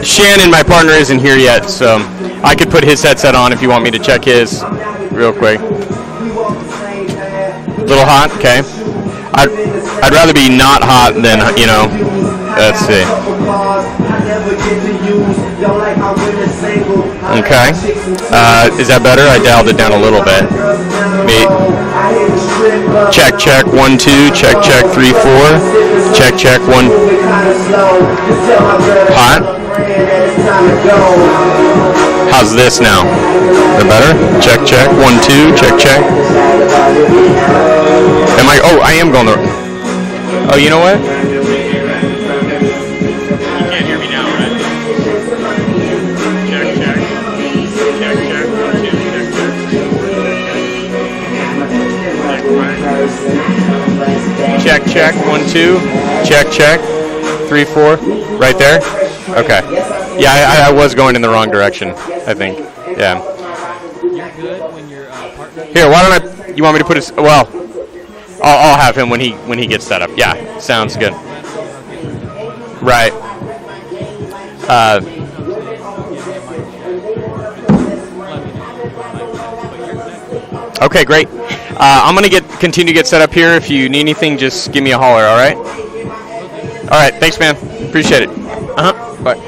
Shannon, my partner, isn't here yet, so I could put his headset on if you want me to check his real quick. Little hot? Okay. I'd rather be not hot than, you know, let's see. Okay. Is that better? I dialed it down a little bit. Check, check, 1, 2, check, check, 3, 4, check, check, 1. Hot? How's this now? Is that better? Check, check, 1, 2, check, check. Am I, oh, I am going to, oh, you know what? You can't hear me now, right? Check, check. Check, check, 1, 2, check, check. Check, check, 1, 2, check, check, 3, 4, right there? Okay. Yeah, I was going in the wrong direction, I think. Yeah. You're good when your partner... Here, why don't I, you want me to put his, well, I'll have him when he gets set up. Yeah, sounds good. Right. Okay, great. I'm gonna continue to get set up here. If you need anything, just give me a holler. All right. All right. Thanks, man. Appreciate it. Bye.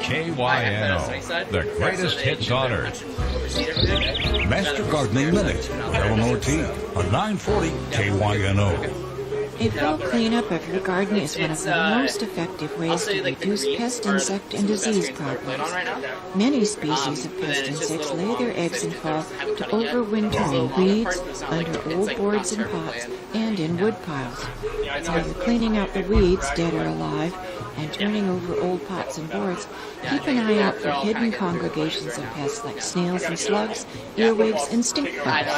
KYNO, the greatest hits on earth. Master Gardening Minute, Eleanor T, on 940 KYNO. A full cleanup of your garden is one of the most effective ways to reduce pest, insect, and disease problems. Many species of pest insects lay their eggs and fall to overwinter in weeds, under old boards and pots, and in wood piles. While you're cleaning out the weeds, dead or alive, and turning over old pots and boards, keep an eye out for hidden congregations of pests like snails and slugs, earwigs, and stink bugs.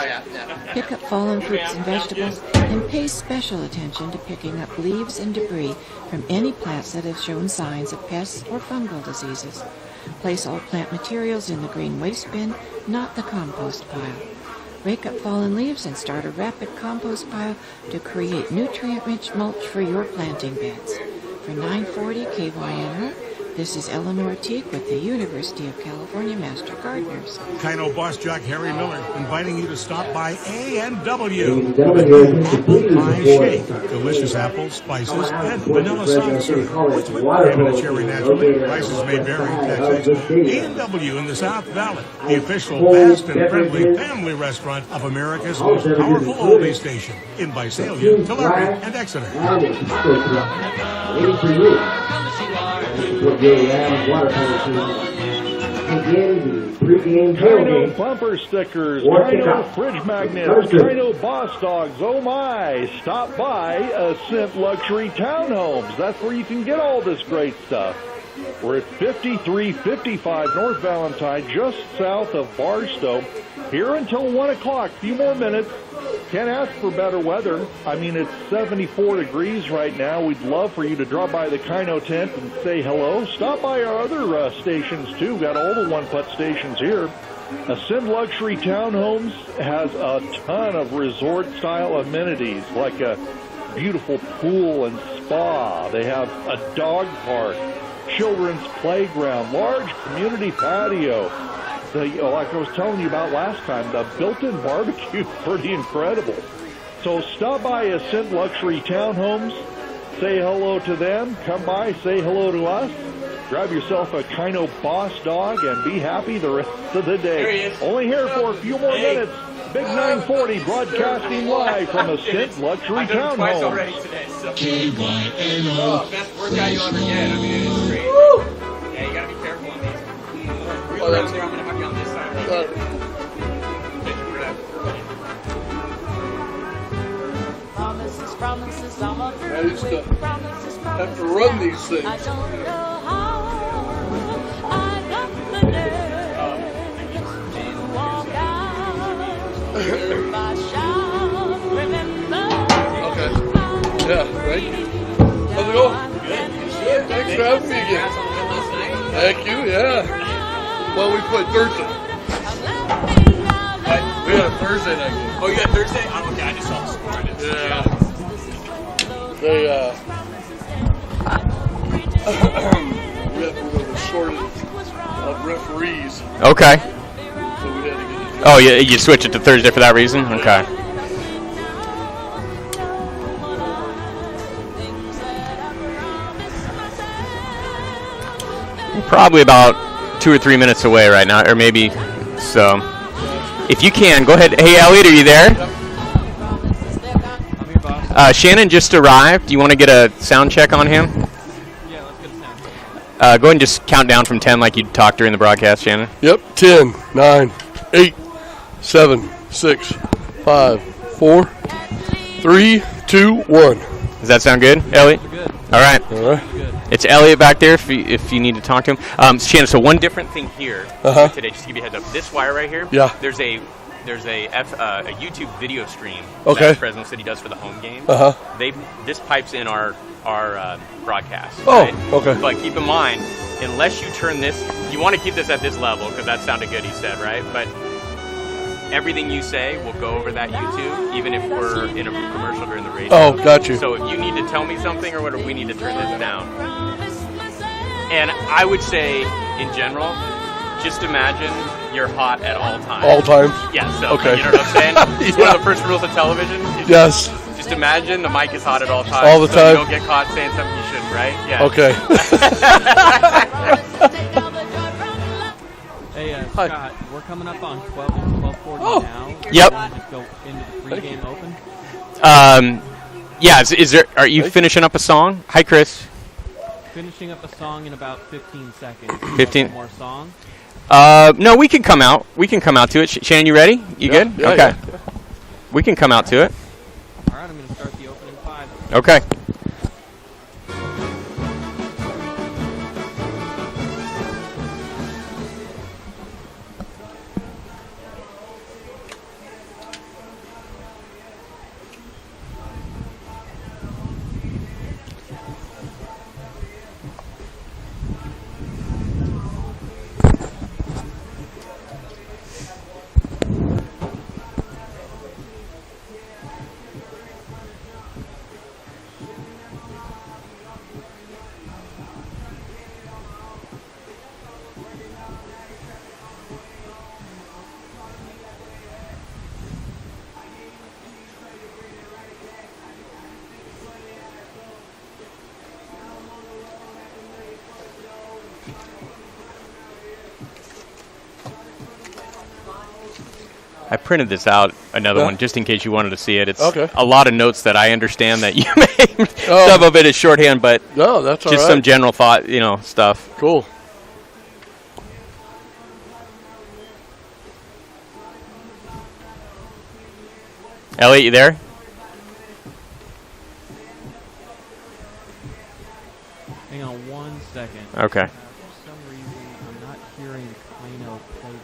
Pick up fallen fruits and vegetables, and pay special attention to picking up leaves and debris from any plants that have shown signs of pests or fungal diseases. Place all plant materials in the green waste bin, not the compost pile. Rake up fallen leaves and start a rapid compost pile to create nutrient-rich mulch for your planting beds. For 940 KYNO, this is Eleanor Teague with the University of California Master Gardeners. Kino boss Jock Harry Miller inviting you to stop by A&W. Apple Pie Shake. Delicious apples, spices, and vanilla soft serve. With whipped cream and a cherry naturally. Prices may vary. Tax exempt. A&W in the South Valley. The official fast and friendly family restaurant of America's most powerful oldie station. In Visalia, Tulare, and Exeter. Waiting for you. With your water polo team. Again, the pregame Kino tailgate. bumper stickers, Or Kino kickoff. fridge magnets, Thursday. Kino boss dogs. Oh my! Stop by Ascent Luxury Townhomes. That's where you can get all this great stuff. We're at 5355 North Valentine, just south of Barstow. Here until 1 o'clock. Few more minutes. Can't ask for better weather. I mean, it's 74 degrees right now. We'd love for you to drop by the Kino tent and say hello. Stop by our other stations, too. Got all the one-putt stations here. Ascend Luxury Townhomes has a ton of resort-style amenities, like a beautiful pool and spa. They have a dog park, children's playground, large community patio. Like I was telling you about last time, the built-in barbecue is pretty incredible. So stop by Ascent Luxury Townhomes, say hello to them, come by, say hello to us, grab yourself a Kino boss dog, and be happy the rest of the day. Only here for a few more minutes. Big 940 broadcasting live from Ascent Luxury Townhomes. KYNO. Best workout you'll ever get. I mean, it's great. Yeah, you gotta be careful on these. Real reps here, I'm gonna have you on this side. I used to have to run these things. I don't know how I got the nerve to walk out if I shall remember. Okay. Yeah, thank you. How's it going? Good. Thanks for having me again. Thank you, yeah. Well, we played Thursday. We had a Thursday night game. Oh, you got Thursday? I'm okay. I just saw the score. Yeah. They, we had a shortage of referees. Okay. So we had to get it. Oh, you switch it to Thursday for that reason? Okay. We're probably about 2 or 3 minutes away right now, or maybe so. If you can, go ahead. Hey, Elliot, are you there? I'm here, boss. Shannon just arrived. Do you want to get a sound check on him? Yeah, let's get a sound. Go ahead and just count down from 10 like you talked during the broadcast, Shannon. Yep, 10, 9, 8, 7, 6, 5, 4, 3, 2, 1. Does that sound good, Elliot? Good. All right. All right. Good. It's Elliot back there if you need to talk to him. Shannon, so one different thing here today, just to give you a heads up. This wire right here, Yeah. there's a YouTube video stream Okay. that Fresno City does for the home game. This pipes in our broadcast. Oh, right? okay. But keep in mind, unless you turn this, you want to keep this at this level because that sounded good, he said, right? But everything you say will go over that YouTube, even if we're in a commercial during the radio. Oh, got you. So if you need to tell me something or whatever, we need to turn this down. And I would say, in general, just imagine you're hot at all times. All times? Yeah, so Okay. you know what I'm saying? It's one of the first rules of television. Yes. Just imagine the mic is hot at all times. All the so time. you don't get caught saying something you shouldn't, right? Yeah. Okay. Hey, Scott, we're coming up on 12 and 12:40 now. Yep. Just go into the pregame open. Yeah, is there? Are you finishing up a song? Hi, Chris. Finishing up a song in about 15 seconds. 15 more song. No, we can come out. We can come out to it. Shannon, you ready? You good? Yeah, okay. yeah. We can come out to it. All right, I'm going to start the opening 5. Okay. I printed this out, another one, just in case you wanted to see it. It's a lot of notes that I understand that you made. Some of it is shorthand, but that's all just some general thought, stuff. Cool. Elliot, you there? Hang on 1 second. Okay. For some reason, I'm not hearing Plano play the.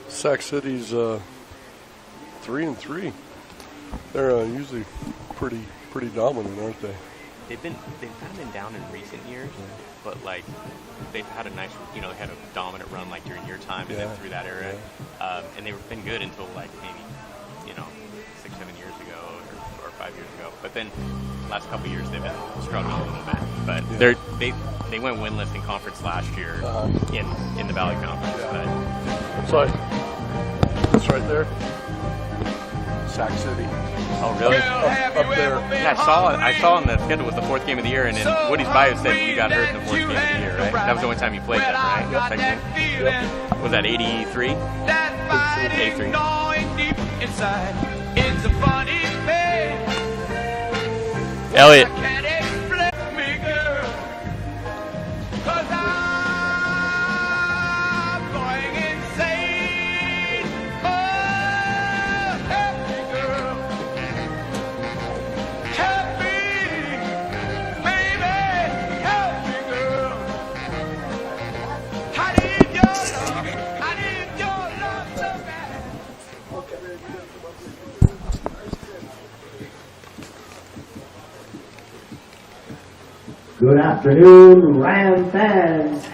Sac City's 3-3. They're usually pretty dominant, aren't they? They've kind of been down in recent years, but they've had a nice, they had a dominant run during your time and then through that era, and they've been good until maybe 6-7 years ago or 5 years ago. But then last couple of years they've been struggling a little bit. But they went winless in conference last year in the Valley Conference. So this right there, Sac City. Oh, really? Up there. Yeah, I saw on the schedule was the 4th game of the year, and then Woody's bio said you got hurt in the 4th game of the year, right? That was the only time you played them, right? Yep. Was that 83? 83. Elliot. Good afternoon, Ram fans,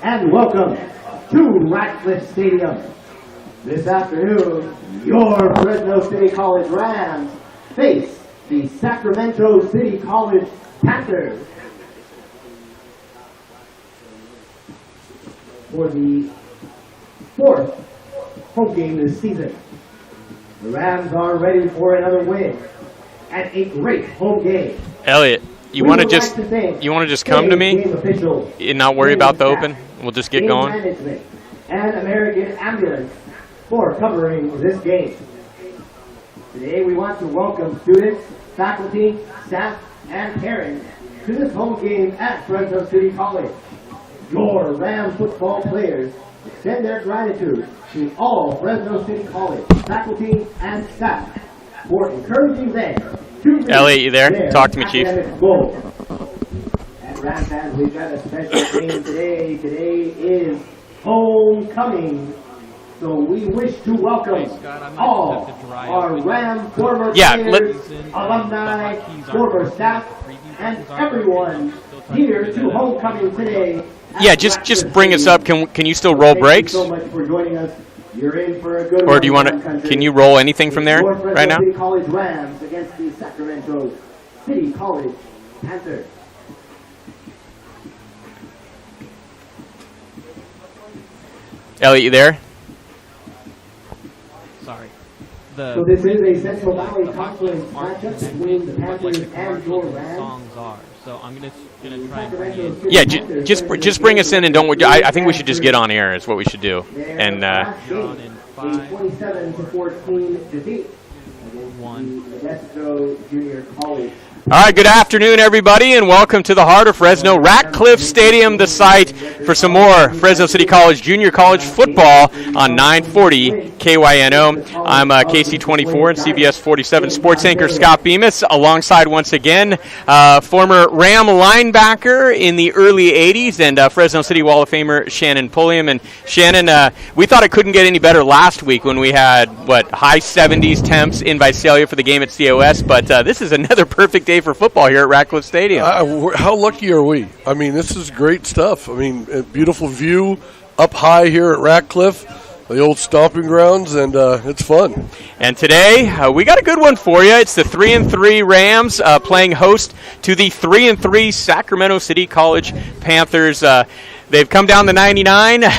and welcome to Ratcliffe Stadium. This afternoon, your Fresno City College Rams face the Sacramento City College Panthers for the 4th home game this season. The Rams are ready for another win and a great home game. Elliot, you want to just come to me and not worry about the open? We'll just get going. Management and American Ambulance for covering this game. Today we want to welcome students, faculty, staff, and parents to this home game at Fresno City College. Your Ram football players extend their gratitude to all Fresno City College faculty and staff for encouraging them to reach Elliot, you there? Talk to me, Chief. goals. And Ram fans, we've got a special game today. Today is homecoming. So we wish to welcome all our Ram former players, alumni, former staff, and everyone here to homecoming today Yeah, just bring us up. Can you still roll breaks? Thank you so much for joining us. You're in for a good Or do you want to? Can you roll anything from there right now? City College Rams against the Sacramento City College Panthers. Elliot, you there? Sorry. So this is a Central Valley Conference matchup between the Panthers and your Rams. Songs are. So I'm gonna try and bring in. Yeah, just bring us in and don't. I think we should just get on air. Is what we should do. And a 27-14 defeat against the Modesto Junior College. all right, good afternoon, everybody, and welcome to the heart of Fresno, Ratcliffe Stadium, the site for some more Fresno City College Junior College football on 940 KYNO. I'm KC24 and CBS 47 sports anchor Scott Bemis, alongside once again former Ram linebacker in the early 80s and Fresno City Wall of Famer Shannon Pulliam. And Shannon, we thought it couldn't get any better last week when we had, high 70s temps in Visalia for the game at COS, but this is another perfect day for football here at Ratcliffe Stadium. How lucky are we? I mean, this is great stuff. I mean, a beautiful view up high here at Ratcliffe, the old stomping grounds, and it's fun. And today, we got a good one for you. It's the 3-3 Rams playing host to the 3-3 Sacramento City College Panthers. They've come down the 99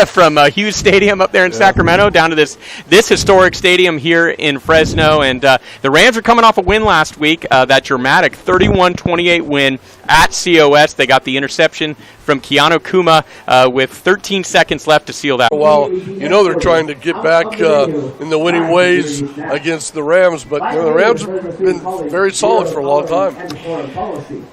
from Hughes Stadium up there in Sacramento down to this historic stadium here in Fresno. And the Rams are coming off a win last week, that dramatic 31-28 win at COS. They got the interception from Keanu Kuma with 13 seconds left to seal that. Well, they're trying to get back in the winning ways against the Rams, but the Rams have been very solid for a long time.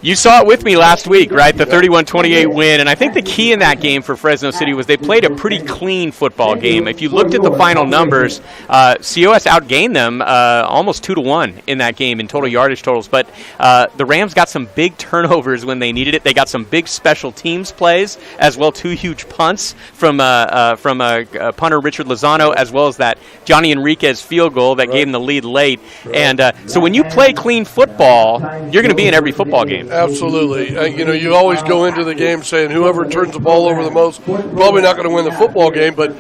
You saw it with me last week, right? The 31-28 win, and I think the key in that game for Fresno City was they played a pretty clean football game. If you looked at the final numbers, COS outgained them almost 2-1 in that game in total yardage totals, but the Rams got some big turnovers when they needed it. They got some big special teams plays, as well 2 huge punts from punter Richard Lozano, as well as that Johnny Enriquez field goal that gave them the lead late. And so when you play clean football, you're going to be in every football game. Absolutely. You always go into the game saying whoever turns the ball over the most, probably not going to win the football game, but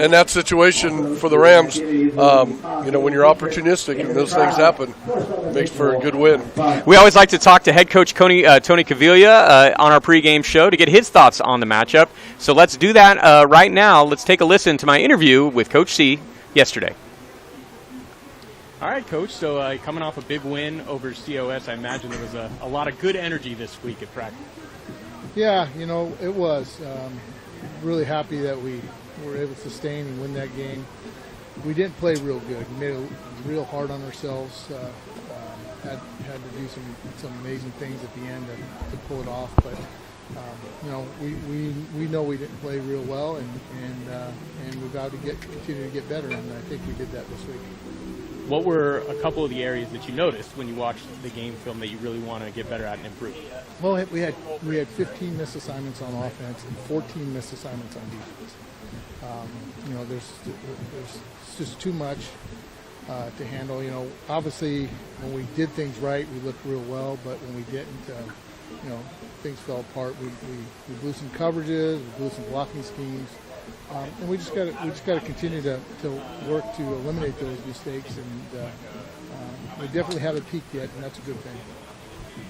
in that situation for the Rams, when you're opportunistic and those things happen, it makes for a good win. We always like to talk to head coach Tony Caviglia on our pregame show to get his thoughts on the matchup. So let's do that right now. Let's take a listen to my interview with Coach C yesterday. All right, Coach. So coming off a big win over COS, I imagine there was a lot of good energy this week at practice. Yeah, it was. Really happy that we were able to sustain and win that game. We didn't play real good. We made it real hard on ourselves. Had to do some amazing things at the end to pull it off, but we know we didn't play real well, and we've got to continue to get better, and I think we did that this week. What were a couple of the areas that you noticed when you watched the game film that you really want to get better at and improve? Well, we had 15 missed assignments on offense and 14 missed assignments on defense. There's just too much to handle. Obviously, when we did things right, we looked real well, but when we didn't, things fell apart. We blew some coverages, we blew some blocking schemes, and we just got to continue to work to eliminate those mistakes. And we definitely haven't peaked yet, and that's a good thing.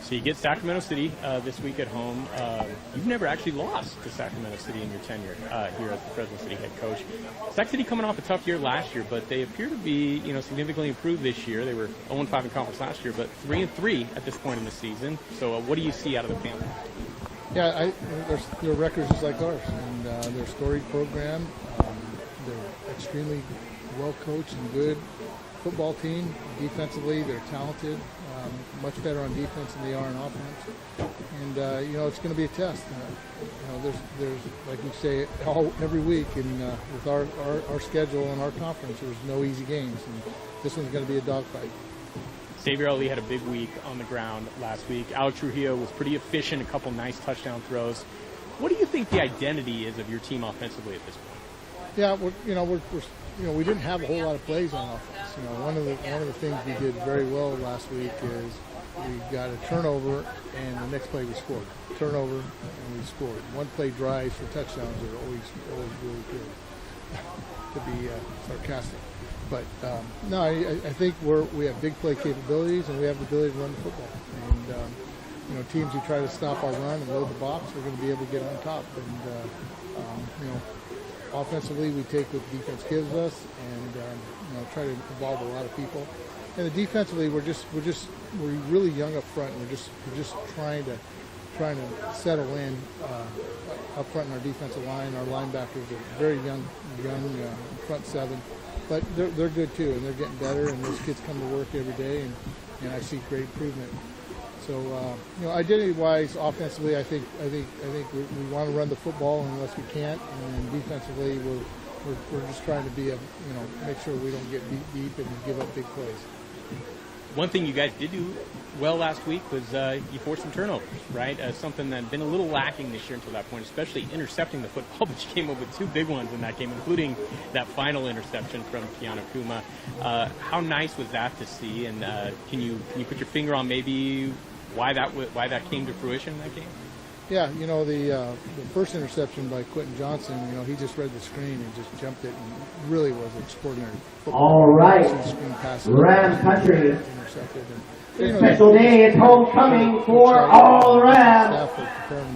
So you get Sacramento City this week at home. You've never actually lost to Sacramento City in your tenure here as the Fresno City head coach. Sac City coming off a tough year last year, but they appear to be significantly improved this year. They were 0-5 in conference last year, but 3-3 at this point in the season. So what do you see out of the Panthers? Yeah, their records just like ours, and they're a storied program. They're extremely well coached and good football team. Defensively, they're talented. Much better on defense than they are on offense, and it's going to be a test. There's like we say every week, and with our schedule and our conference, there's no easy games, and this one's going to be a dogfight. Xavier Ali had a big week on the ground last week. Alex Trujillo was pretty efficient, a couple nice touchdown throws. What do you think the identity is of your team offensively at this point? Yeah, we didn't have a whole lot of plays on offense. One of the things we did very well last week is got a turnover, and the next play we scored. Turnover, and we scored. One play drives for touchdowns are always really good. To be sarcastic, but no, I think we have big play capabilities, and we have the ability to run the football. And teams who try to stop our run and load the box, we're going to be able to get on top. And offensively, we take what the defense gives us, and try to involve a lot of people. And the defensively, we're really young up front. And we're just trying to settle in up front in our defensive line. Our linebackers are very young front seven, but they're good too, and they're getting better. And those kids come to work every day, and I see great improvement. So identity-wise, offensively, I think we want to run the football unless we can't, and defensively, we're just trying to be make sure we don't get beat deep and give up big plays. One thing you guys did do well last week was you forced some turnovers, right? Something that had been a little lacking this year until that point, especially intercepting the football, but you came up with two big ones in that game, including that final interception from Keanu Kuma. How nice was that to see? And can you put your finger on maybe why that came to fruition in that game? Yeah, the first interception by Quentin Johnson, he just read the screen and just jumped it, and really was extraordinary football. All right, Ram country. Special day, it's homecoming for all Rams.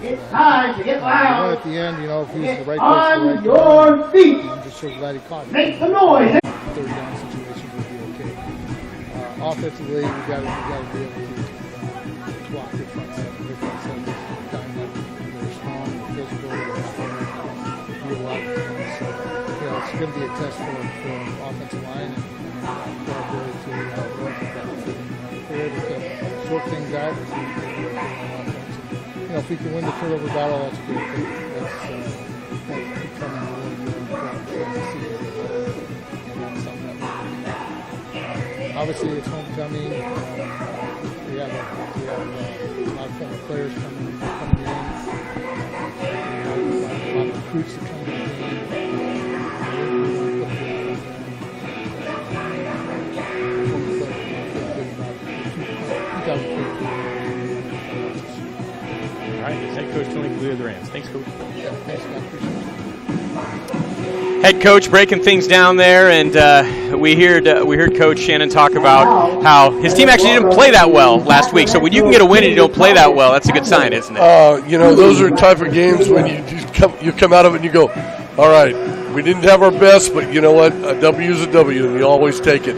It's time to get loud. At the end, if he's the right place, on your feet. I'm just so glad he caught it. Make some noise. Third down situations would be okay. Offensively, we got to be able to block your front seven. Your front seven is dynamic. They're strong, they're physical, they do a lot of things. So, it's going to be a test for offensive line and our ability to work with that. If we're able to sort things out, it's going to be good on offense. If we can win the turnover battle, that's great. That's becoming really important for the season. Obviously, it's homecoming. We have a lot of former players coming in. We have a lot of recruits that come in the game. All right, it's head coach Tony Galea of the Rams. Thanks, Coach. Yeah, thanks, man. Appreciate it. Head coach breaking things down there, and we heard Coach Shannon talk about how his team actually didn't play that well last week. So when you can get a win and you don't play that well, that's a good sign, isn't it? Those are the type of games when you come out of it and you go, all right, we didn't have our best, but you know what? A W is a W, and you always take it.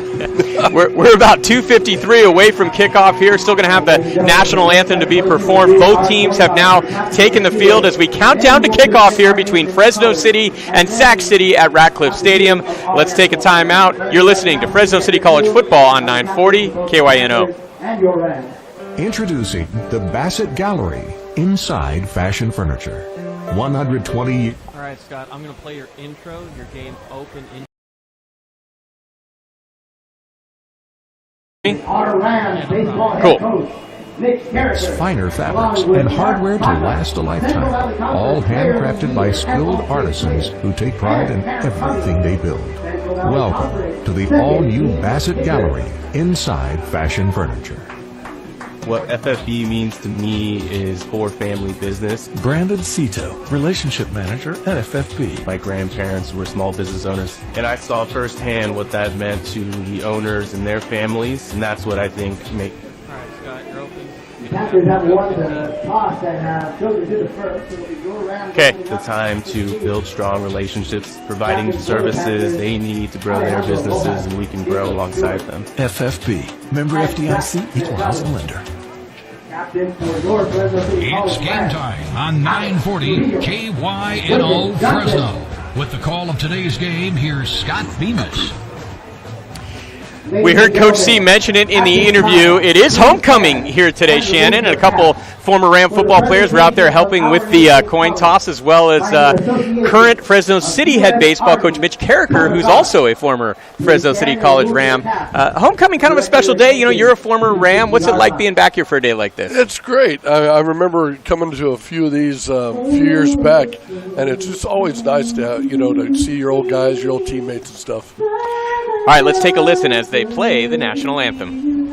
We're about 2:53 away from kickoff here. Still going to have the national anthem to be performed. Both teams have now taken the field as we count down to kickoff here between Fresno City and Sac City at Ratcliffe Stadium. Let's take a timeout. You're listening to Fresno City College football on 940 KYNO. Introducing the Bassett Gallery inside Fashion Furniture. 120. All right, Scott, I'm going to play your intro. Your game open. Cool. Finer fabrics and hardware to last a lifetime. All handcrafted by skilled artisans who take pride in everything they build. Welcome to the all-new Bassett Gallery inside Fashion Furniture. What FFB means to me is for family business. Brandon Cito, Relationship Manager at FFB. My grandparents were small business owners, and I saw firsthand what that meant to the owners and their families, and that's what I think make. All right, Scott, you're open. Captains have won the toss and have chosen to the first. So it'll be your round. Okay. The time to build strong relationships, providing the services they need to grow their businesses, and we can grow alongside them. FFB, member FDIC, equal housing lender. It's game time on 940 KYNO Fresno. With the call of today's game, here's Scott Bemis. We heard Coach C mention it in the interview. It is homecoming here today, Shannon, and a couple former Ram football players were out there helping with the coin toss, as well as current Fresno City head baseball coach Mitch Carricker, who's also a former Fresno City College Ram. Homecoming, kind of a special day. You know, you're a former Ram. What's it like being back here for a day like this? It's great. I remember coming to a few of these a few years back, and it's just always nice to to see your old guys, your old teammates and stuff. All right, let's take a listen as they play the national anthem.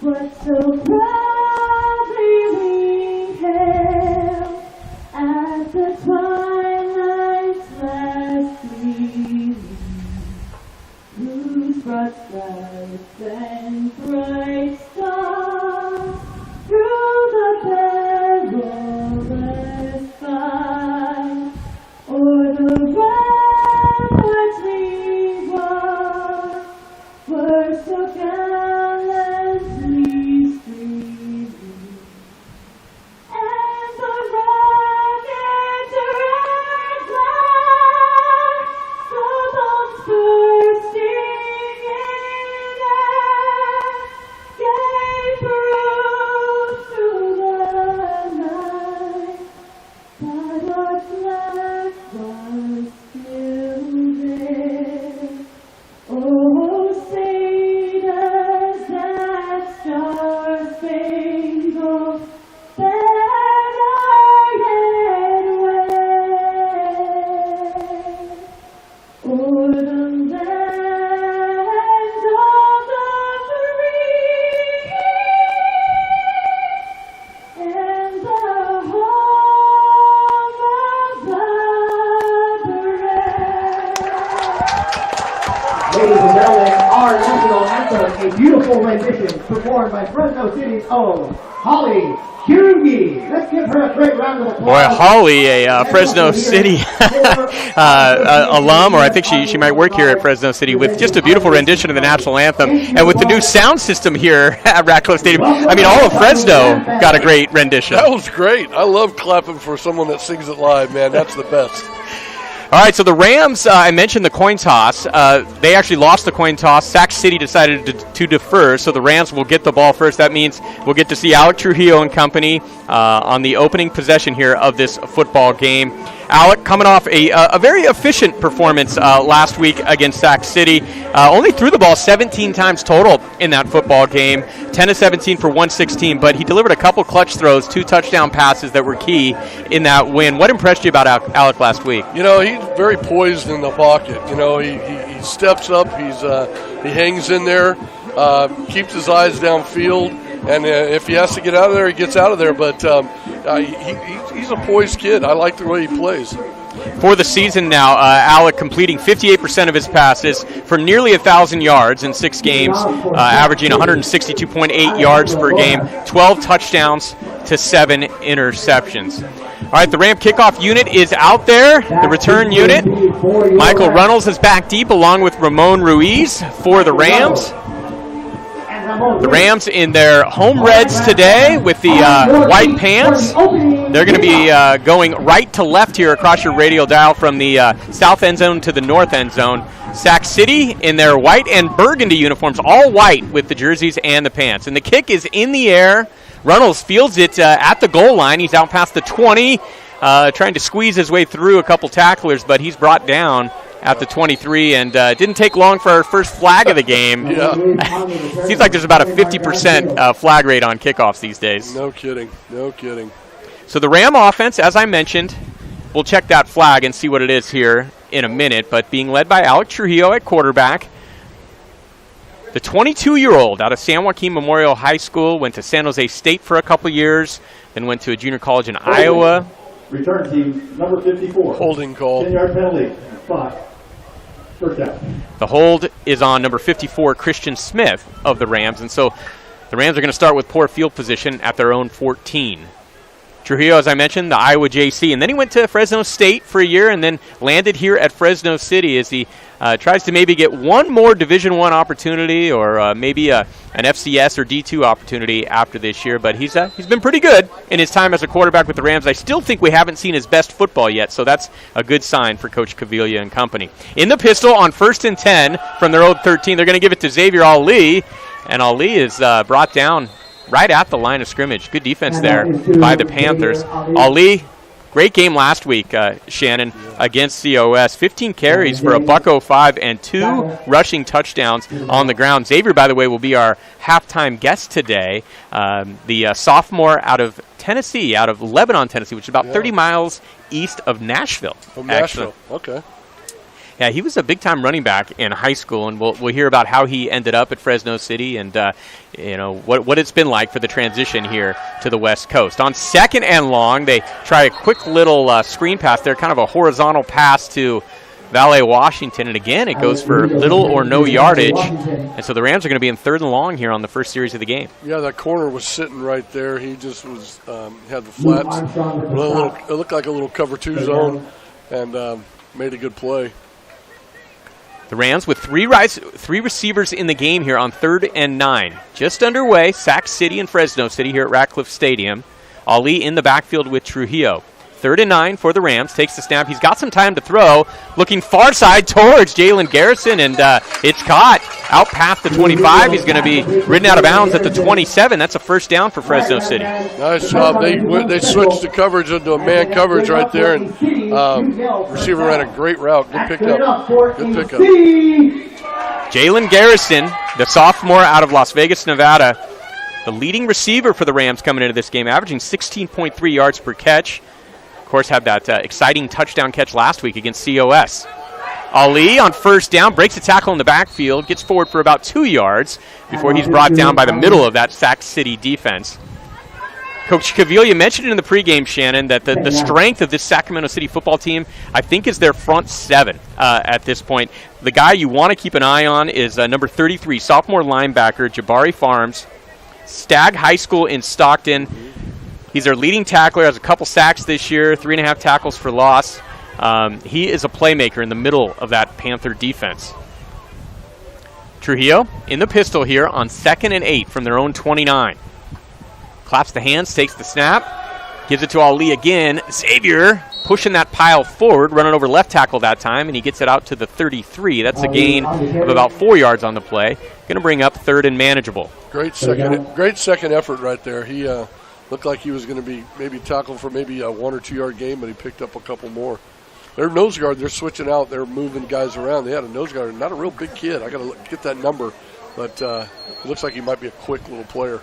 What so proudly we hailed at the twilight's last gleaming, whose broad stripes and bright stars through the perilous fight, o'er the ramparts we watched, were so gallantly streaming, and the rockets red flags, the bombs bursting in air, gave proof through the night that our flag was still there. Oh, say does that star-spangled banner yet wave o'er the land of the free and the home of the brave. Ladies and gentlemen, our national anthem, a beautiful rendition performed by Fresno City's own Holly Kirungi. Let's give her a great round of applause. Boy, Holly, a Fresno City alum, or I think she might work here at Fresno City, with just a beautiful rendition of the national anthem. And with the new sound system here at Ratcliffe Stadium, I mean, all of Fresno got a great rendition. That was great. I love clapping for someone that sings it live, man. That's the best. All right, so the Rams, I mentioned the coin toss. They actually lost the coin toss. Sac City decided to defer, so the Rams will get the ball first. That means we'll get to see Alec Trujillo and company on the opening possession here of this football game. Alec coming off a very efficient performance last week against Sac City. Only threw the ball 17 times total in that football game, 10 of 17 for 116, but he delivered a couple clutch throws, 2 touchdown passes that were key in that win. What impressed you about Alec last week? You know, he's very poised in the pocket. You know, he steps up, he hangs in there, keeps his eyes downfield, and if he has to get out of there, he gets out of there. But he's a poised kid. I like the way he plays. For the season now, Alec completing 58% of his passes for nearly 1,000 yards in 6 games, averaging 162.8 yards per game, 12 touchdowns to 7 interceptions. All right, the Ram kickoff unit is out there, the return unit. Michael Runnels is back deep along with Ramon Ruiz for the Rams. The Rams in their home reds today with the white pants. They're going to be going right to left here across your radial dial from the south end zone to the north end zone. Sac City in their white and burgundy uniforms, all white with the jerseys and the pants. And the kick is in the air. Runnels fields it at the goal line. He's out past the 20, trying to squeeze his way through a couple tacklers, but he's brought down at the 23, and didn't take long for our first flag of the game. Seems like there's about a 50% flag rate on kickoffs these days. No kidding. No kidding. So the Ram offense, as I mentioned, we'll check that flag and see what it is here in a minute, but being led by Alec Trujillo at quarterback. The 22-year-old out of San Joaquin Memorial High School, went to San Jose State for a couple years, then went to a junior college in Iowa. Return team number 54. Holding call. 10-yard penalty. 5. First down. The hold is on number 54, Christian Smith of the Rams, and so the Rams are going to start with poor field position at their own 14. Trujillo, as I mentioned, the Iowa JC, and then he went to Fresno State for a year and then landed here at Fresno City as he tries to maybe get one more Division I opportunity or maybe an FCS or D2 opportunity after this year. But he's been pretty good in his time as a quarterback with the Rams. I still think we haven't seen his best football yet, so that's a good sign for Coach Cavilla and company. In the pistol on 1st and 10 from their own 13, they're going to give it to Xavier Ali, and Ali is brought down right at the line of scrimmage. Good defense there by the Panthers. Ali, great game last week, Shannon, against COS. 15 carries for a $105 and 2 rushing touchdowns on the ground. Xavier, by the way, will be our halftime guest today. The sophomore out of Tennessee, out of Lebanon, Tennessee, which is about 30 miles east of Nashville. From Nashville, okay. Yeah, he was a big-time running back in high school, and we'll hear about how he ended up at Fresno City and what it's been like for the transition here to the West Coast. On 2nd and long, they try a quick little screen pass there, kind of a horizontal pass to Valet Washington, and again, it goes for little or no yardage, and so the Rams are going to be in 3rd and long here on the first series of the game. Yeah, that corner was sitting right there. He just was had the flats. It looked like a little cover 2 zone, and made a good play. The Rams with three receivers in the game here on 3rd and 9. Just underway, Sac City and Fresno City here at Ratcliffe Stadium. Ali in the backfield with Trujillo. 3rd and 9 for the Rams. Takes the snap. He's got some time to throw. Looking far side towards Jalen Garrison, and it's caught out past the 25. He's going to be ridden out of bounds at the 27. That's a first down for Fresno City. Nice job. They switched the coverage into a man coverage right there, and receiver ran a great route. Good pickup. Good pickup. Jalen Garrison, the sophomore out of Las Vegas, Nevada, the leading receiver for the Rams coming into this game, averaging 16.3 yards per catch. Of course, had that exciting touchdown catch last week against COS. Ali on first down, breaks a tackle in the backfield, gets forward for about 2 yards before he's brought down by the middle of that Sac City defense. Coach Cavilla mentioned in the pregame, Shannon, that the strength of this Sacramento City football team, I think, is their front 7 at this point. The guy you want to keep an eye on is number 33, sophomore linebacker Jabari Farms, Stagg High School in Stockton. He's their leading tackler, has a couple sacks this year, 3.5 tackles for loss. He is a playmaker in the middle of that Panther defense. Trujillo in the pistol here on 2nd and 8 from their own 29. Claps the hands, takes the snap, gives it to Ali again. Xavier pushing that pile forward, running over left tackle that time, and he gets it out to the 33. That's a gain of about 4 yards on the play. Going to bring up 3rd and manageable. Great second effort right there. He looked like he was going to be maybe tackled for maybe a 1 or 2 yard gain, but he picked up a couple more. Their nose guard, they're switching out. They're moving guys around. They had a nose guard, not a real big kid. I got to get that number, but it looks like he might be a quick little player.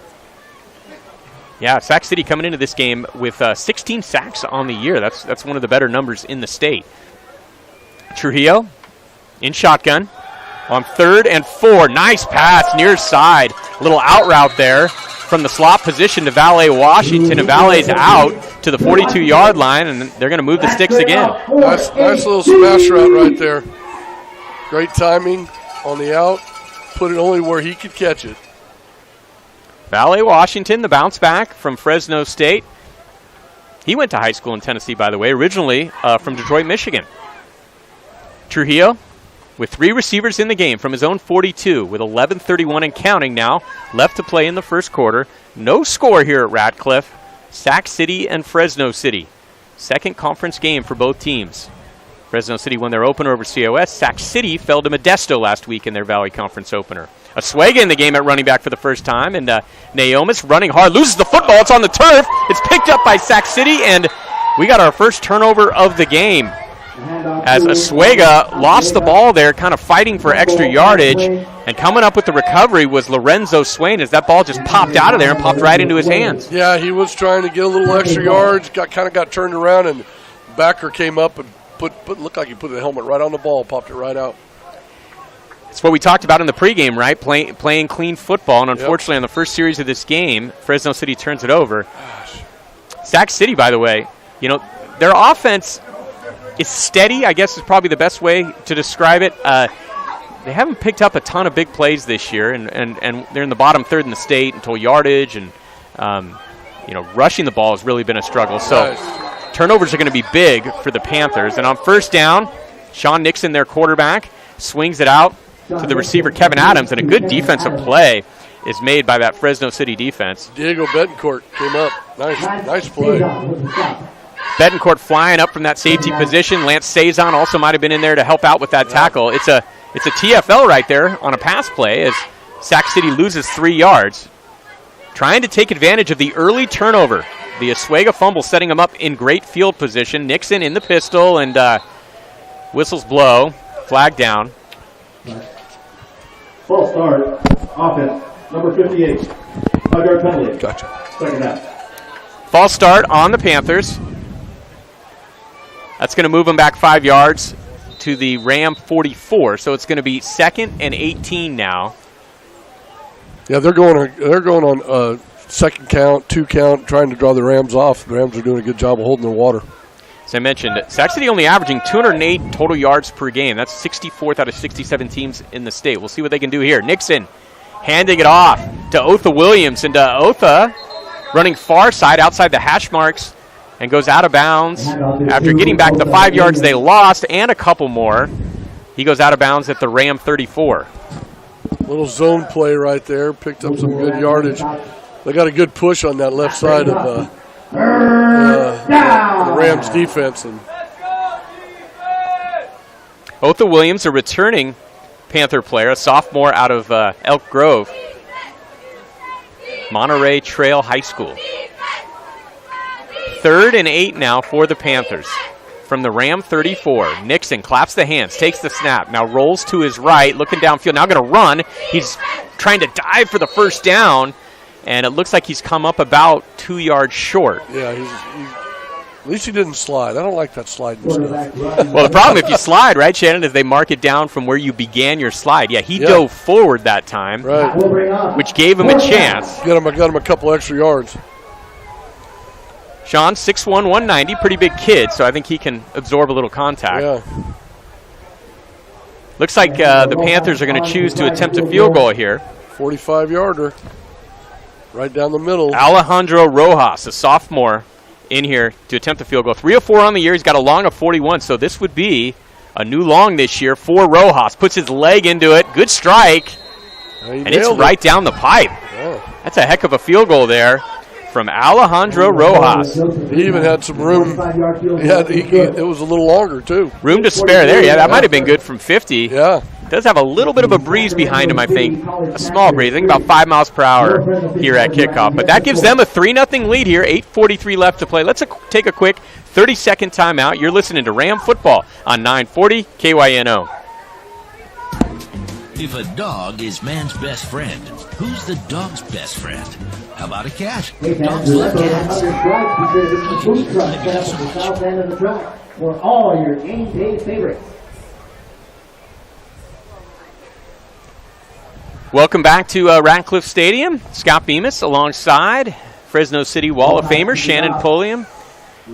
Yeah, Sac City coming into this game with 16 sacks on the year. That's one of the better numbers in the state. Trujillo in shotgun on 3rd and 4. Nice pass near side. A little out route there from the slot position to Valet Washington, and Valet's out to the 42-yard line, and they're going to move the sticks again. Nice little smash route right there. Great timing on the out. Put it only where he could catch it. Valet Washington, the bounce back from Fresno State. He went to high school in Tennessee, by the way, originally from Detroit, Michigan. Trujillo with 3 receivers in the game from his own 42, with 11:31 and counting now left to play in the first quarter. No score here at Ratcliffe. Sac City and Fresno City. Second conference game for both teams. Fresno City won their opener over COS. Sac City fell to Modesto last week in their Valley Conference opener. Oswego in the game at running back for the first time, and Naomis running hard, loses the football. It's on the turf. It's picked up by Sac City, and we got our first turnover of the game, as Oswego lost the ball there, kind of fighting for extra yardage, and coming up with the recovery was Lorenzo Swain, as that ball just popped out of there and popped right into his hands. Yeah, he was trying to get a little extra yards, got turned around, and backer came up and looked like he put the helmet right on the ball, popped it right out. It's what we talked about in the pregame, right? Playing clean football, and unfortunately on the first series of this game, Fresno City turns it over. Sac City, by the way, their offense is steady, I guess is probably the best way to describe it. They haven't picked up a ton of big plays this year, and they're in the bottom 3rd in the state until yardage, and rushing the ball has really been a struggle. So turnovers are going to be big for the Panthers. And on first down, Sean Nixon, their quarterback, swings it out to the receiver Kevin Adams, and a good defensive play is made by that Fresno City defense. Diego Betancourt came up. Nice play. Betancourt flying up from that safety position. Lance Cezanne also might have been in there to help out with that tackle. It's a TFL right there on a pass play as Sac City loses 3 yards. Trying to take advantage of the early turnover. The Oswego fumble setting them up in great field position. Nixon in the pistol, and whistles blow. Flag down. False start. Offense. Number 58. 5-yard penalty. Gotcha. Second half. False start on the Panthers. That's going to move them back 5 yards to the Ram 44. So it's going to be 2nd and 18 now. Yeah, they're going on second count, 2 count, trying to draw the Rams off. The Rams are doing a good job of holding their water. As I mentioned, Sac City only averaging 208 total yards per game. That's 64th out of 67 teams in the state. We'll see what they can do here. Nixon handing it off to Otha Williams, and Otha running far side outside the hash marks and goes out of bounds after getting back the 5 yards they lost and a couple more. He goes out of bounds at the Ram 34. Little zone play right there. Picked up some good yardage. They got a good push on that left side of the Rams defense. And Otha Williams, a returning Panther player, a sophomore out of Elk Grove, Monterey Trail High School. 3rd and 8 now for the Panthers. From the Ram 34, Nixon claps the hands, takes the snap, now rolls to his right, looking downfield, now going to run. He's trying to dive for the first down, and it looks like he's come up about 2 yards short. Yeah, at least he didn't slide. I don't like that sliding stuff. Well, the problem if you slide, right, Shannon, is they mark it down from where you began your slide. Yeah, he dove forward that time, right, which gave him a chance. Got him a couple extra yards. Sean, 6'1", 190, pretty big kid, so I think he can absorb a little contact. Yeah. Looks like the Panthers are going to choose to attempt a field goal here. 45-yarder, right down the middle. Alejandro Rojas, a sophomore, in here to attempt the field goal. 3 of 4 on the year. He's got a long of 41, so this would be a new long this year for Rojas. Puts his leg into it. Good strike. And it's right down the pipe. Oh. That's a heck of a field goal there from Alejandro Rojas. He even had some room. It was a little longer, too. Room to spare there. Yeah, that might have been good from 50. Yeah. Does have a little bit of a breeze behind him, I think. A small breeze. I think about 5 miles per hour here at kickoff. But that gives them a 3-0 lead here. 8:43 left to play. Let's take a quick 30-second timeout. You're listening to Ram Football on 940 KYNO. If a dog is man's best friend, who's the dog's best friend? How about a cat? Dogs love cats. South end of the track for all your game day favorites. Welcome back to Ratcliffe Stadium. Scott Bemis alongside Fresno City Wall of Famer Shannon Pulliam.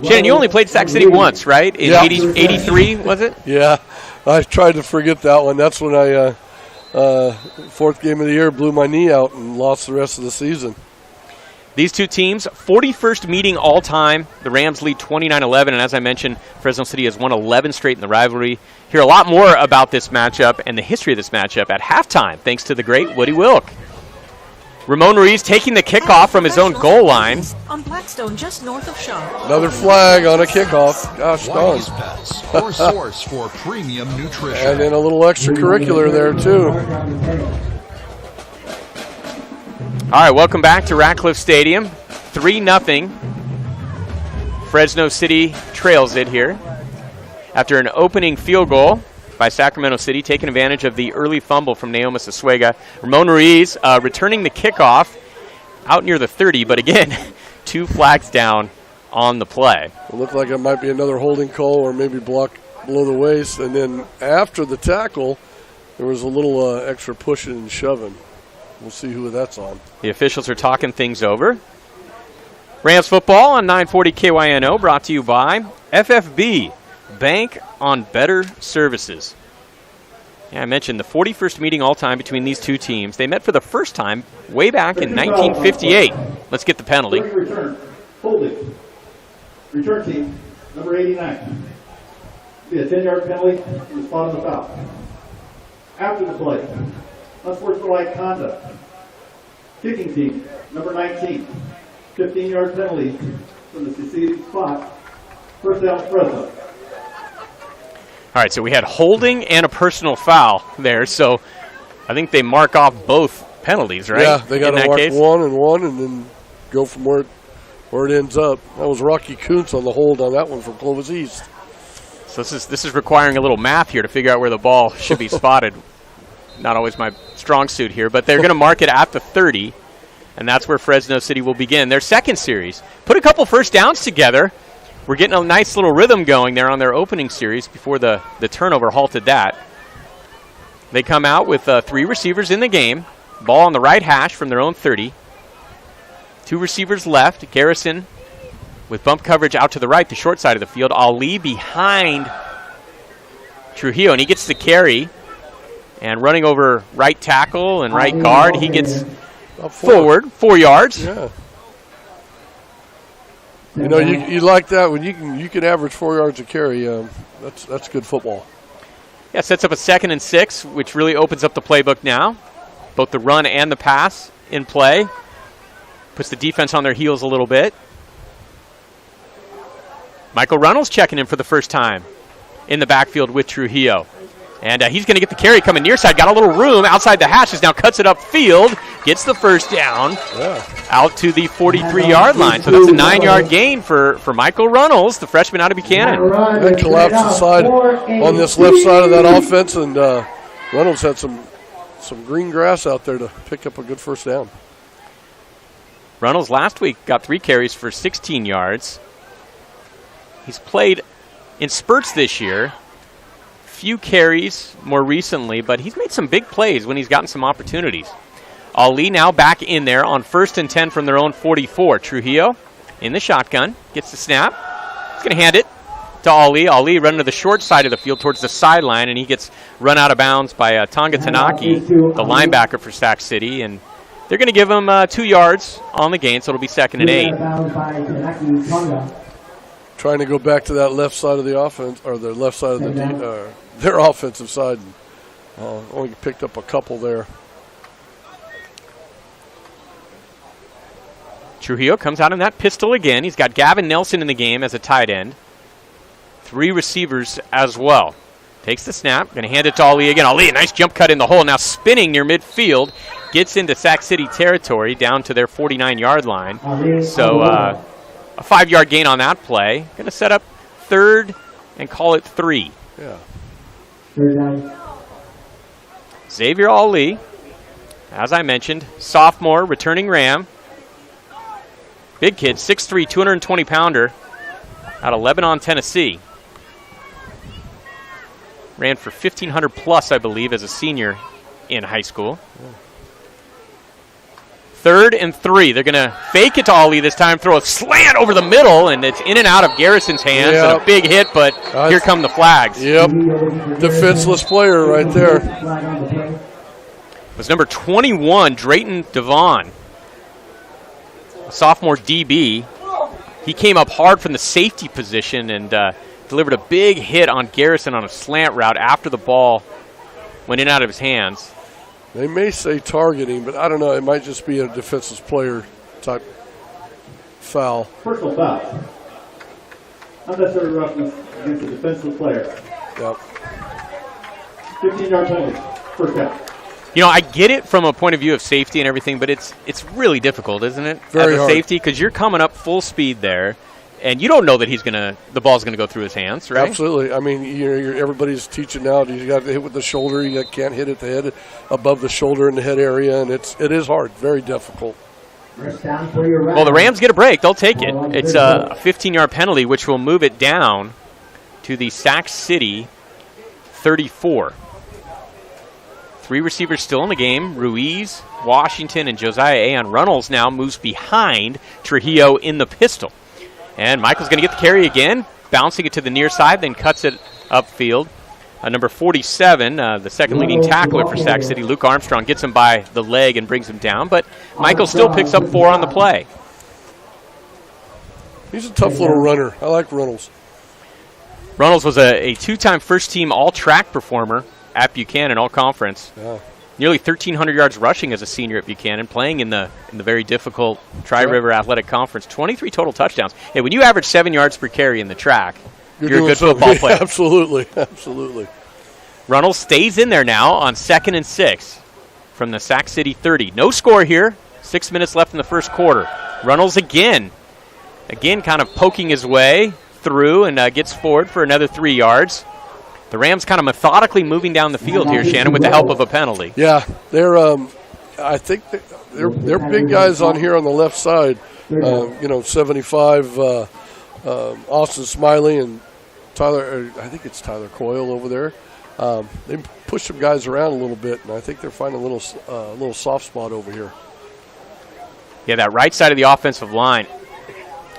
Shannon, you only played Sac City once, right? In 83, was it? Yeah, I tried to forget that one. That's when I, 4th game of the year, blew my knee out and lost the rest of the season. These two teams, 41st meeting all-time. The Rams lead 29-11, and as I mentioned, Fresno City has won 11 straight in the rivalry. Hear a lot more about this matchup and the history of this matchup at halftime, thanks to the great Woody Wilk. Ramon Ruiz taking the kickoff from his own goal line. On Blackstone, just north of Shaw. Another flag on a kickoff. Gosh darn. Our source for premium nutrition. And then a little extracurricular there, too. All right, welcome back to Ratcliffe Stadium. 3-0. Fresno City trails it here after an opening field goal by Sacramento City, taking advantage of the early fumble from Naoma Sasuega. Ramon Ruiz returning the kickoff out near the 30, but again, 2 flags down on the play. It looked like it might be another holding call or maybe block below the waist. And then after the tackle, there was a little extra pushing and shoving. We'll see who that's on. The officials are talking things over. Rams football on 940 KYNO, brought to you by FFB, Bank on Better Services. Yeah, I mentioned the 41st meeting all-time between these two teams. They met for the first time way back in 1958. Let's get the penalty. Return. Holding. Return team, number 89. Be a 10-yard penalty in the spot of the foul. After the play, unsportsmanlike conduct. Kicking team, number 19. 15-yard penalty from the seceded spot. First down, Fresno. All right, so we had holding and a personal foul there, so I think they mark off both penalties, right? Yeah, they got to mark one and then go from where it ends up. That was Rocky Kuntz on the hold on that one from Clovis East. So this is requiring a little math here to figure out where the ball should be spotted. Not always my strong suit here, but they're going to mark it at the 30, and that's where Fresno City will begin their second series. Put a couple first downs together were getting a nice little rhythm going there on their opening series before the turnover halted that. They come out with 3 receivers in the game. Ball on the right hash from their own 30. 2 receivers left. Garrison with bump coverage out to the right, the short side of the field. Ali behind Trujillo, and he gets the carry. And running over right tackle and right guard, he gets forward 4 yards. Yeah. You know, you like that when you can average 4 yards a carry. That's good football. Yeah, sets up a 2nd and 6, which really opens up the playbook now. Both the run and the pass in play. Puts the defense on their heels a little bit. Michael Reynolds checking in for the first time in the backfield with Trujillo. And he's going to get the carry coming near side. Got a little room outside the hashes. Now cuts it upfield. Gets the first down out to the 43-yard line. So that's a 9-yard gain for Michael Reynolds, the freshman out of Buchanan. That collapsed inside on this left side of that offense, and Reynolds had some green grass out there to pick up a good first down. Reynolds last week got 3 carries for 16 yards. He's played in spurts this year. Few carries more recently, but he's made some big plays when he's gotten some opportunities. Ali now back in there on 1st and 10 from their own 44. Trujillo in the shotgun, gets the snap. He's going to hand it to Ali. Ali running to the short side of the field towards the sideline, and he gets run out of bounds by Tonga Tanaki, the linebacker for Sac City, and they're going to give him 2 yards on the gain, so it'll be 2nd and 8. Trying to go back to that left side of the offense, or the left side of their offensive side. Only picked up a couple there. Trujillo comes out in that pistol again. He's got Gavin Nelson in the game as a tight end. 3 receivers as well. Takes the snap. Going to hand it to Ali again. Ali, a nice jump cut in the hole. Now spinning near midfield. Gets into Sac City territory down to their 49-yard line. So a 5-yard gain on that play. Going to set up 3rd and call it 3. Yeah. Xavier Ali, as I mentioned, sophomore, returning Ram. Big kid, 6'3", 220-pounder out of Lebanon, Tennessee. Ran for 1,500 plus, I believe, as a senior in high school. 3rd and 3. They're going to fake it to Ali this time, throw a slant over the middle, and it's in and out of Garrison's hands. Yep. And a big hit, but here come the flags. Yep, defenseless player right there. It was number 21, Drayton Devon, a sophomore DB. He came up hard from the safety position and delivered a big hit on Garrison on a slant route after the ball went in and out of his hands. They may say targeting, but I don't know. It might just be a defenseless player type foul. Personal foul. Unnecessary roughness against a defensive player. Yep. 15-yard penalty. First down. You know, I get it from a point of view of safety and everything, but it's really difficult, isn't it? Very as a hard. safety, because you're coming up full speed there, and you don't know that the ball's gonna go through his hands, right? Absolutely. I mean, everybody's teaching now. You got to hit with the shoulder. You can't hit at the head, above the shoulder in the head area, and it is hard, very difficult. Well, the Rams get a break. They'll take it. It's a 15-yard penalty, which will move it down to the Sac City 34. 3 receivers still in the game. Ruiz, Washington, and Josiah Aon. Reynolds now moves behind Trujillo in the pistol. And Michael's going to get the carry again, bouncing it to the near side, then cuts it upfield. Number 47, the second leading tackler for Sac City, Luke Armstrong, gets him by the leg and brings him down. But Michael still picks up 4 on the play. He's a tough little runner. I like Reynolds. Reynolds was a 2-time first-team all-track performer at Buchanan, all-conference. Yeah. Nearly 1,300 yards rushing as a senior at Buchanan, playing in the very difficult Tri-River Athletic Conference. 23 total touchdowns. Hey, when you average 7 yards per carry in the track, you're a good football player. Absolutely, absolutely. Reynolds stays in there now on 2nd and 6 from the Sac City 30. No score here. 6 minutes left in the first quarter. Reynolds again kind of poking his way through and gets forward for another 3 yards. The Rams kind of methodically moving down the field here, Shannon, with the help of a penalty. Yeah, they're. I think they're big guys on here on the left side. 75 Austin Smiley and Tyler, I think it's Tyler Coyle over there. They push some guys around a little bit, and I think they're finding a little soft spot over here. Yeah, that right side of the offensive line,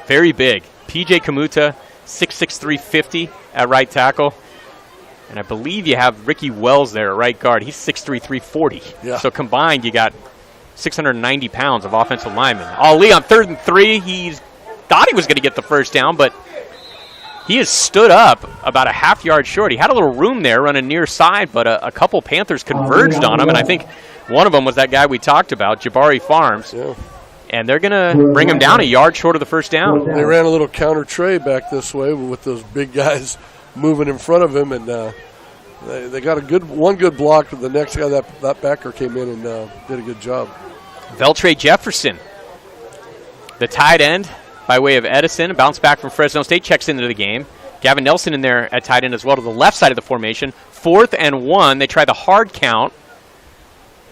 very big. P.J. Kamuta, 6'6", 350 at right tackle. And I believe you have Ricky Wells there at right guard. He's 6'3", 340. Yeah. So combined, you got 690 pounds of offensive linemen. Ali on 3rd and 3. He thought he was going to get the first down, but he has stood up about a half yard short. He had a little room there running near side, but a couple Panthers converged on him, and I think one of them was that guy we talked about, Jabari Farms. Yeah. And they're going to bring him down a yard short of the first down. They ran a little counter tray back this way with those big guys moving in front of him, and they got one good block. The next guy, that backer came in and did a good job. Veltre Jefferson, the tight end by way of Edison, bounced back from Fresno State, checks into the game. Gavin Nelson in there at tight end as well to the left side of the formation. 4th and 1. They try the hard count.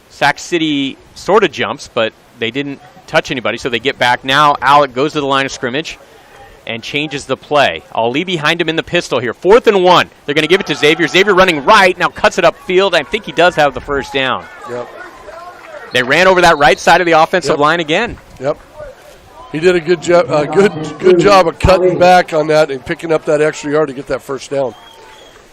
Sac City sort of jumps, but they didn't touch anybody, so they get back. Now Alec goes to the line of scrimmage and changes the play. Ali behind him in the pistol here. 4th and 1. They're going to give it to Xavier. Xavier running right, now cuts it upfield. I think he does have the first down. Yep. They ran over that right side of the offensive line again. Yep. He did a good job, good job of cutting back on that and picking up that extra yard to get that first down.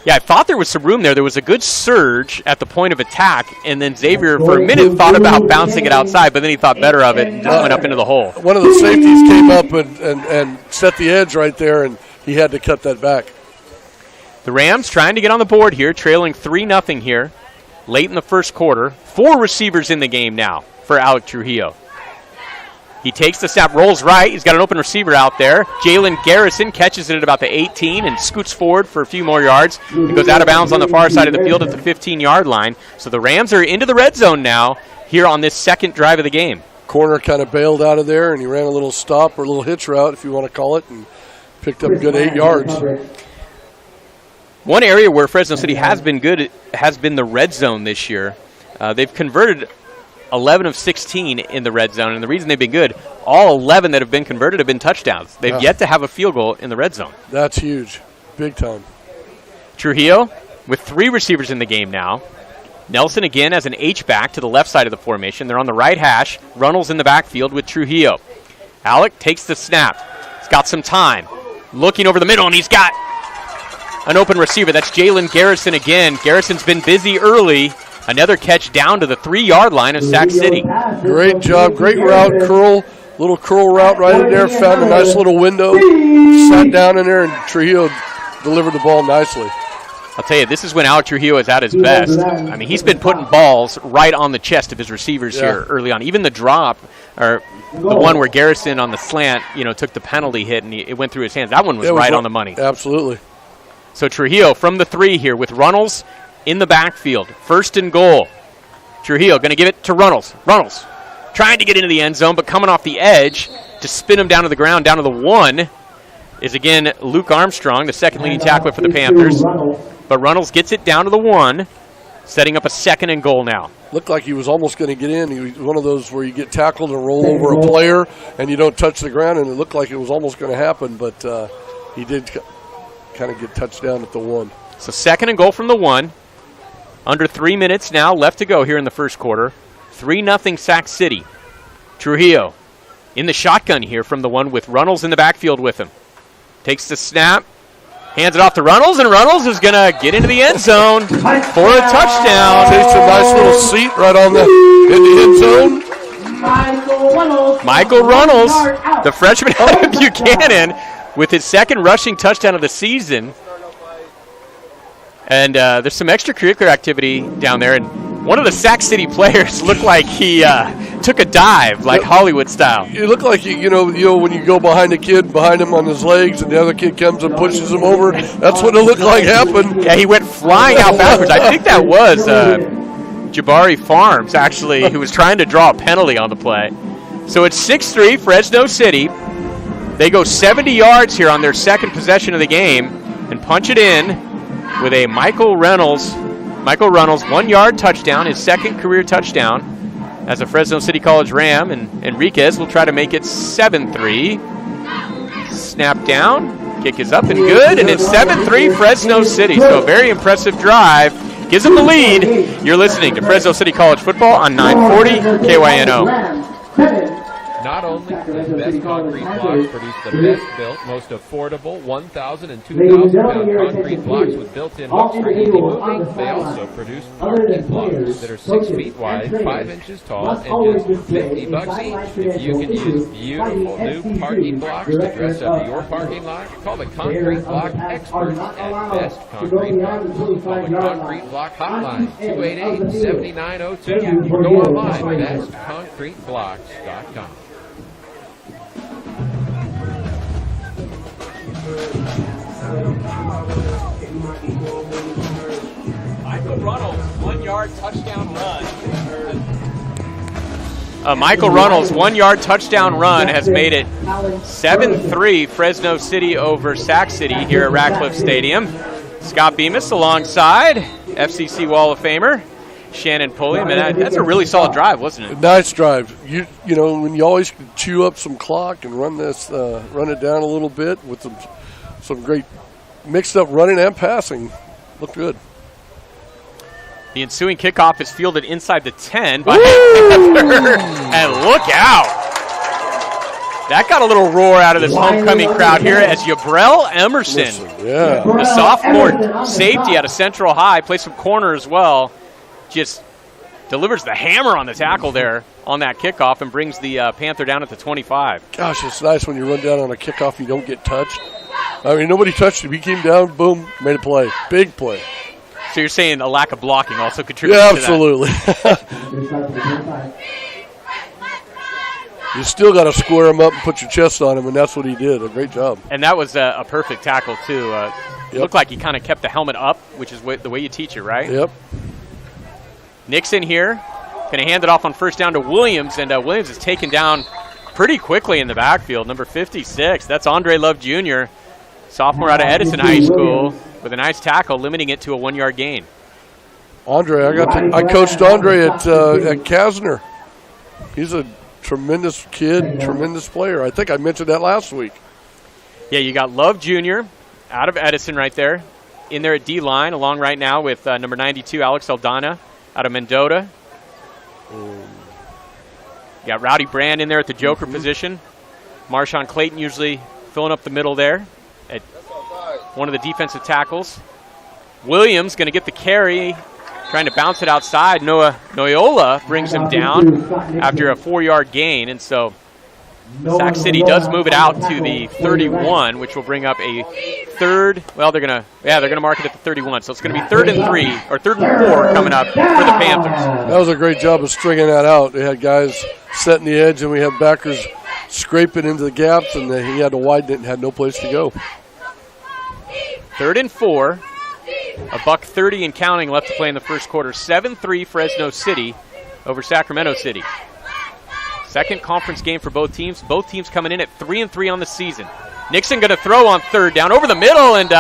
Yeah, I thought there was some room there. There was a good surge at the point of attack, and then Xavier, for a minute, thought about bouncing it outside, but then he thought better of it and just went up into the hole. One of the safeties came up and set the edge right there, and he had to cut that back. The Rams trying to get on the board here, trailing 3-0 here, late in the first quarter. 4 receivers in the game now for Alec Trujillo. He takes the snap, rolls right. He's got an open receiver out there. Jalen Garrison catches it at about the 18 and scoots forward for a few more yards. He goes out of bounds on the far side of the field at the 15-yard line. So the Rams are into the red zone now here on this second drive of the game. Corner kind of bailed out of there, and he ran a little stop or a little hitch route, if you want to call it, and picked up a good 8 yards. One area where Fresno City has been good has been the red zone this year. They've converted 11 of 16 in the red zone, and the reason they've been good, all 11 that have been converted have been touchdowns. They've yet to have a field goal in the red zone. That's huge. Big time. Trujillo with 3 receivers in the game now. Nelson again as an H-back to the left side of the formation. They're on the right hash. Runnels in the backfield with Trujillo. Alec takes the snap. He's got some time. Looking over the middle, and he's got an open receiver. That's Jalen Garrison again. Garrison's been busy early. Another catch down to the 3-yard line of Sac City. Great job. Great route, little curl route right in there. Found a nice little window. Sat down in there, and Trujillo delivered the ball nicely. I'll tell you, this is when Alec Trujillo is at his best. I mean, he's been putting balls right on the chest of his receivers here early on. Even the drop, or the one where Garrison on the slant, took the penalty hit and it went through his hands. That one was right on the money. Absolutely. So Trujillo from the 3 here with Runnels in the backfield. 1st and goal. Trujillo going to give it to Runnels. Runnels trying to get into the end zone, but coming off the edge to spin him down to the ground, down to the 1, is again Luke Armstrong, the second leading tackler for the Panthers. But Runnels gets it down to the 1, setting up a 2nd and goal now. Looked like he was almost going to get in. He was one of those where you get tackled and roll over a player and you don't touch the ground, and it looked like it was almost going to happen, but he did kind of get touched down at the 1. So 2nd and goal from the 1. Under 3 minutes now left to go here in the first quarter. 3-0 Sac City. Trujillo in the shotgun here from the 1 with Runnels in the backfield with him. Takes the snap, hands it off to Runnels, and Runnels is going to get into the end zone for a touchdown. Takes a nice little seat right in the end zone. Michael Runnels, the freshman out of Buchanan, with his 2nd rushing touchdown of the season. And there's some extracurricular activity down there, and one of the Sac City players looked like he took a dive, like Hollywood style. You look like you know when you go behind a kid, behind him on his legs, and the other kid comes and pushes him over. That's what it looked like happened. Yeah, he went flying out backwards. I think that was Jabari Farms, actually, who was trying to draw a penalty on the play. So it's 6-3 Fresno City. They go 70 yards here on their 2nd possession of the game and punch it in with a Michael Runnels 1-yard touchdown, his 2nd career touchdown as a Fresno City College Ram, and Enriquez will try to make it 7-3. Snap down. Kick is up and good, and it's 7-3 Fresno City. So a very impressive drive. Gives them the lead. You're listening to Fresno City College football on 940 KYNO. Not only does Best Concrete Blocks produce the best built, most affordable 1,000 and 2,000 pound concrete blocks with built-in hooks for easy moving, they also produce parking blocks that are 6 feet wide, 5 inches tall, and just $50 each. If you can use beautiful new parking blocks to dress up your parking lot, call the concrete block experts at Best Concrete Blocks. Call the Concrete Block Hotline, 288-7902. You can go online at bestconcreteblocks.com. Michael Runnels, 1-yard touchdown run. Michael Runnels' 1-yard touchdown run has made it 7-3 Fresno City over Sac City here at Ratcliffe Stadium. Scott Bemis alongside FCC Wall of Famer Shannon Pulliam, and that's a really solid drive, wasn't it? Nice drive. You know, when you always chew up some clock and run it down a little bit with some great mixed up running and passing. Looked good. The ensuing kickoff is fielded inside the 10 by Panther, and look out. That got a little roar out of this homecoming crowd here as Yabrell Emerson, the sophomore safety out of Central High, plays some corner as well, just delivers the hammer on the tackle there on that kickoff and brings the Panther down at the 25. Gosh, it's nice when you run down on a kickoff you don't get touched. I mean, nobody touched him. He came down, boom, made a play. Big play. So you're saying a lack of blocking also contributes to that? Absolutely. You still got to square him up and put your chest on him, and that's what he did. A great job. And that was a perfect tackle, too. It looked like he kind of kept the helmet up, which is the way you teach it, right? Yep. Nixon here, going to hand it off on first down to Williams, and Williams is taken down pretty quickly in the backfield. Number 56, that's Andre Love Jr., sophomore out of Edison High School, with a nice tackle, limiting it to a 1-yard gain. Andre, I coached Andre at Kasner. He's a tremendous kid, tremendous player. I think I mentioned that last week. Yeah, you got Love Jr. out of Edison right there, in there at D-line, along right now with number 92, Alex Aldana, out of Mendota. You got Rowdy Brand in there at the joker position. Marshawn Clayton usually filling up the middle there at one of the defensive tackles. Williams going to get the carry, trying to bounce it outside. Noyola brings him down after a 4-yard gain, and so Sac City does move it out to the 31, which will bring up a third. Well, they're gonna mark it at the 31, so it's gonna be 3rd and 3 or 3rd and 4 coming up for the Panthers. That was a great job of stringing that out. They had guys setting the edge, and we had backers scraping into the gaps, and he had to widen it and had no place to go. 3rd and 4, $1:30 and counting left to play in the first quarter. 7-3 Fresno City over Sacramento City. Second conference game for both teams. Both teams coming in at 3-3 on the season. Nixon going to throw on third down over the middle, and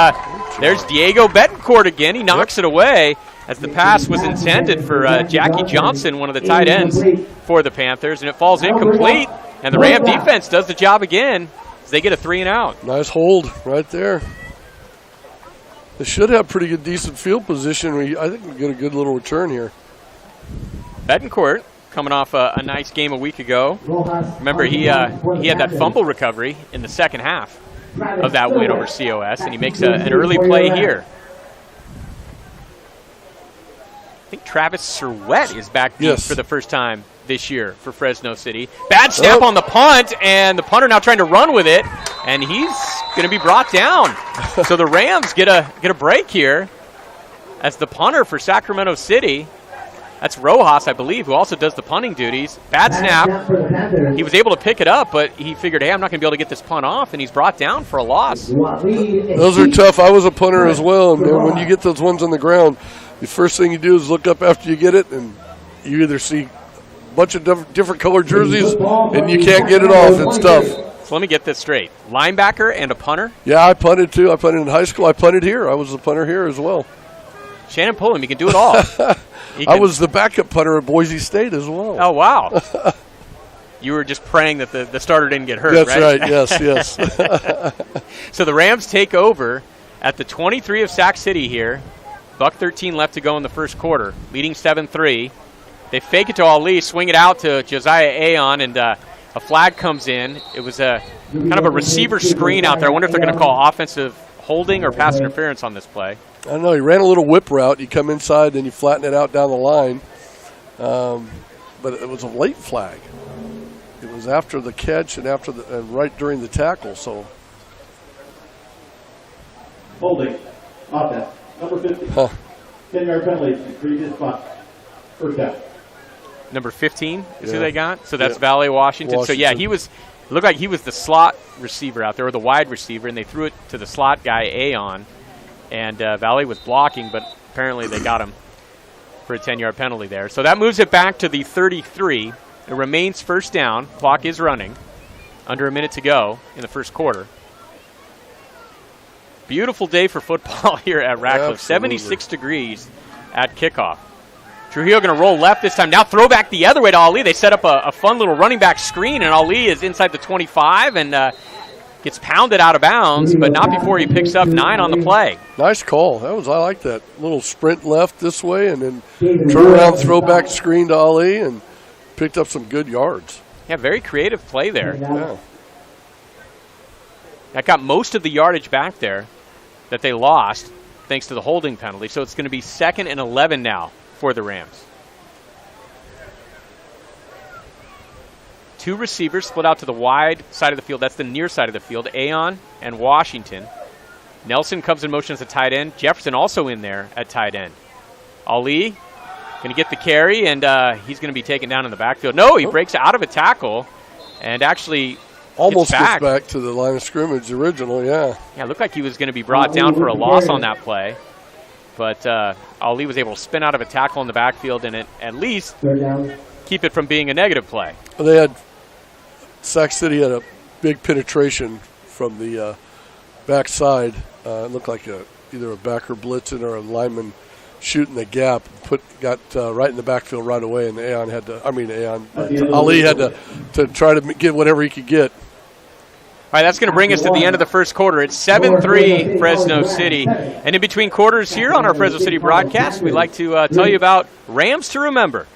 there's Diego Betancourt again. He knocks it away as the pass was intended for Jackie Johnson, one of the tight ends for the Panthers, and it falls incomplete, and the Ram defense does the job again as they get a 3-and-out. Nice hold right there. They should have pretty good, decent field position. I think we get a good little return here. Betancourt coming off a nice game a week ago. Remember, he had that fumble recovery in the second half of that win over COS, and he makes an early play here. I think Travis Serwet is back deep for the first time this year for Fresno City. Bad snap on the punt, and the punter now trying to run with it, and he's going to be brought down. So the Rams get a break here as the punter for Sacramento City. That's Rojas, I believe, who also does the punting duties. Bad snap. He was able to pick it up, but he figured, hey, I'm not going to be able to get this punt off, and he's brought down for a loss. Those are tough. I was a punter as well, and when you get those ones on the ground, the first thing you do is look up after you get it, and you either see a bunch of different colored jerseys, and you can't get it off. It's tough. So let me get this straight. Linebacker and a punter? Yeah, I punted too. I punted in high school. I punted here. I was a punter here as well. Shannon Pulliam, you can do it all. I was the backup punter at Boise State as well. Oh, wow. You were just praying that the starter didn't get hurt, That's right, yes. So the Rams take over at the 23 of Sac City here. $1:13 left to go in the first quarter, leading 7-3. They fake it to Ali, swing it out to Josiah Aon, and a flag comes in. It was a kind of a receiver screen out there. I wonder if they're going to call offensive holding or pass interference on this play. I don't know. He ran a little whip route. You come inside, then you flatten it out down the line. But it was a late flag. It was after the catch and right during the tackle. So holding. Offense. Number 50. 10-yard penalty. Previous spot. First down. Number 15 is who they got. So that's Valley Washington. So yeah, it looked like he was the slot receiver out there, or the wide receiver, and they threw it to the slot guy, Aon. And Valley was blocking, but apparently they got him for a 10-yard penalty there. So that moves it back to the 33. It remains first down. Clock is running. Under a minute to go in the first quarter. Beautiful day for football here at Ratcliffe. 76 degrees at kickoff. Trujillo going to roll left this time. Now throw back the other way to Ali. They set up a fun little running back screen, and Ali is inside the 25 and gets pounded out of bounds, but not before he picks up 9 on the play. Nice call. I like that. Little sprint left this way and then turn around, throw back screen to Ali, and picked up some good yards. Yeah, very creative play there. Yeah. That got most of the yardage back there that they lost thanks to the holding penalty. So it's going to be 2nd and 11 now for the Rams. 2 receivers split out to the wide side of the field. That's the near side of the field. Aon and Washington. Nelson comes in motion as a tight end. Jefferson also in there at tight end. Ali going to get the carry, and he's going to be taken down in the backfield. No, he breaks out of a tackle and actually almost gets back to the line of scrimmage originally, Yeah, it looked like he was going to be brought down for a loss on that play. But Ali was able to spin out of a tackle in the backfield and at least keep it from being a negative play. Well, Sac City had a big penetration from the backside. It looked like either a backer blitzing or a lineman shooting the gap. Got right in the backfield right away, and Ali had to try to get whatever he could get. All right, that's going to bring us to the end of the first quarter. It's 7-3 Fresno City. And in between quarters here on our Fresno City broadcast, we'd like to tell you about Rams to Remember.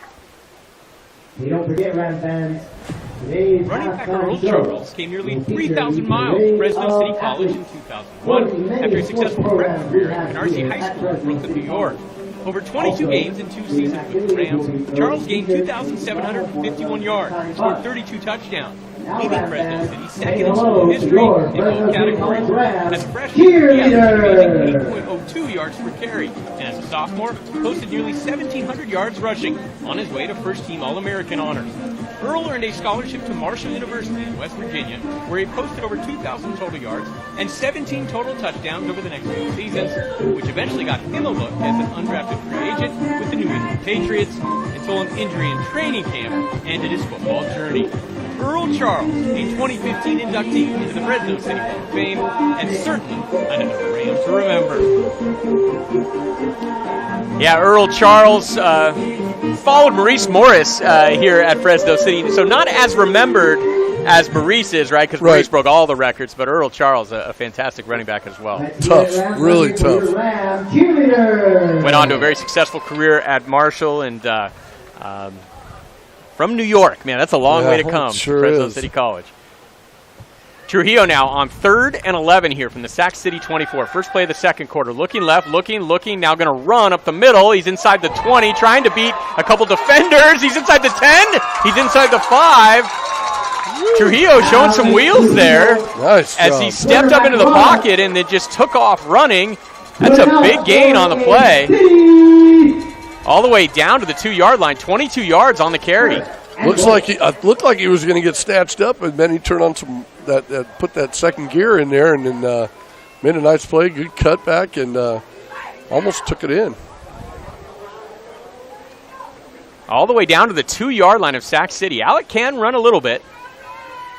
Don't forget, Ram fans. Running back Earl Charles came nearly 3,000 miles to Fresno City College in 2001 after a successful prep career at RC High School in Brooklyn, New York. Over 22 games in 2 seasons with the Rams, Charles gained 2,751 yards and scored 32 touchdowns, leading Fresno City second in school history in both categories. As a freshman, he averaged an amazing 8.02 yards per carry, and as a sophomore, posted nearly 1,700 yards rushing on his way to first-team All-American honors. Earl earned a scholarship to Marshall University in West Virginia, where he posted over 2,000 total yards and 17 total touchdowns over the next 2 seasons, which eventually got him a look as an undrafted free agent with the New England Patriots until an injury in training camp ended his football journey. Earl Charles, a 2015 inductee into the Fresno City Hall of Fame, and certainly another Ram to remember. Yeah, Earl Charles followed Maurice Morris here at Fresno City, so not as remembered as Maurice is, right? Because Maurice broke all the records, but Earl Charles, a fantastic running back as well. Tough, really tough. Went on to a very successful career at Marshall and from New York. Man, that's a long way to come to Fresno City College. Trujillo now on 3rd and 11 here from the Sac City 24. First play of the second quarter. Looking left, looking, now going to run up the middle. He's inside the 20, trying to beat a couple defenders. He's inside the 10. He's inside the 5. Trujillo showing some wheels there as he stepped up into the pocket and then just took off running. That's a big gain on the play. All the way down to the 2-yard line, 22 yards on the carry. Looked like he was going to get snatched up, and then he turned on put that second gear in there, and then made a nice play, good cutback, and almost took it in. All the way down to the 2-yard line of Sac City. Alec can run a little bit,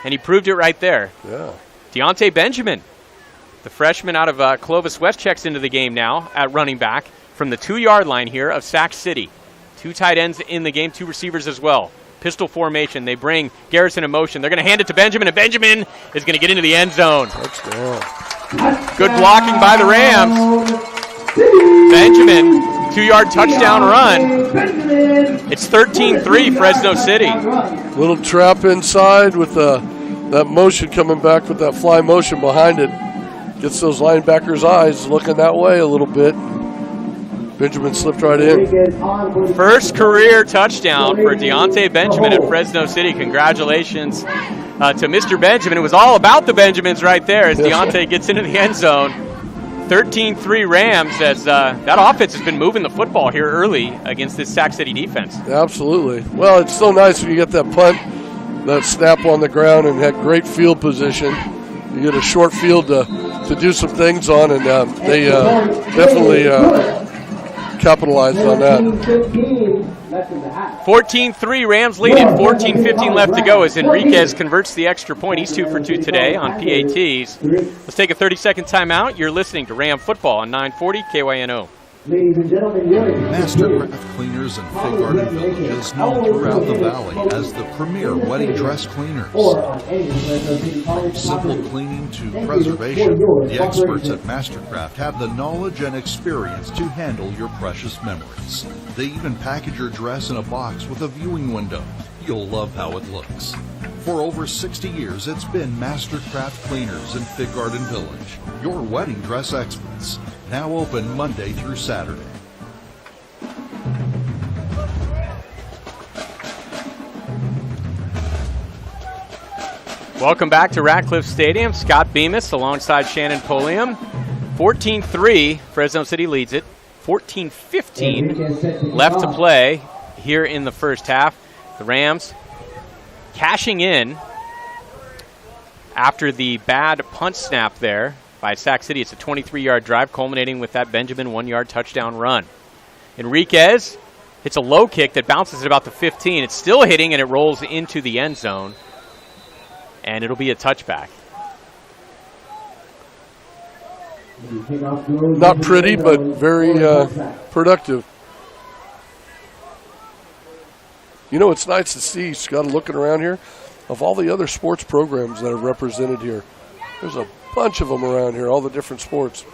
and he proved it right there. Yeah. Deontay Benjamin, the freshman out of Clovis West, checks into the game now at running back from the 2-yard line here of Sac City. 2 tight ends in the game, 2 receivers as well. Pistol formation. They bring Garrison in motion. They're going to hand it to Benjamin, and Benjamin is going to get into the end zone. Touchdown. Good blocking by the Rams. Benjamin, 2-yard touchdown run. It's 13-3 Fresno City. Little trap inside with that motion coming back with that fly motion behind it. Gets those linebackers' eyes looking that way a little bit. Benjamin slipped right in. First career touchdown for Deontay Benjamin at Fresno City. Congratulations to Mr. Benjamin. It was all about the Benjamins right there as Deontay gets into the end zone. 13-3 Rams as that offense has been moving the football here early against this Sac City defense. Absolutely. Well, it's so nice when you get that punt, that snap on the ground, and had great field position. You get a short field to do some things on, and they definitely capitalized on that. 14-3 Rams lead it. 14-15 left to go as Enriquez converts the extra point. He's 2 for 2 today on PATs. Let's take a 30-second timeout. You're listening to Ram Football on 940 KYNO. Ladies and gentlemen, Mastercraft Cleaners and Fig Garden Village is known throughout the valley as the premier wedding dress cleaners. From simple cleaning to preservation, the experts at Mastercraft have the knowledge and experience to handle your precious memories. They even package your dress in a box with a viewing window. You'll love how it looks. For over 60 years, it's been Mastercraft Cleaners and Fig Garden Village, your wedding dress experts. Now open Monday through Saturday. Welcome back to Ratcliffe Stadium. Scott Bemis alongside Shannon Polium. 14-3, Fresno City leads it. 14-15 left to play here in the first half. The Rams cashing in after the bad punt snap there by Sac City. It's a 23-yard drive culminating with that Benjamin 1-yard touchdown run. Enriquez hits a low kick that bounces at about the 15. It's still hitting, and it rolls into the end zone. And it'll be a touchback. Not pretty, but very productive. You know, it's nice to see, Scott, looking around here, of all the other sports programs that are represented here. There's a bunch of them around here, all the different sports.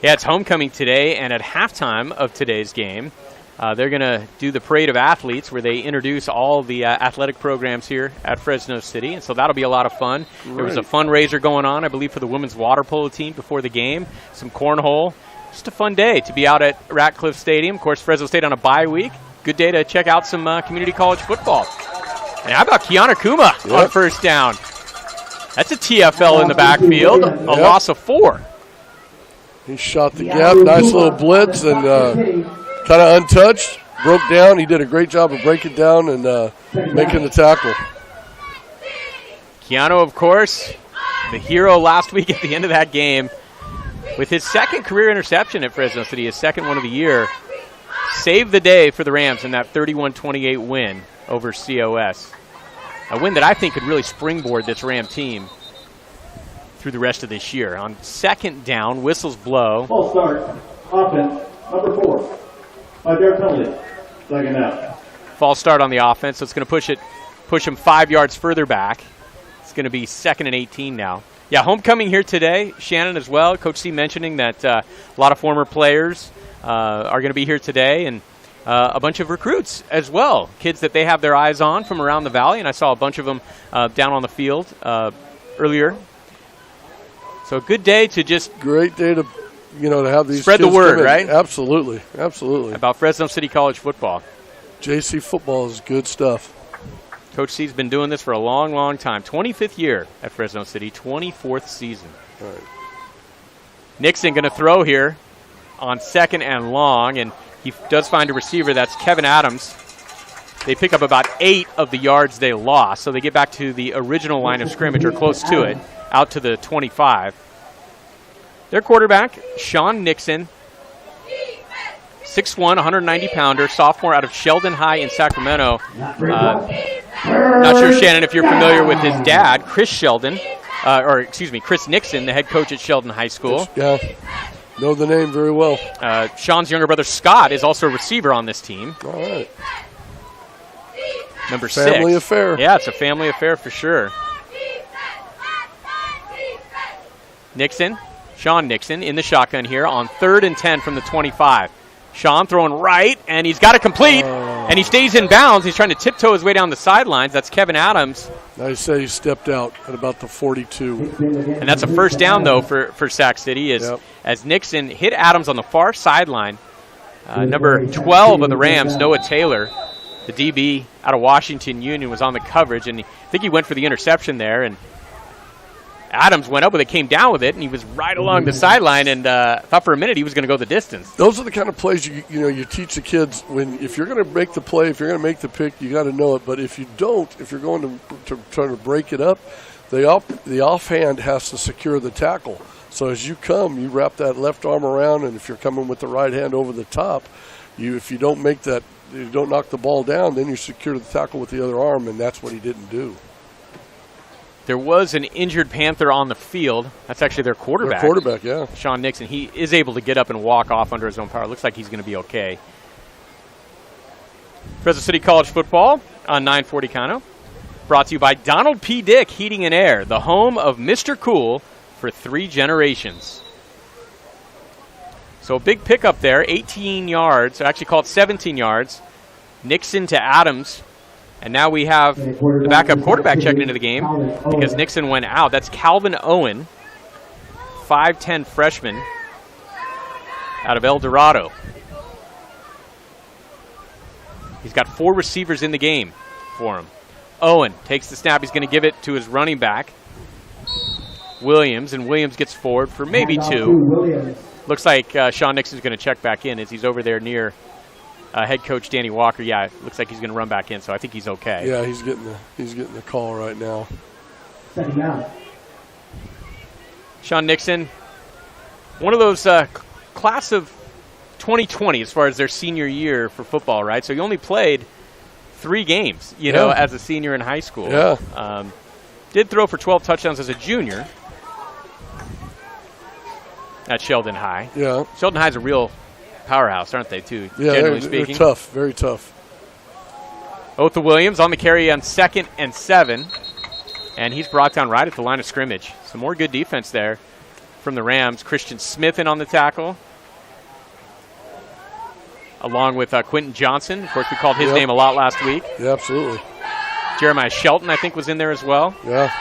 Yeah, it's homecoming today, and at halftime of today's game, they're going to do the Parade of Athletes where they introduce all the athletic programs here at Fresno City, and so that'll be a lot of fun. Right. There was a fundraiser going on, I believe, for the women's water polo team before the game, some cornhole. Just a fun day to be out at Ratcliffe Stadium. Of course, Fresno State on a bye week. Good day to check out some community college football. And how about Kiana Kuma on first down? That's a TFL in the backfield, a loss of 4. He shot the gap, nice little blitz, and kind of untouched, broke down. He did a great job of breaking down and making the tackle. Keanu, of course, the hero last week at the end of that game with his second career interception at Fresno City, his second one of the year, saved the day for the Rams in that 31-28 win over COS. A win that I think could really springboard this Ram team through the rest of this year. On second down, whistles blow. False start, offense, number 4. 5-yard penalty, second down. False start on the offense, so it's going to push him 5 yards further back. It's going to be 2nd and 18 now. Yeah, homecoming here today. Shannon as well. Coach C mentioning that a lot of former players are going to be here today, and a bunch of recruits as well. Kids that they have their eyes on from around the valley, and I saw a bunch of them down on the field earlier. So a good day to just... Great day to, to have these spread the word, right? Absolutely, absolutely. About Fresno City College football. JC football is good stuff. Coach C's been doing this for a long, long time. 25th year at Fresno City, 24th season. All right. Nixon going to throw here on 2nd and long, and he does find a receiver. That's Kevin Adams. They pick up about 8 of the yards they lost, so they get back to the original line of scrimmage, or close to it, out to the 25. Their quarterback, Sean Nixon, 6'1", 190-pounder, sophomore out of Sheldon High in Sacramento. Not sure, Shannon, if you're familiar with his dad, Chris Nixon, the head coach at Sheldon High School. Yeah, know the name very well. Sean's younger brother, Scott, is also a receiver on this team. All right. number 6. Family affair. Yeah, it's a family affair for sure. Nixon, Sean Nixon in the shotgun here on 3rd and 10 from the 25. Sean throwing right, and he's got it complete, and he stays in bounds. He's trying to tiptoe his way down the sidelines. That's Kevin Adams. Now you say he stepped out at about the 42. And that's a first down, though, for Sac City as Nixon hit Adams on the far sideline. Number 12 of the Rams, Noah Taylor, the DB out of Washington Union, was on the coverage, and I think he went for the interception there, and Adams went up with it, came down with it, and he was right along the sideline, and thought for a minute he was going to go the distance. Those are the kind of plays you teach the kids. If you're going to make the play, if you're going to make the pick, you got to know it. But if you don't, if you're going to try to break it up, the offhand has to secure the tackle. So as you come, you wrap that left arm around, and if you're coming with the right hand over the top, if you don't make that, you don't knock the ball down, then you secure the tackle with the other arm, and that's what he didn't do. There was an injured Panther on the field. That's actually their quarterback. Their quarterback, yeah. Sean Nixon. He is able to get up and walk off under his own power. Looks like he's going to be okay. Fresno City College football on 940 Kano. Brought to you by Donald P. Dick Heating and Air, the home of Mr. Cool for 3 generations. So a big pickup there, 18 yards, actually called 17 yards. Nixon to Adams. And now we have the backup quarterback checking into the game because Nixon went out. That's Calvin Owen, 5'10 freshman out of El Dorado. He's got 4 receivers in the game for him. Owen takes the snap. He's going to give it to his running back, Williams, and Williams gets forward for maybe 2. Looks like Sean Nixon's going to check back in as he's over there near head coach Danny Walker. Yeah, it looks like he's going to run back in, so I think he's okay. Yeah, he's getting the call right now. Sean Nixon, one of those class of 2020 as far as their senior year for football, right? So he only played 3 games, you know, as a senior in high school. Yeah. Did throw for 12 touchdowns as a junior at Sheldon High. Yeah. Sheldon High's a real powerhouse, aren't they, too, yeah, generally speaking? They're tough, very tough. Otha Williams on the carry on 2nd and 7, and he's brought down right at the line of scrimmage. Some more good defense there from the Rams. Christian Smith in on the tackle, along with Quentin Johnson. Of course, we called his name a lot last week. Yeah, absolutely. Jeremiah Shelton, I think, was in there as well. Yeah.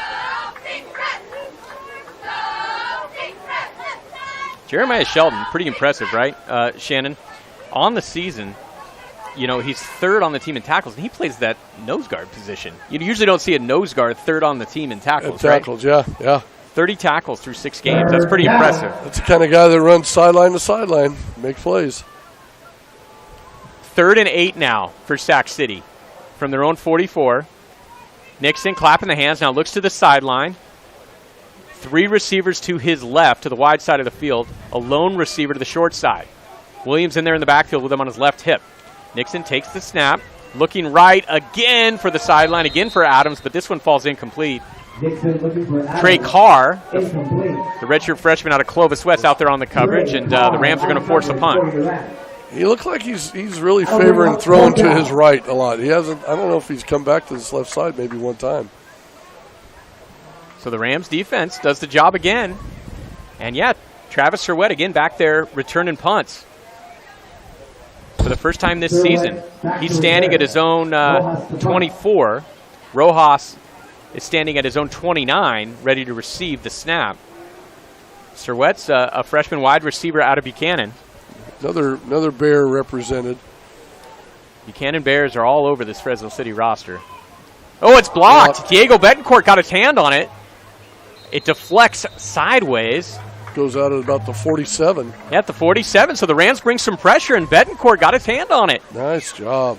Jeremiah Shelton, pretty impressive, right, Shannon? On the season, you know, he's 3rd on the team in tackles, and he plays that nose guard position. You usually don't see a nose guard 3rd on the team in tackles, right? Tackles, yeah. 30 tackles through 6 games. That's pretty impressive. That's the kind of guy that runs sideline to sideline, make plays. 3rd and 8 now for Sac City from their own 44. Nixon clapping the hands, now looks to the sideline. 3 receivers to his left, to the wide side of the field. A lone receiver to the short side. Williams in there in the backfield with him on his left hip. Nixon takes the snap, looking right again for the sideline, again for Adams, but this one falls incomplete. Trey Carr, the redshirt freshman out of Clovis West, out there on the coverage, and the Rams are going to force a punt. He looks like he's really favoring throwing to his right a lot. He hasn't. I don't know if he's come back to this left side maybe one time. So the Rams defense does the job again. And yeah, Travis Serwet again back there returning punts. For the first time this season. He's standing at his own 24. Rojas is standing at his own 29, ready to receive the snap. Serwet's a freshman wide receiver out of Buchanan. Another Bear represented. Buchanan Bears are all over this Fresno City roster. Oh, it's blocked. Diego Betancourt got his hand on it. It deflects sideways. Goes out at about the 47. Yeah, at the 47. So the Rams bring some pressure, and Betancourt got his hand on it. Nice job.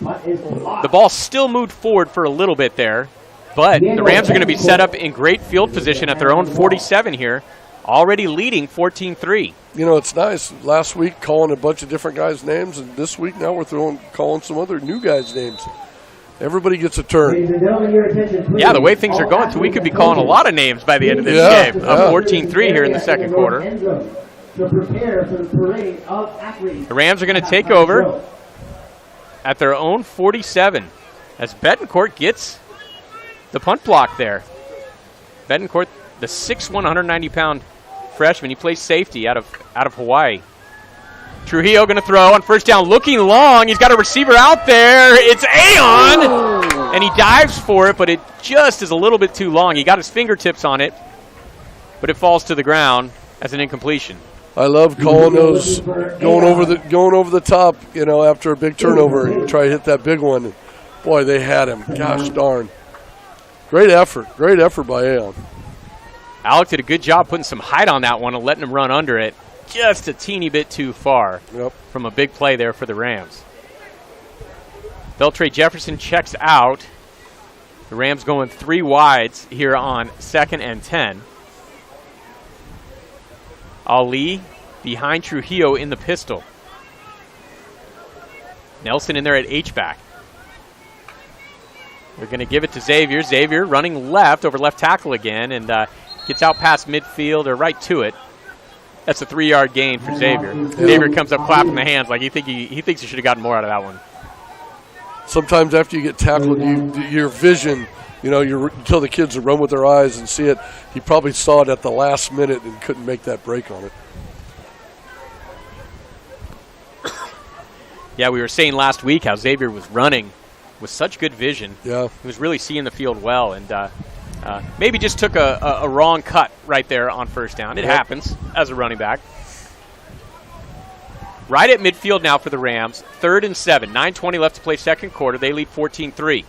The ball still moved forward for a little bit there, but the Rams are going to be set up in great field position at their own 47 here, already leading 14-3. You know, it's nice. Last week calling a bunch of different guys' names, and this week now we're calling some other new guys' names. Everybody gets a turn. Yeah, the way things are going, we could be calling a lot of names by the end of this game. 14-3 here in the second quarter. The Rams are going to take over at their own 47. as Betancourt gets the punt block there. Betancourt, the 6'1", 190-pound freshman. He plays safety out of Hawaii. Trujillo going to throw on first down, looking long. He's got a receiver out there. It's Aon, and he dives for it, but it just is a little bit too long. He got his fingertips on it, but it falls to the ground as an incompletion. I love calling those going over the top, after a big turnover and try to hit that big one. Boy, they had him. Gosh darn. Great effort by Aon. Alec did a good job putting some height on that one and letting him run under it. Just a teeny bit too far from a big play there for the Rams. Beltre Jefferson checks out. The Rams going 3 wides here on 2nd and 10. Ali behind Trujillo in the pistol. Nelson in there at H-back. They're going to give it to Xavier. Xavier running left over left tackle again and gets out past midfield or right to it. That's a 3-yard gain for Xavier. Xavier comes up clapping the hands like he thinks he should have gotten more out of that one. Sometimes after you get tackled, your vision, you tell the kids to run with their eyes and see it. He probably saw it at the last minute and couldn't make that break on it. Yeah, we were saying last week how Xavier was running with such good vision. Yeah. He was really seeing the field well, and maybe just took a wrong cut right there on first down. It happens as a running back. Right at midfield now for the Rams. 3rd and 7. 9:20 left to play second quarter. They lead 14-3.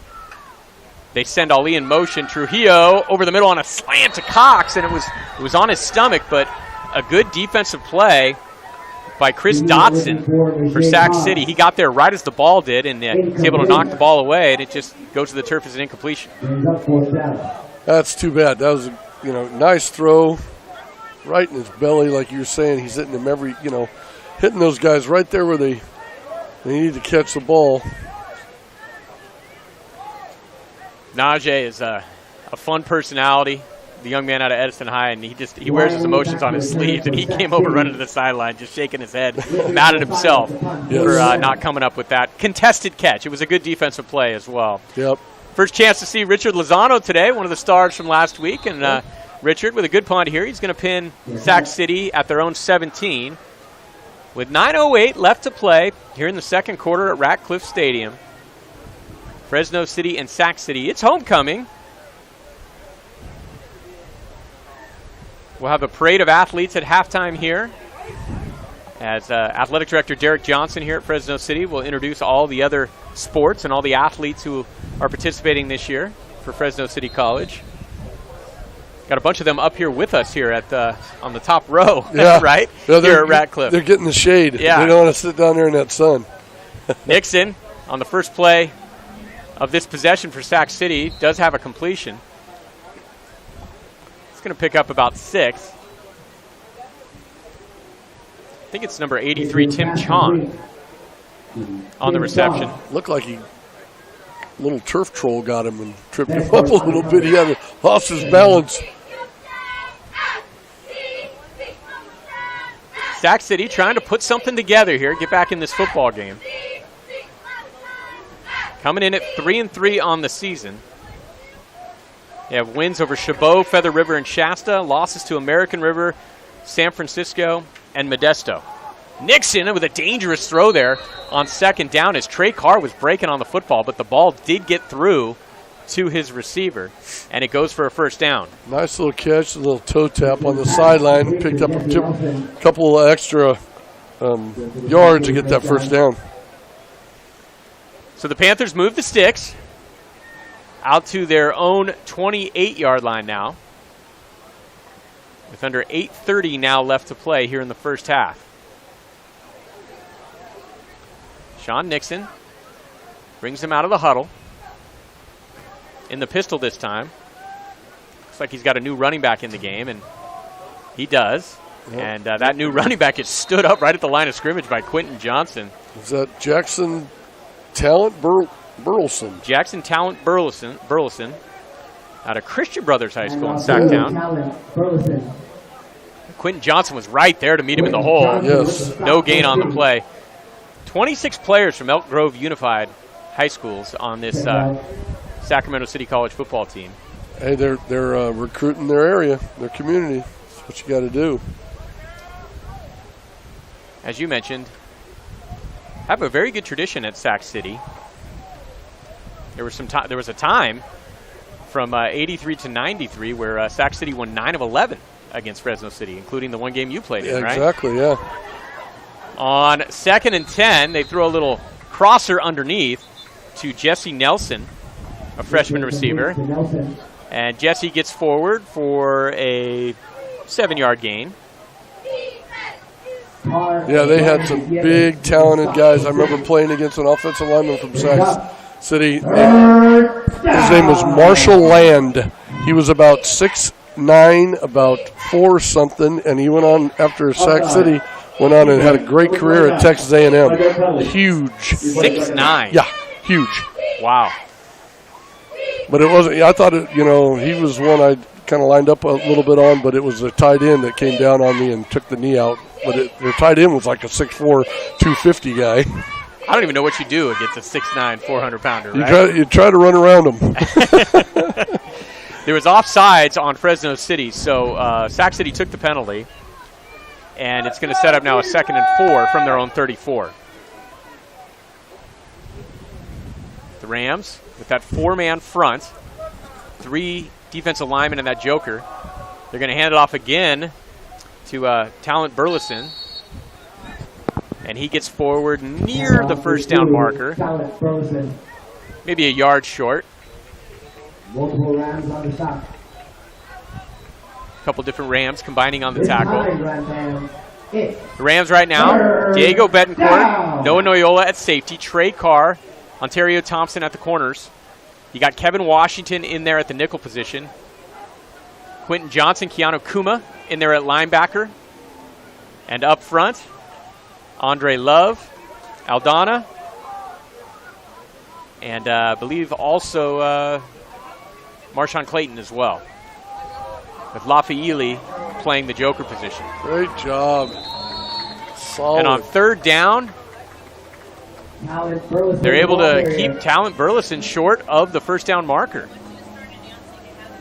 They send Ali in motion. Trujillo over the middle on a slant to Cox, and it was on his stomach, but a good defensive play by Chris Dotson for Sac City. He got there right as the ball did, and was able to knock the ball away, and it just goes to the turf as an incompletion. That's too bad. That was nice throw right in his belly, like you were saying. He's hitting them hitting those guys right there where they need to catch the ball. Najee is a fun personality, the young man out of Edison High, and he wears his emotions on his sleeves, and he came over running to the sideline, just shaking his head, mad at himself for not coming up with that contested catch. It was a good defensive play as well. Yep. First chance to see Richard Lozano today, one of the stars from last week, and Richard with a good punt here. He's going to pin Sac City at their own 17. With 9:08 left to play here in the second quarter at Ratcliffe Stadium. Fresno City and Sac City. It's homecoming. We'll have a parade of athletes at halftime here, as Athletic Director Derek Johnson here at Fresno City will introduce all the other sports and all the athletes who are participating this year for Fresno City College. Got a bunch of them up here with us here at on the top row, right? Yeah, here at Ratcliffe. They're getting the shade. Yeah. They don't want to sit down there in that sun. Nixon on the first play of this possession for Sac City does have a completion. It's going to pick up about 6. I think it's number 83, Tim Chon, on the reception. Looked like little turf troll got him and tripped him up a little bit. He had lost his balance. Sac City trying to put something together here, get back in this football game. Coming in at 3-3 on the season. They have wins over Chabot, Feather River, and Shasta. Losses to American River, San Francisco, and Modesto. Nixon with a dangerous throw there on second down as Trey Carr was breaking on the football, but the ball did get through to his receiver, and it goes for a first down. Nice little catch, a little toe tap on the sideline. Picked up a couple of extra yards to get that first down. So the Panthers move the sticks out to their own 28-yard line now, with under 8:30 now left to play here in the first half. Sean Nixon brings him out of the huddle. In the pistol this time. Looks like he's got a new running back in the game, and he does. Yep. And that new running back is stood up right at the line of scrimmage by Quentin Johnson. Is that Jackson Talent Burleson? Jackson Talent Burleson out of Christian Brothers High School in Sacktown. Quentin Johnson was right there to meet him in the hole. Yes. No gain on the play. 26 players from Elk Grove Unified high schools on this Sacramento City College football team. Hey, they're recruiting their area, their community. That's what you got to do. As you mentioned, have a very good tradition at Sac City. There was a time from 83 to 93 where Sac City won 9 of 11 against Fresno City, including the one game you played in, right? Exactly, yeah. On 2nd and 10, they throw a little crosser underneath to Jesse Nelson, a freshman receiver. And Jesse gets forward for a 7-yard gain. Yeah, they had some big, talented guys. I remember playing against an offensive lineman from Sac City. His name was Marshall Land. He was about 6'9", about 4 something, and he went on after Sac City. Went on and had a great career at Texas A&M. Huge. 6'9". Yeah, huge. Wow. But it wasn't. I thought he was one I kind of lined up a little bit on, but it was a tight end that came down on me and took the knee out. But their tight end was like a 6'4", 250 guy. I don't even know what you do against a 6'9", 400-pounder, right? You try to run around him. There was offsides on Fresno City, so Sac City took the penalty. And it's going to set up now a 2nd and 4 from their own 34. The Rams, with that 4-man front, 3 defensive linemen and that joker, they're going to hand it off again to Talent Burleson. And he gets forward near the first down marker. Maybe a yard short. Multiple Rams on the stop. A couple different Rams combining on the tackle. The Rams right now, Diego Betancourt, Noah Noyola at safety, Trey Carr, Ontario Thompson at the corners. You got Kevin Washington in there at the nickel position. Quentin Johnson, Keanu Kuma in there at linebacker. And up front, Andre Love, Aldana, and I believe also Marshawn Clayton as well, with Lafayette playing the joker position. Great job. Solid. And on 3rd down, they're able to keep Talent Burleson short of the first down marker.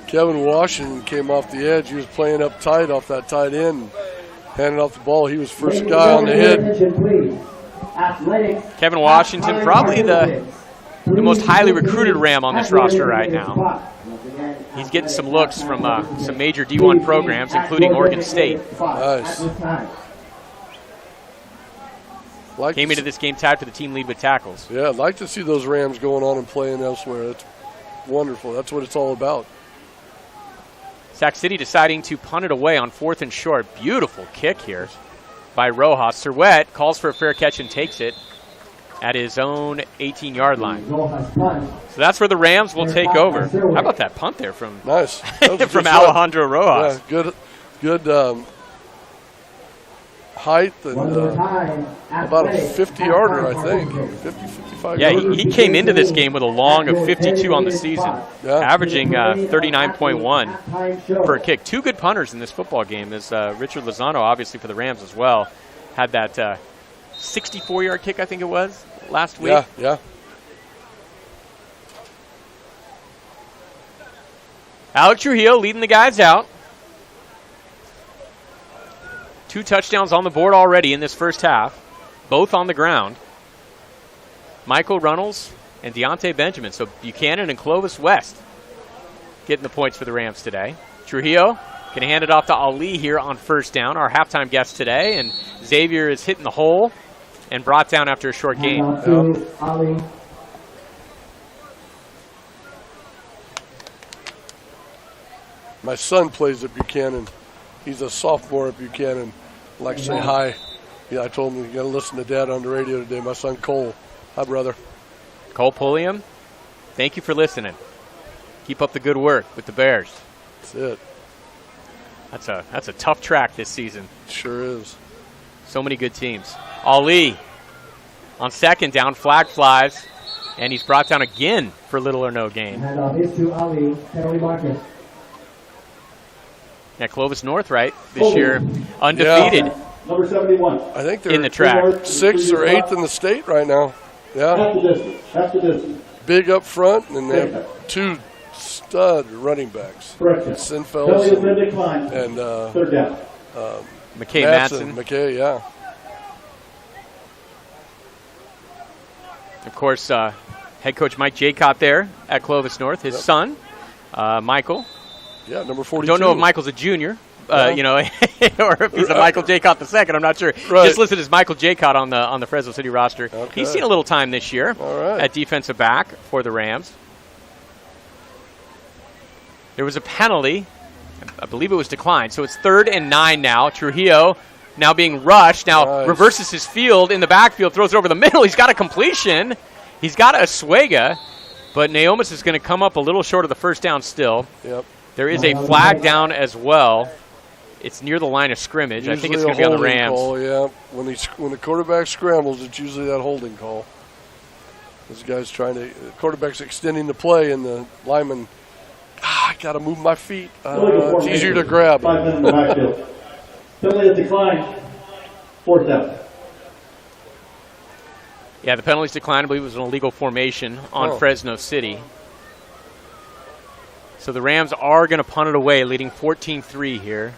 Kevin Washington came off the edge. He was playing up tight off that tight end, handing off the ball. He was first guy on the hit. Kevin Washington, probably the most highly recruited Ram on this roster right now. He's getting some looks from some major D1 programs, including Oregon State. Nice. Came into this game tied for the team lead with tackles. Yeah, I'd like to see those Rams going on and playing elsewhere. That's wonderful. That's what it's all about. Sac City deciding to punt it away on 4th and short. Beautiful kick here by Rojas. Serwet calls for a fair catch and takes it at his own 18-yard line. So that's where the Rams will take over. How about that punt there from nice from Alejandro Rojas? Yeah, good height and about a 50-yarder, I think. 50, 55 Yeah, yarder. he came into this game with a long of 52 on the season, averaging 39.1 per kick. 2 good punters in this football game. As Richard Lozano, obviously for the Rams as well, had that 64-yard kick, I think it was, last week. Yeah. Alex Trujillo leading the guys out. 2 touchdowns on the board already in this first half, both on the ground. Michael Runnels and Deontay Benjamin. So Buchanan and Clovis West getting the points for the Rams today. Trujillo can hand it off to Ali here on first down, our halftime guest today. And Xavier is hitting the hole and brought down after a short gain. My son plays at Buchanan. He's a sophomore at Buchanan. I'd like to say hi. Yeah, I told him you got to listen to Dad on the radio today. My son Cole. Hi, brother. Cole Pulliam, thank you for listening. Keep up the good work with the Bears. That's it. That's a tough track this season. Sure is. So many good teams. Ali on 2nd down, flag flies, and he's brought down again for little or no gain. Handoff is to Ali, penalty marker. Yeah, Clovis North, right, this year, undefeated. Number 71. I think they're in the track. 6th or 8th in the state right now. Yeah. That's the distance. Big up front, and they have 2 stud running backs. Sinfeld and third down. McKay Madsen. McKay, yeah. Of course, head coach Mike Jaycott there at Clovis North. His son, Michael. Yeah, number 42. Don't know if Michael's a junior, you know, or if he's a Michael Jaycott II. I'm not sure. Right. Just listed as Michael Jaycott on the Fresno City roster. Okay. He's seen a little time this year at defensive back for the Rams. There was a penalty. I believe it was declined. So it's 3rd and 9 now. Trujillo now being rushed. Now reverses his field in the backfield, throws it over the middle. He's got a completion. He's got a Suega, but Naomis is going to come up a little short of the first down still. Yep. There is a flag down as well. It's near the line of scrimmage. Usually I think it's going to be on the Rams. Call, yeah. When the quarterback scrambles, it's usually that holding call. This guy's the quarterback's extending the play, and the lineman, I got to move my feet. It's easier to grab. 5 men in the backfield. Penalty is declined. 4th down. Yeah, the penalty's declined. I believe it was an illegal formation on Fresno City. So the Rams are going to punt it away, leading 14-3 here,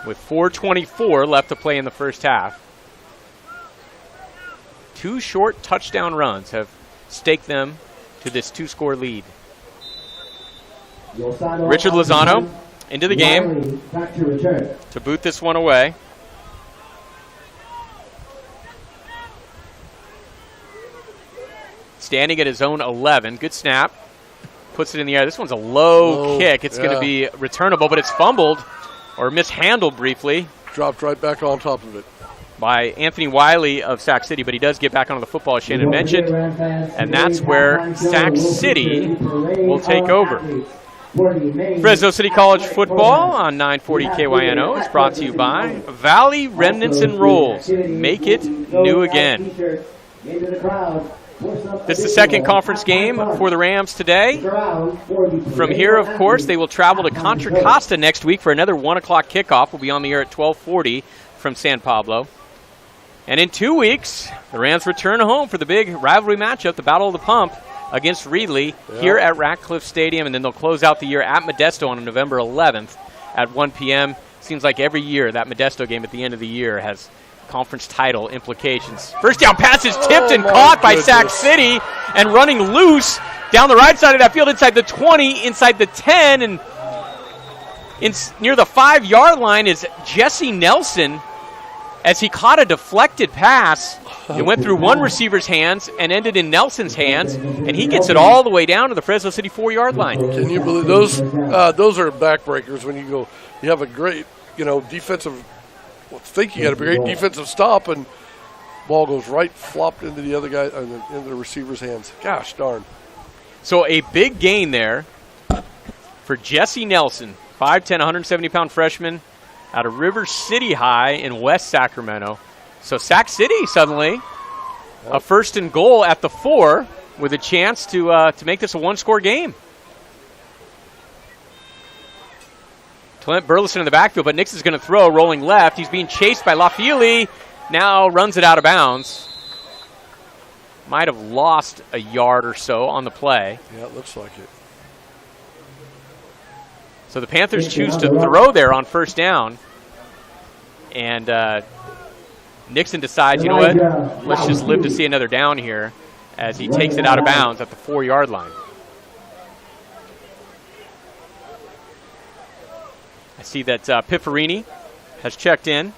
with 4:24 left to play in the first half. 2 short touchdown runs have staked them to this 2-score lead. Richard Lozano into the game to boot this one away. Standing at his own 11. Good snap. Puts it in the air. This one's a low kick. It's going to be returnable, but it's fumbled or mishandled briefly. Dropped right back on top of it. By Anthony Wiley of Sac City, but he does get back onto the football, as Shannon mentioned. And that's where Sac City will take over. Fresno City College football on 940 KYNO is brought to you by Valley Remnants and Rolls. Make it new again. This is the second conference game for the Rams today. From here, of course, they will travel to Contra Costa next week for another 1 o'clock kickoff. We'll be on the air at 12:40 from San Pablo. And in 2 weeks, the Rams return home for the big rivalry matchup, the Battle of the Pump, against Reedley here at Ratcliffe Stadium. And then they'll close out the year at Modesto on November 11th at 1 p.m. Seems like every year that Modesto game at the end of the year has conference title implications. First down pass is tipped and caught by Sac City, and running loose down the right side of that field inside the 20, inside the 10, and near the 5-yard line is Jesse Nelson as he caught a deflected pass. It went through one receiver's hands and ended in Nelson's hands, and he gets it all the way down to the Fresno City 4-yard line. Can you believe those? Those are backbreakers when you have a great, defensive. Think you got a great defensive stop, and ball goes right flopped into the other guy, into the receiver's hands. Gosh darn. So a big gain there for Jesse Nelson, 5'10", 170-pound freshman out of River City High in West Sacramento. So Sac City suddenly a 1st and goal at the 4 with a chance to make this a 1-score game. Clint Burleson in the backfield, but Nix is going to throw, rolling left. He's being chased by Lafili. Now runs it out of bounds. Might have lost a yard or so on the play. Yeah, it looks like it. So the Panthers choose to throw there on 1st down. And Nixon decides, you know what, let's just live to see another down here as he takes it out of bounds at the 4-yard line. I see that Pifferini has checked in.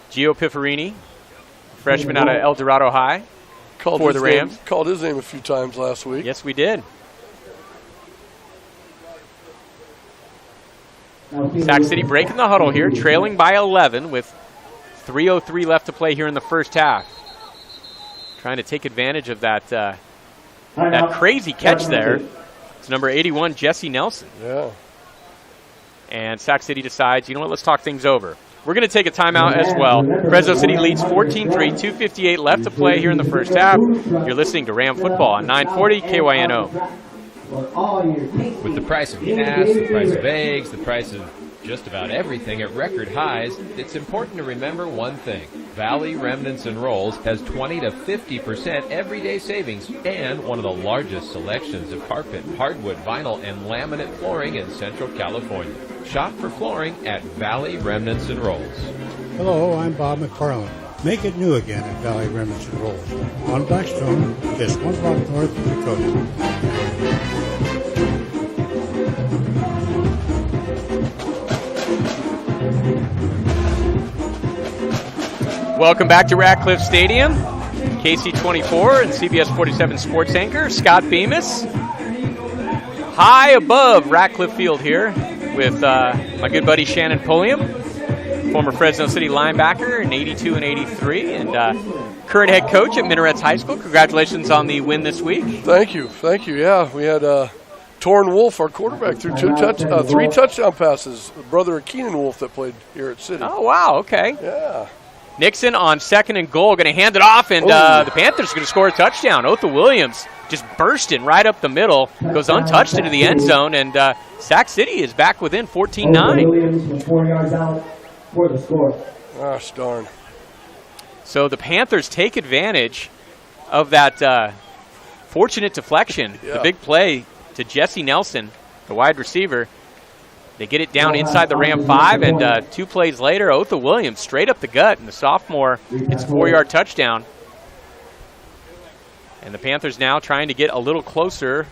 Gio Pifferini, freshman out of El Dorado High for the Rams. Called his name a few times last week. Yes, we did. Sac City breaking the huddle here, trailing by 11 with 3:03 left to play here in the first half. Trying to take advantage of that crazy catch there. It's number 81, Jesse Nelson. Yeah. And Sac City decides, you know what, let's talk things over. We're going to take a timeout as well. Fresno City leads 14-3, 2:58 left to play here in the first half. You're listening to Ram Football on 940 KYNO. With the price of gas, the price of eggs, the price of just about everything at record highs, it's important to remember one thing. Valley Remnants and Rolls has 20 to 50% everyday savings and one of the largest selections of carpet, hardwood, vinyl, and laminate flooring in Central California. Shop for flooring at Valley Remnants and Rolls. Hello, I'm Bob McFarland. Make it new again at Valley Remnants and Rolls on Blackstone, just 1 block north of Dakota. Welcome back to Ratcliffe Stadium. KC24 and CBS 47 sports anchor Scott Bemis. High above Ratcliffe Field here with my good buddy Shannon Pulliam, former Fresno City linebacker in 82 and 83, and current head coach at Minarets High School. Congratulations on the win this week. Thank you. Yeah, we had Torrin Wolf, our quarterback, threw 3 touchdown passes. The brother of Keenan Wolf that played here at City. Oh, wow, okay. Yeah. Nixon on 2nd and goal, going to hand it off, and the Panthers are going to score a touchdown. Otha Williams just bursting right up the middle, goes untouched into the end zone, and Sac City is back within 14-9. Williams from 4 yards out for the score. Gosh darn. So the Panthers take advantage of that fortunate deflection, the big play to Jesse Nelson, the wide receiver. They get it down inside the Ram 5, and 2 plays later, Otha Williams straight up the gut, and the sophomore gets a 4-yard touchdown. And the Panthers now trying to get a little closer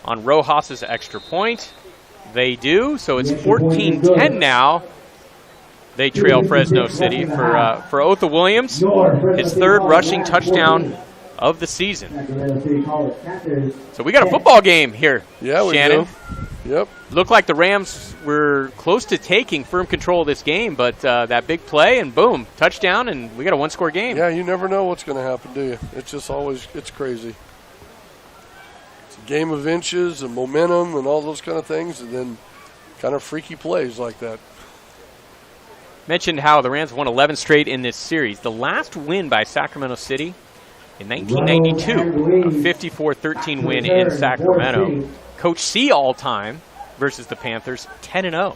on Rojas's extra point. They do, so it's 14-10 now. They trail Fresno City for Otha Williams, his 3rd rushing touchdown of the season. So we got a football game here, Shannon. Do. Yep. Looked like the Rams were close to taking firm control of this game, but that big play and boom, touchdown, and we got a 1-score game. Yeah, you never know what's going to happen, do you? It's just always, it's crazy. It's a game of inches and momentum and all those kind of things, and then kind of freaky plays like that. Mentioned how the Rams won 11 straight in this series. The last win by Sacramento City in 1992, a 54-13 win in Sacramento. Coach C all-time versus the Panthers, 10-0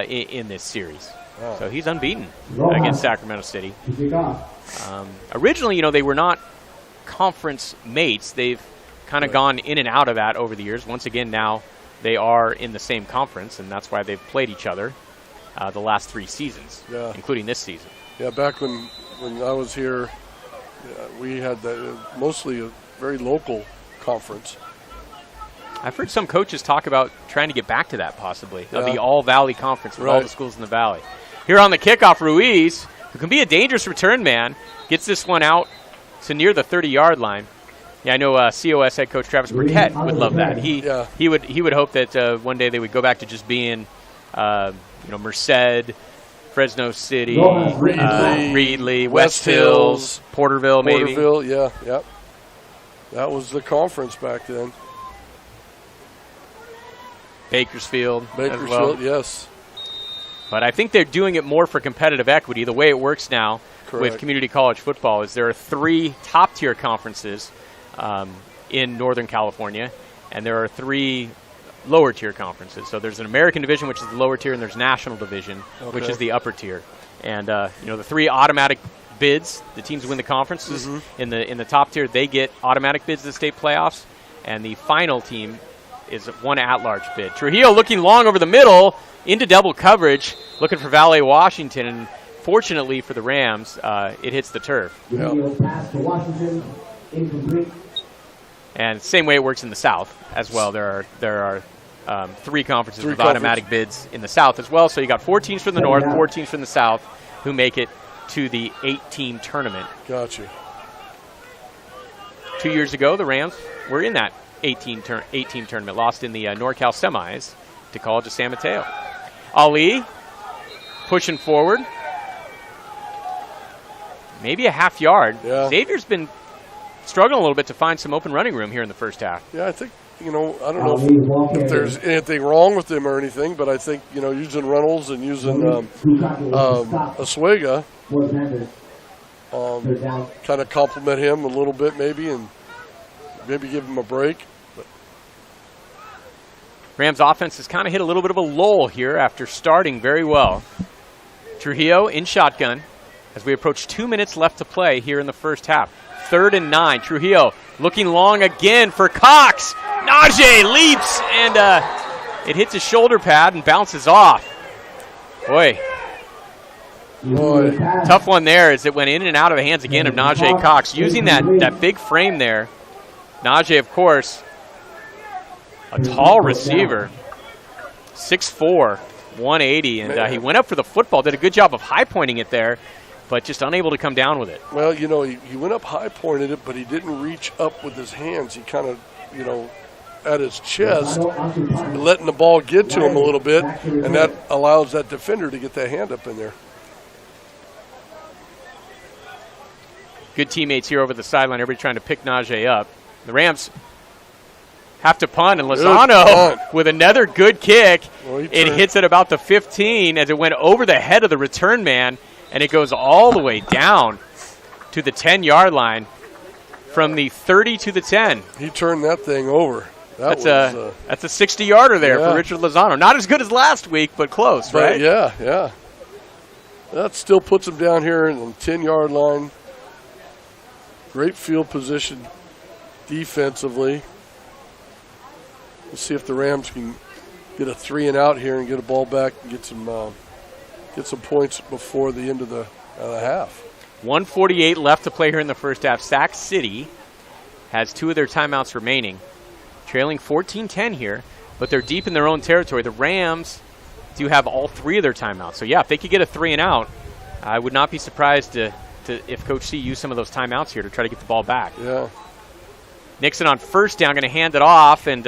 in this series. Wow. So he's unbeaten against Sacramento City. Originally, they were not conference mates. They've kind of gone in and out of that over the years. Once again, now they are in the same conference, and that's why they've played each other the last 3 seasons, including this season. Yeah, back when I was here, we had mostly a very local conference. I've heard some coaches talk about trying to get back to that possibly, of the All-Valley Conference with all the schools in the Valley. Here on the kickoff, Ruiz, who can be a dangerous return man, gets this one out to near the 30-yard line. Yeah, I know COS head coach Travis Burkett would love that. He would hope that one day they would go back to just being, Merced, Fresno City, Reedley, West Hills, Porterville, maybe. Porterville, yeah. That was the conference back then. Bakersfield as well. Yes. But I think they're doing it more for competitive equity. The way it works now with community college football is there are 3 top-tier conferences in Northern California, and there are 3 lower-tier conferences. So there's an American division, which is the lower tier, and there's National Division, which is the upper tier. And the 3 automatic bids, the teams who win the conferences in the top tier, they get automatic bids to the state playoffs, and the final team is 1 at-large bid. Trujillo looking long over the middle into double coverage, looking for Valet Washington, and fortunately for the Rams, it hits the turf. Pass to Washington, incomplete. And same way it works in the South as well. There are 3 conferences with automatic bids in the South as well. So you got 4 teams from the North, 4 teams from the South who make it to the 8-team tournament. Gotcha. 2 years ago, the Rams were in that 8-team tournament, lost in the NorCal semis to College of San Mateo. Ali pushing forward. Maybe a half yard. Yeah. Xavier's been struggling a little bit to find some open running room here in the first half. Yeah, I think, I don't know if there's anything wrong with him or anything, but I think, using Reynolds and using Oswego kind of compliment him a little bit maybe, and maybe give him a break. But Rams offense has kind of hit a little bit of a lull here after starting very well. Trujillo in shotgun as we approach 2 minutes left to play here in the first half. 3rd and 9. Trujillo looking long again for Cox. Najee leaps and it hits his shoulder pad and bounces off. Boy. Tough one there as it went in and out of the hands again of Najee Cox. Using that big frame there. Najee, of course, a tall receiver. 6'4", 180, and he went up for the football, did a good job of high-pointing it there, but just unable to come down with it. Well, you know, he went up high-pointed it, but he didn't reach up with his hands. He kind of, you know, at his chest, letting the ball get to him a little bit, and that allows that defender to get that hand up in there. Good teammates here over the sideline, everybody trying to pick Najee up. The Rams have to punt, and Lozano with another good kick. Well, it hits at about the 15 as it went over the head of the return man, and it goes all the way down to the 10-yard line from the 30 to the 10. He turned that thing over. That's a 60-yarder there for Richard Lozano. Not as good as last week, but close, right? Yeah. That still puts him down here in the 10-yard line. Great field position defensively. Let's see if the Rams can get a 3-and-out here and get a ball back and get some points before the end of the half. 1:48 left to play here in the first half. Sac City has 2 of their timeouts remaining, trailing 14-10 here, but they're deep in their own territory. The Rams do have all 3 of their timeouts. So, yeah, if they could get a 3-and-out, I would not be surprised if Coach C used some of those timeouts here to try to get the ball back. Yeah. Nixon on first down, going to hand it off and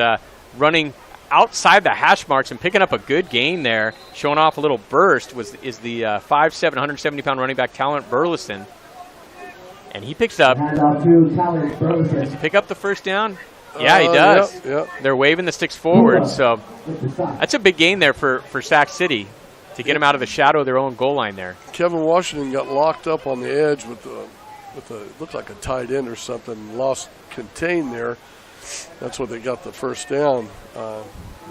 running outside the hash marks and picking up a good gain there, showing off a little burst is the 5'7", 170-pound running back Talent Burleson. And he picks up. Does he pick up the first down? Yeah, he does. Yep. They're waving the sticks forward, so that's a big gain there for Sac City to get him out of the shadow of their own goal line there. Kevin Washington got locked up on the edge with looked like a tight end or something, lost contain there. That's what they got the first down.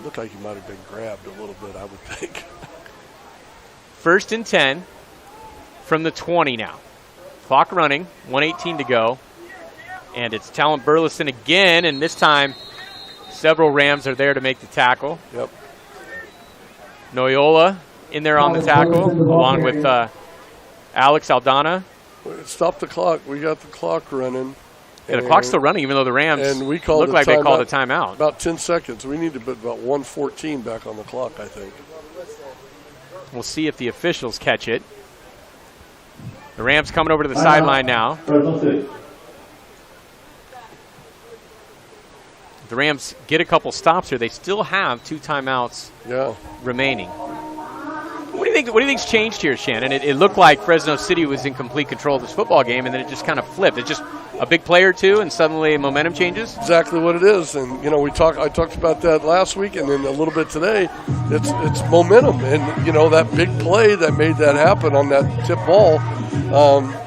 Looked like he might have been grabbed a little bit, I would think. 1st and 10 from the 20 now. Clock running, 1:18 to go. And it's Talent Burleson again, and this time several Rams are there to make the tackle. Yep. Noyola in there on the tackle, along with Alex Aldana. Stop the clock. We got the clock running. Yeah, the clock's still running, even though the Rams look like they called a timeout. About 10 seconds. We need to put about 1:14 back on the clock, I think. We'll see if the officials catch it. The Rams coming over to the sideline now. The Rams get a couple stops here. They still have 2 timeouts remaining. What do you think's changed here, Shannon? It looked like Fresno City was in complete control of this football game, and then it just kind of flipped. It's just a big play or two, and suddenly momentum changes? Exactly what it is. And, you know, I talked about that last week and then a little bit today. It's momentum. And, you know, that big play that made that happen on that tip ball,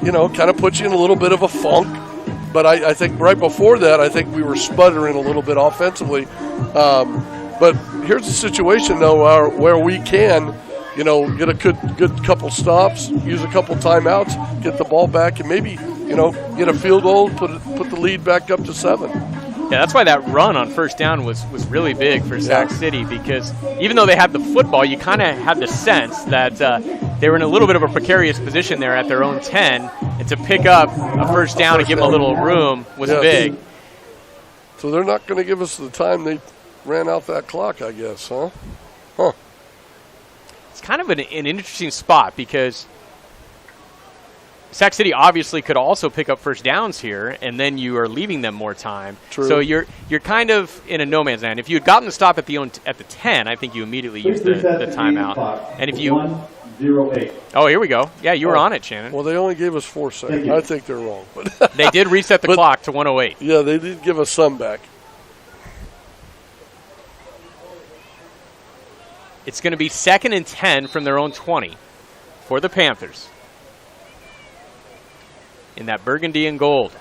you know, kind of puts you in a little bit of a funk. But I think right before that, I think we were sputtering a little bit offensively. But here's the situation, though, where we can, you know, get a good couple stops, use a couple timeouts, get the ball back, and maybe, you know, get a field goal, put the lead back up to 7. Yeah, that's why that run on first down was really big for Sac City, because even though they had the football, you kind of had the sense that they were in a little bit of a precarious position there at their own 10, and to pick up a first down and give them a little room was big. So they're not going to give us the time they ran out that clock, I guess, huh? It's kind of an interesting spot because Sac City obviously could also pick up first downs here, and then you are leaving them more time. True. So you're kind of in a no man's land. If you had gotten the stop at the 10, I think you immediately used the timeout. And if you 1:08. Oh, here we go. Yeah, you were on it, Shannon. Well, they only gave us 4 seconds. I think they're wrong. But they did reset the clock to 1:08. Yeah, they did give us some back. It's going to be 2nd and 10 from their own 20 for the Panthers in that burgundy and gold.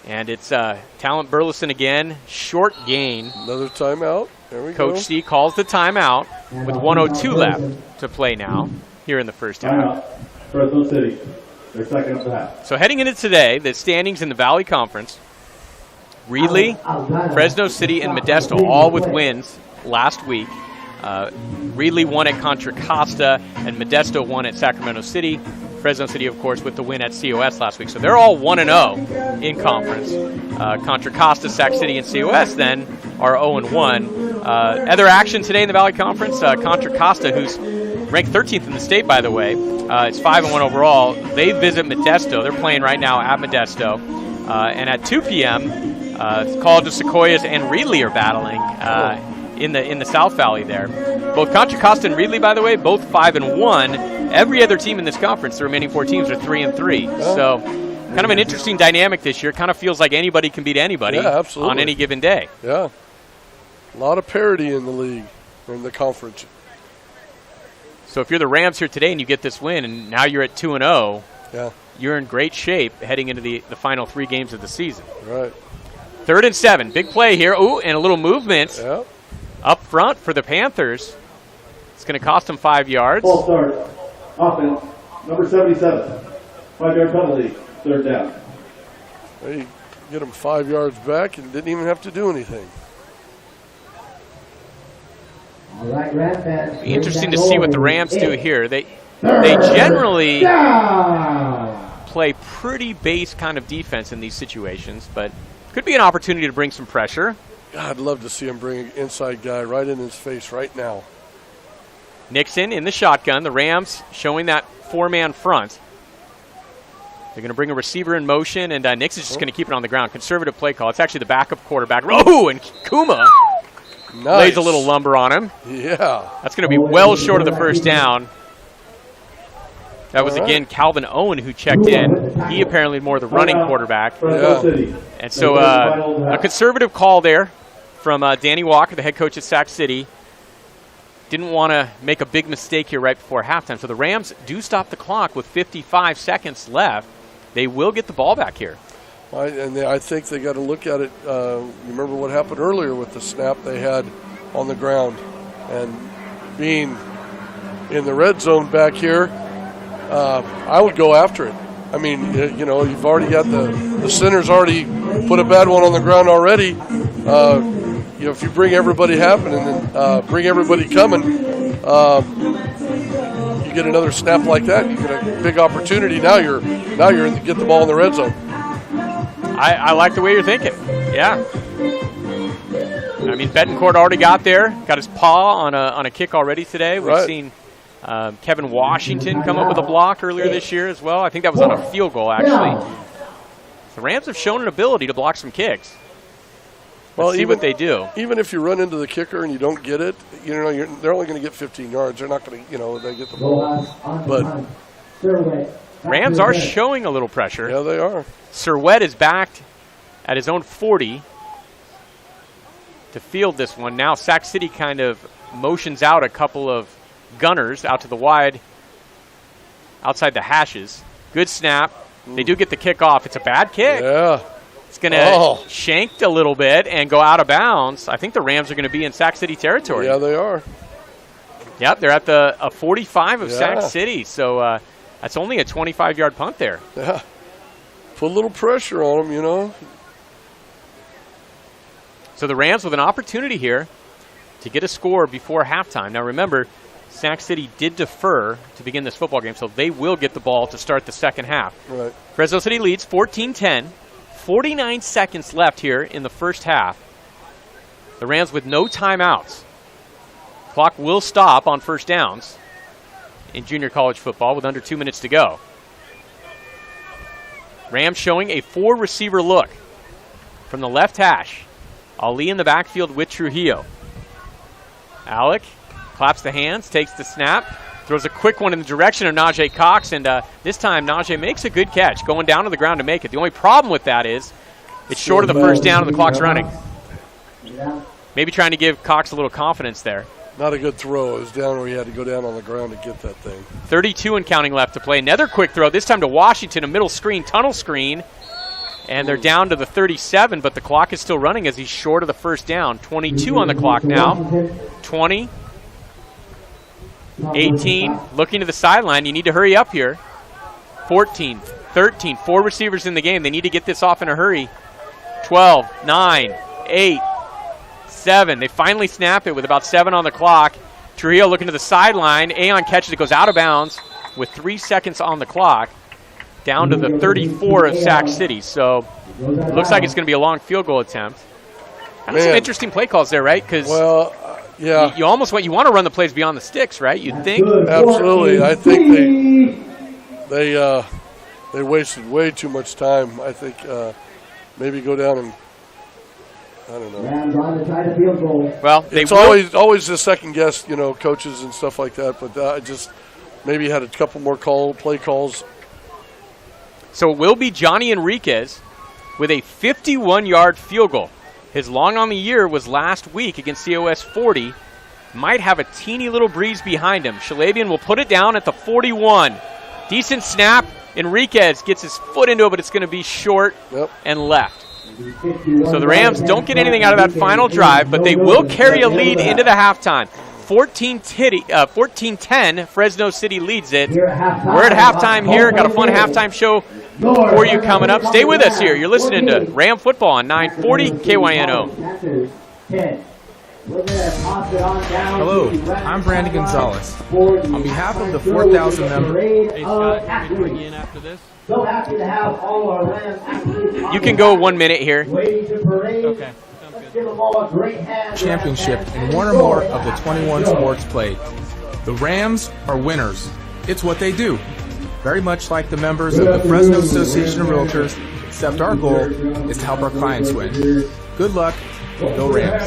And it's Talent Burleson again, short gain. Another timeout. Coach go. C calls the timeout with 1:02 left to play now here in the first half. Timeout. Fresno City. Their second of the half. So heading into today, the standings in the Valley Conference, Reedley, Fresno City, and Modesto, all with wins last week. Reedley won at Contra Costa, and Modesto won at Sacramento City. Fresno City, of course, with the win at COS last week. So they're all 1-0 in conference. Contra Costa, Sac City, and COS then are 0-1. Other action today in the Valley Conference, Contra Costa, who's ranked 13th in the state, by the way. It's 5-1 overall. They visit Modesto. They're playing right now at Modesto. And at 2 p.m., College of Sequoias and Reedley are battling in the South Valley there. Both Contra Costa and Reedley, by the way, both 5-1. Every other team in this conference, the remaining 4 teams, are 3-3. So kind of an interesting dynamic this year. Kind of feels like anybody can beat anybody on any given day. Yeah. A lot of parity in the league, in the conference. So if you're the Rams here today and you get this win, and now you're at 2-0, yeah, you're in great shape heading into the final 3 games of the season. Right. 3rd and 7. Big play here. Ooh, and a little movement up front for the Panthers. It's going to cost them 5 yards. Ball start. Offense. Number 77. 5-yard penalty. 3rd down. They get them 5 yards back and didn't even have to do anything. All right, Ram fans. Be interesting to see what the Rams do here. They generally play pretty base kind of defense in these situations, but could be an opportunity to bring some pressure. God, I'd love to see him bring an inside guy right in his face right now. Nixon in the shotgun. The Rams showing that 4-man front. They're going to bring a receiver in motion, and Nixon's just going to keep it on the ground. Conservative play call. It's actually the backup quarterback. Oh, and Kuma lays a little lumber on him. Yeah. That's going to be well short of the first down. That was, again, Calvin Owen who checked in. He apparently more the running quarterback. Yeah. And so a conservative call there from Danny Walker, the head coach at Sac City. Didn't want to make a big mistake here right before halftime. So the Rams do stop the clock with 55 seconds left. They will get the ball back here. I think they got to look at it. You remember what happened earlier with the snap they had on the ground. And being in the red zone back here, I would go after it. I mean, you know, you've already got the center's already put a bad one on the ground already. You know, if you bring everybody happening and then bring everybody coming, you get another snap like that. You get a big opportunity. Now you're in to get the ball in the red zone. I like the way you're thinking. Yeah. I mean, Betancourt already got there, got his paw on a kick already today. We've seen Kevin Washington come up with a block earlier this year as well. I think that was on a field goal, actually. The Rams have shown an ability to block some kicks. Let's see what they do. Even if you run into the kicker and you don't get it, you know, they're only going to get 15 yards. They're not going to, you know, they get the ball. But Rams are showing a little pressure. Yeah, they are. Surwett is backed at his own 40 to field this one. Now Sac City kind of motions out a couple of gunners out to the wide, outside the hashes. Good snap. They do get the kick off. It's a bad kick. Yeah. It's going to shanked a little bit and go out of bounds. I think the Rams are going to be in Sac City territory. Yeah, they are. Yep, they're at the 45 of Sac City. So that's only a 25-yard punt there. Yeah. Put a little pressure on them, you know. So the Rams with an opportunity here to get a score before halftime. Now remember, Sac City did defer to begin this football game, so they will get the ball to start the second half. Right. Fresno City leads 14-10. 49 seconds left here in the first half. The Rams with no timeouts. Clock will stop on first downs in junior college football with under 2 minutes to go. Rams showing a 4-receiver look from the left hash. Ali in the backfield with Trujillo. Alec claps the hands, takes the snap, throws a quick one in the direction of Najee Cox, and this time Najee makes a good catch, going down to the ground to make it. The only problem with that is it's short of the first down and the clock's running. Maybe trying to give Cox a little confidence there. Not a good throw. It was down where he had to go down on the ground to get that thing. 32 and counting left to play. Another quick throw, this time to Washington, a middle screen, tunnel screen. And they're down to the 37, but the clock is still running as he's short of the first down. 22 on the clock now. 20. 18. Looking to the sideline. You need to hurry up here. 14. 13. 4 receivers in the game. They need to get this off in a hurry. 12. 9. 8. 7. They finally snap it with about 7 on the clock. Trujillo looking to the sideline. Aon catches it, goes out of bounds with 3 seconds on the clock. Down to the 34 of Sac City. So it looks like it's going to be a long field goal attempt. Kind of some interesting play calls there, right? Because yeah, you almost want to run the plays beyond the sticks, right? You'd think. Absolutely. I think they wasted way too much time. I think maybe go down and I don't know. Well, it's always the second guess, coaches and stuff like that. But I just maybe had a couple more play calls. So it will be Johnny Enriquez with a 51-yard field goal. His long on the year was last week against COS 40. Might have a teeny little breeze behind him. Shalabian will put it down at the 41. Decent snap. Enriquez gets his foot into it, but it's going to be short and left. So the Rams don't get anything out of that final drive, but they will carry a lead into the halftime. 14-10, Fresno City leads it. We're at halftime here. Got a fun halftime show for you coming up. Stay with us here. You're listening to Ram Football on 940 KYNO. Hello, I'm Brandon Gonzalez. On behalf of the 4,000 members. Hey, Scott, can we bring you in after this? So happy to have all our Rams athletes. You can go 1 minute here. Okay. Championship in one or more of the 21 sports played. The Rams are winners. It's what they do. Very much like the members of the Fresno Association of Realtors, except our goal is to help our clients win. Good luck. Go Rams.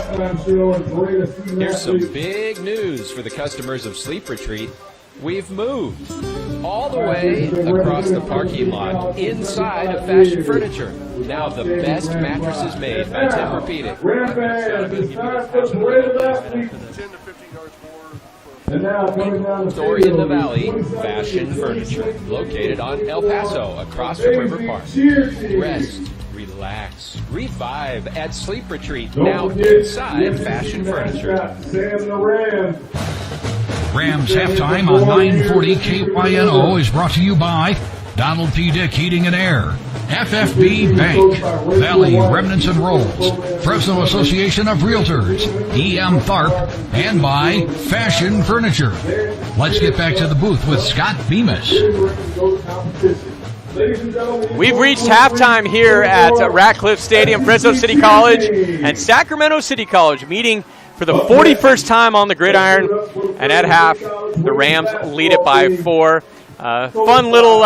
Here's some big news for the customers of Sleep Retreat. We've moved all the way across the parking lot inside of Fashion Furniture. Now the best mattresses made by Tempur-Pedic. Store in the Valley, Fashion Furniture, located on El Paso, across from River Park. Rest, relax, revive at Sleep Retreat, now inside Fashion Furniture. Rams halftime on 940 KYNO is brought to you by Donald P. Dick Heating and Air, FFB Bank, Valley Remnants and Rolls, Fresno Association of Realtors, EM Tharp, and by Fashion Furniture. Let's get back to the booth with Scott Bemis. We've reached halftime here at Ratcliffe Stadium. Fresno City College and Sacramento City College meeting for the 41st time on the gridiron. And at half, the Rams lead it by 4. Fun little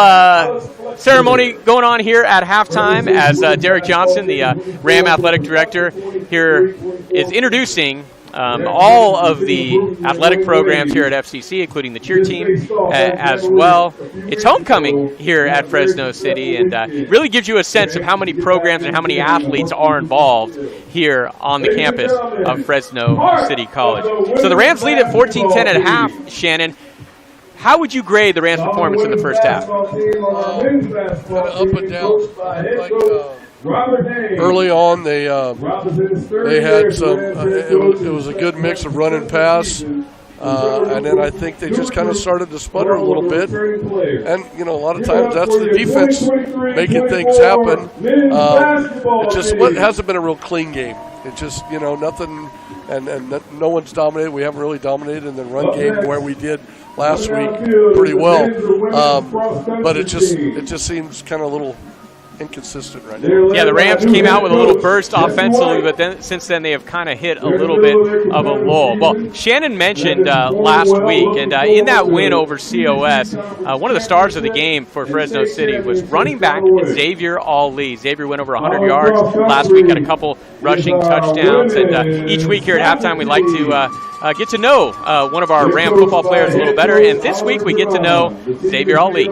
ceremony going on here at halftime as Derek Johnson, the Ram Athletic Director, here is introducing all of the athletic programs here at FCC, including the cheer team as well. It's homecoming here at Fresno City, and really gives you a sense of how many programs and how many athletes are involved here on the campus of Fresno City College. So the Rams lead at 14-10 at half. Shannon, how would you grade the Rams' performance in the first half? Up and down. Early on, they had some. It was a good mix of run and pass, and then I think they just kind of started to sputter a little bit. And a lot of times that's the defense making things happen. It just hasn't been a real clean game. It just nothing, and no one's dominated. We haven't really dominated in the run game where we did last week pretty well, but it just seems kind of a little inconsistent right now. Yeah, the Rams came out with a little burst offensively, but then since then they have kind of hit a little bit of a lull. Well, Shannon mentioned last week, and in that win over COS, one of the stars of the game for Fresno City was running back Xavier Ali. Xavier went over 100 yards last week, had a couple rushing touchdowns, and each week here at halftime we like to get to know one of our Ram football players a little better, and this week we get to know Xavier Ali.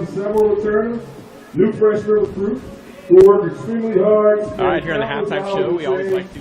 All right, here on the halftime show, we always like to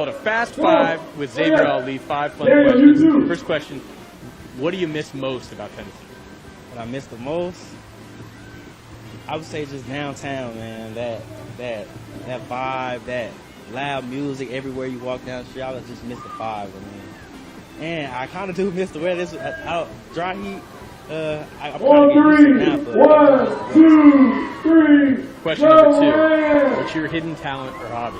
call it a Fast Five with Xavier Ali. 5 fun questions. First question, what do you miss most about Tennessee? What I miss the most? I would say just downtown, man. That vibe, that loud music everywhere you walk down the street. I would just miss the vibe, man. And I kind of do miss the weather. It's out dry heat. I'm trying to get used to now, but 1, 2, 3. Question number 2. What's your hidden talent or hobby?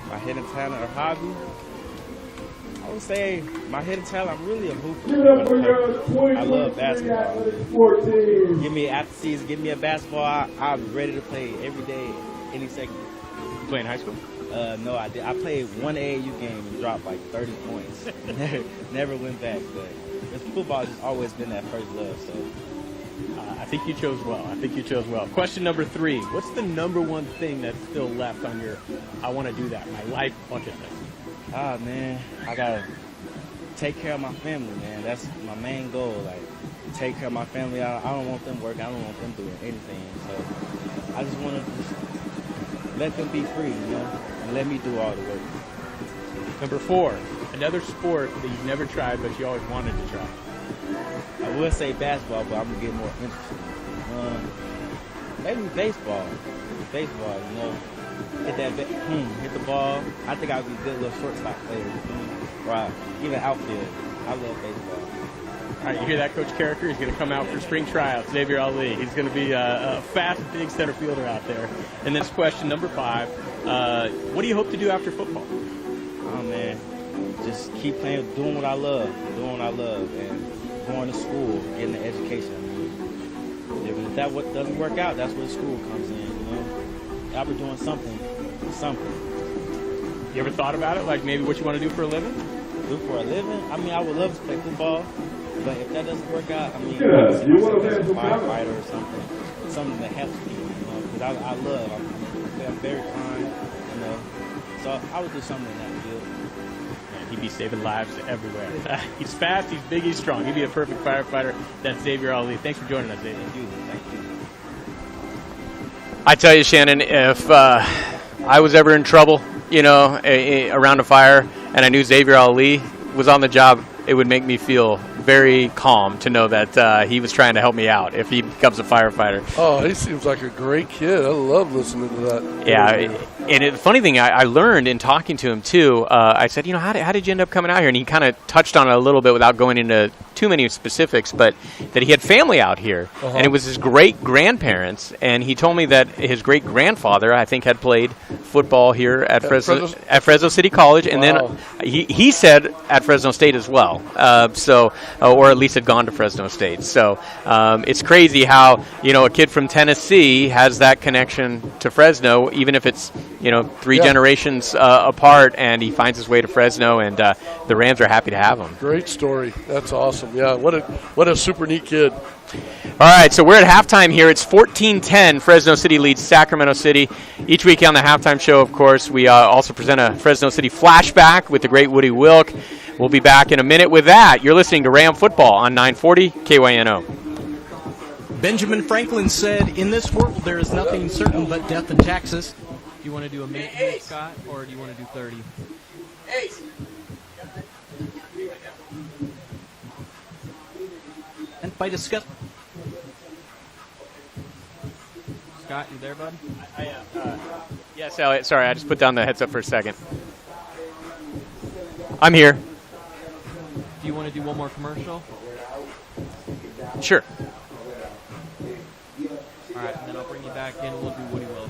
My hidden talent or hobby? I would say my hidden talent, I'm really a hooper. Give it up for your I love basketball. 14. Give me after season, give me a basketball. I'll be ready to play every day, any second. You play in high school? No, I did. I played one AAU game and dropped like 30 points. Never went back, but football has just always been that first love. So I think you chose well. Question number 3. What's the number one thing that's still left on your I want to do that, my life bucket list? Ah, man, I got to take care of my family, man. That's my main goal. Like, take care of my family. I don't want them working. I don't want them doing anything. So I just want to let them be free, you know, and let me do all the work. Number 4, another sport that you've never tried but you always wanted to try. I would say basketball, but I'm going to get more interested. Maybe baseball. Baseball, you know. Hit the ball. I think I would be a good little shortstop player. Right. Even outfield. I love baseball. All right, you hear that, Coach Carricker? He's going to come out for spring tryouts. Xavier Ali. He's going to be a fast, big center fielder out there. And this question, number 5. What do you hope to do after football? Oh, man. Just keep playing, doing what I love, and going to school, getting an education. If that doesn't work out, that's where school comes in, you know. I'll be doing something. You ever thought about it, like maybe what you want to do for a living? Do for a living? I mean, I would love to play football, but if that doesn't work out, I mean, Yeah, you want to as a play firefighter or something that helps people, you know, because I'm very kind, you know, so I would do something in that field. He'd be saving lives everywhere. He's fast, he's big, he's strong. He'd be a perfect firefighter. That's Xavier Ali. Thanks for joining us, Xavier. Thank you. I tell you, Shannon, if I was ever in trouble, you know, around a fire, and I knew Xavier Ali was on the job, it would make me feel very calm to know that he was trying to help me out if he becomes a firefighter. Oh, he seems like a great kid. I love listening to that. Yeah, and the funny thing I learned in talking to him, too, I said, you know, how did you end up coming out here? And he kind of touched on it a little bit without going into too many specifics, but that he had family out here, and it was his great-grandparents, and he told me that his great-grandfather, I think, had played football here at Fresno City College, and then he said at Fresno State as well, or at least had gone to Fresno State. So it's crazy how, you know, a kid from Tennessee has that connection to Fresno, even if it's, you know, 3 generations apart, and he finds his way to Fresno, and the Rams are happy to have him. Great story. That's awesome. Yeah, what a super neat kid. All right, so we're at halftime here. It's 14-10. Fresno City leads Sacramento City. Each week on the halftime show, of course, we also present a Fresno City flashback with the great Woody Wilk. We'll be back in a minute with that. You're listening to Ram Football on 940 KYNO. Benjamin Franklin said, "In this world there is nothing certain but death and taxes." Do you want to do a minute here, Scott, or do you want to do 30? And by discuss. Scott, you there, bud? Yes, Elliot. Sorry, I just put down the headset for a second. I'm here. Do you want to do one more commercial? Sure. All right, and then I'll bring you back in. We'll do Woody Will.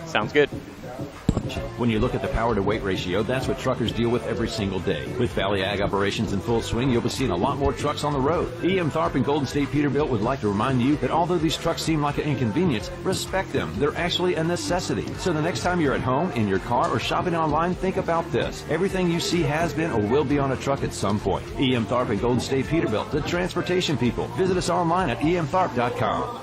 Sounds good. When you look at the power-to-weight ratio, that's what truckers deal with every single day. With Valley Ag operations in full swing, you'll be seeing a lot more trucks on the road. E.M. Tharp and Golden State Peterbilt would like to remind you that although these trucks seem like an inconvenience, respect them. They're actually a necessity. So the next time you're at home, in your car, or shopping online, think about this. Everything you see has been or will be on a truck at some point. E.M. Tharp and Golden State Peterbilt, the transportation people. Visit us online at emtharp.com.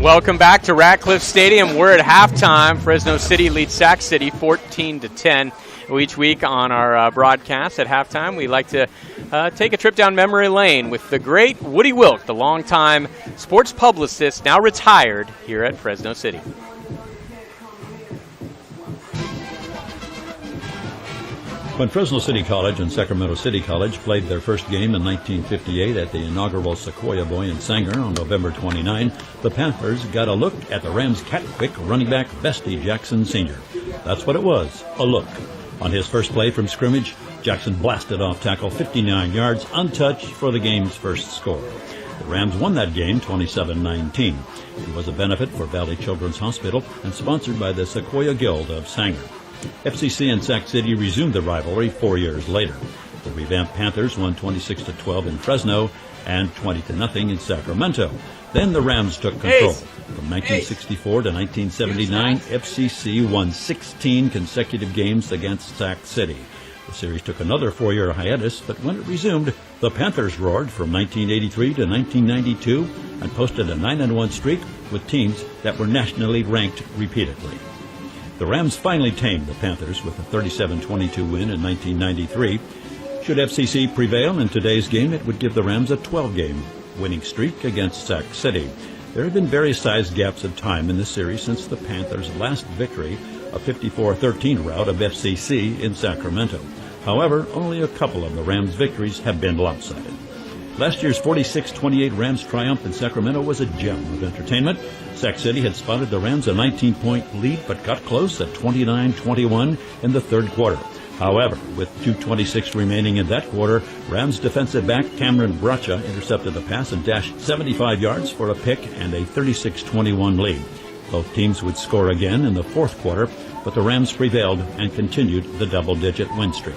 Welcome back to Ratcliffe Stadium. We're at halftime. Fresno City leads Sac City 14-10. Each week on our broadcast at halftime, we like to take a trip down memory lane with the great Woody Wilk, the longtime sports publicist, now retired here at Fresno City. When Fresno City College and Sacramento City College played their first game in 1958 at the inaugural Sequoia Boy & Sanger on November 29, the Panthers got a look at the Rams' cat-quick running back Bestie Jackson Sr. That's what it was, a look. On his first play from scrimmage, Jackson blasted off tackle 59 yards, untouched for the game's first score. The Rams won that game 27-19. It was a benefit for Valley Children's Hospital and sponsored by the Sequoia Guild of Sanger. FCC and Sac City resumed the rivalry 4 years later. The revamped Panthers won 26-12 in Fresno and 20-0 in Sacramento. Then the Rams took control. From 1964 to 1979, FCC won 16 consecutive games against Sac City. The series took another 4-year hiatus, but when it resumed, the Panthers roared from 1983 to 1992 and posted a 9-1 streak with teams that were nationally ranked repeatedly. The Rams finally tamed the Panthers with a 37-22 win in 1993. Should FCC prevail in today's game, it would give the Rams a 12-game winning streak against Sac City. There have been various sized gaps of time in the series since the Panthers' last victory, a 54-13 rout of FCC in Sacramento. However, only a couple of the Rams' victories have been lopsided. Last year's 46-28 Rams triumph in Sacramento was a gem of entertainment. Sac City had spotted the Rams a 19-point lead, but got close at 29-21 in the third quarter. However, with 2:26 remaining in that quarter, Rams defensive back Cameron Bracha intercepted a pass and dashed 75 yards for a pick and a 36-21 lead. Both teams would score again in the fourth quarter, but the Rams prevailed and continued the double-digit win streak.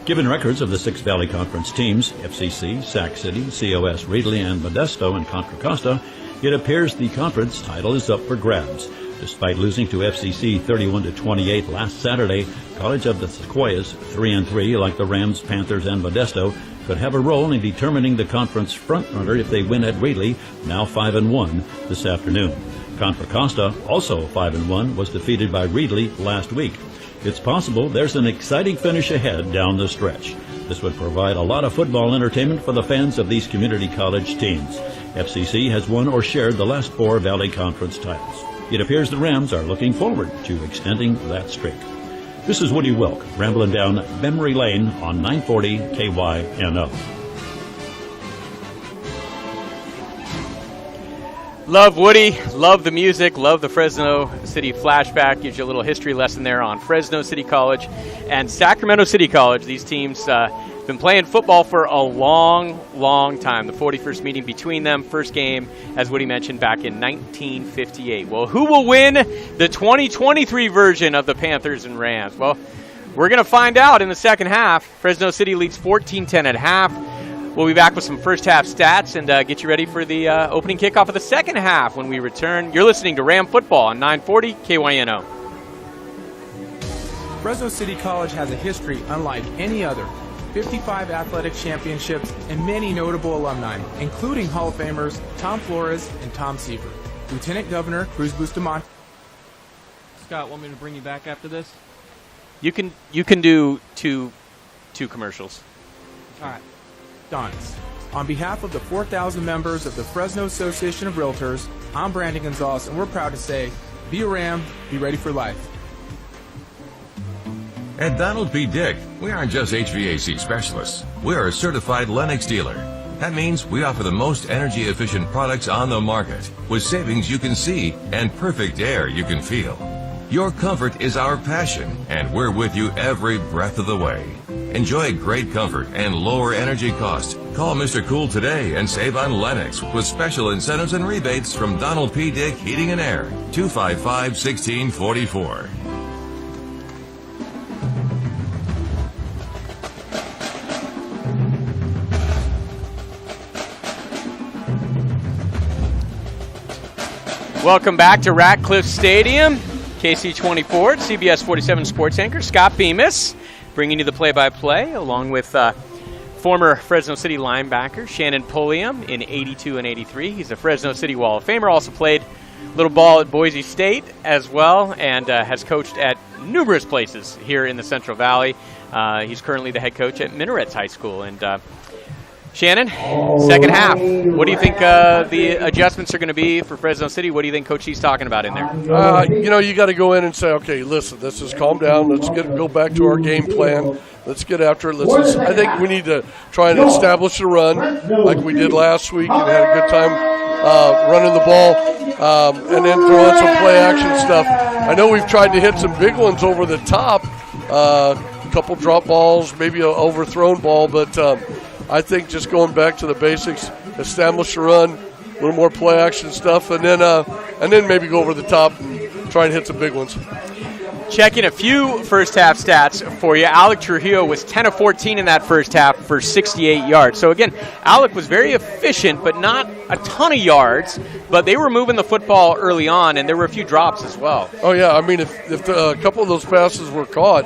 Given records of the six Valley Conference teams, FCC, Sac City, COS Reedley, and Modesto and Contra Costa, it appears the conference title is up for grabs. Despite losing to FCC 31-28 last Saturday, College of the Sequoias, 3-3, like the Rams, Panthers, and Modesto, could have a role in determining the conference frontrunner if they win at Reedley, now 5-1, this afternoon. Contra Costa, also 5-1, was defeated by Reedley last week. It's possible there's an exciting finish ahead down the stretch. This would provide a lot of football entertainment for the fans of these community college teams. FCC has won or shared the last 4 Valley Conference titles. It appears the Rams are looking forward to extending that streak. This is Woody Wilk, rambling down memory lane on 940 KYNO. Love Woody, love the music, love the Fresno City flashback. Gives you a little history lesson there on Fresno City College and Sacramento City College. These teams been playing football for a long, long time. The 41st meeting between them, first game, as Woody mentioned, back in 1958. Well, who will win the 2023 version of the Panthers and Rams? Well, we're going to find out in the second half. Fresno City leads 14-10 at half. We'll be back with some first half stats and get you ready for the opening kickoff of the second half when we return. You're listening to Ram Football on 940 KYNO. Fresno City College has a history unlike any other. 55 athletic championships and many notable alumni, including Hall of Famers Tom Flores and Tom Seaver. Lieutenant Governor Cruz Bustamante. Scott, want me to bring you back after this? You can do two commercials. All right. Donis. On behalf of the 4,000 members of the Fresno Association of Realtors, I'm Brandon Gonzalez, and we're proud to say, be a Ram, be ready for life. At Donald P. Dick, we aren't just HVAC specialists. We are a certified Lennox dealer. That means we offer the most energy-efficient products on the market, with savings you can see and perfect air you can feel. Your comfort is our passion, and we're with you every breath of the way. Enjoy great comfort and lower energy costs. Call Mr. Cool today and save on Lennox with special incentives and rebates from Donald P. Dick Heating and Air, 255-1644. Welcome back to Ratcliffe Stadium. KC24, CBS 47 sports anchor Scott Bemis, bringing you the play-by-play, along with former Fresno City linebacker Shannon Pulliam in 82 and 83. He's a Fresno City Wall of Famer, also played little ball at Boise State as well, and has coached at numerous places here in the Central Valley. He's currently the head coach at Minarets High School. And Shannon, second half. What do you think the adjustments are going to be for Fresno City? What do you think Coach C's talking about in there? You got to go in and say, okay, listen, this is calm down. Let's go back to our game plan. Let's get after it. I think we need to try and establish the run like we did last week and had a good time running the ball, and then throw in some play action stuff. I know we've tried to hit some big ones over the top, a couple drop balls, maybe an overthrown ball, but I think just going back to the basics, establish the run, a little more play action stuff, and then maybe go over the top and try and hit some big ones. Checking a few first half stats for you. Alec Trujillo was 10 of 14 in that first half for 68 yards. So again, Alec was very efficient, but not a ton of yards. But they were moving the football early on, and there were a few drops as well. Oh yeah, I mean, if a couple of those passes were caught,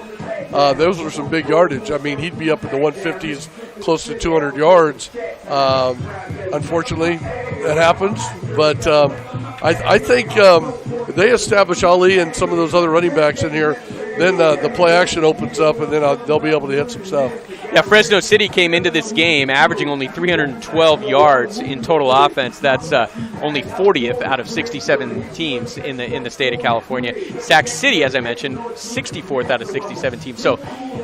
those were some big yardage. I mean, he'd be up in the 150s, close to 200 yards. Unfortunately, that happens. But I think if they establish Ali and some of those other running backs in here, then the play action opens up, and then they'll be able to hit some stuff. Yeah, Fresno City came into this game averaging only 312 yards in total offense. That's only 40th out of 67 teams in the state of California. Sac City, as I mentioned, 64th out of 67 teams. So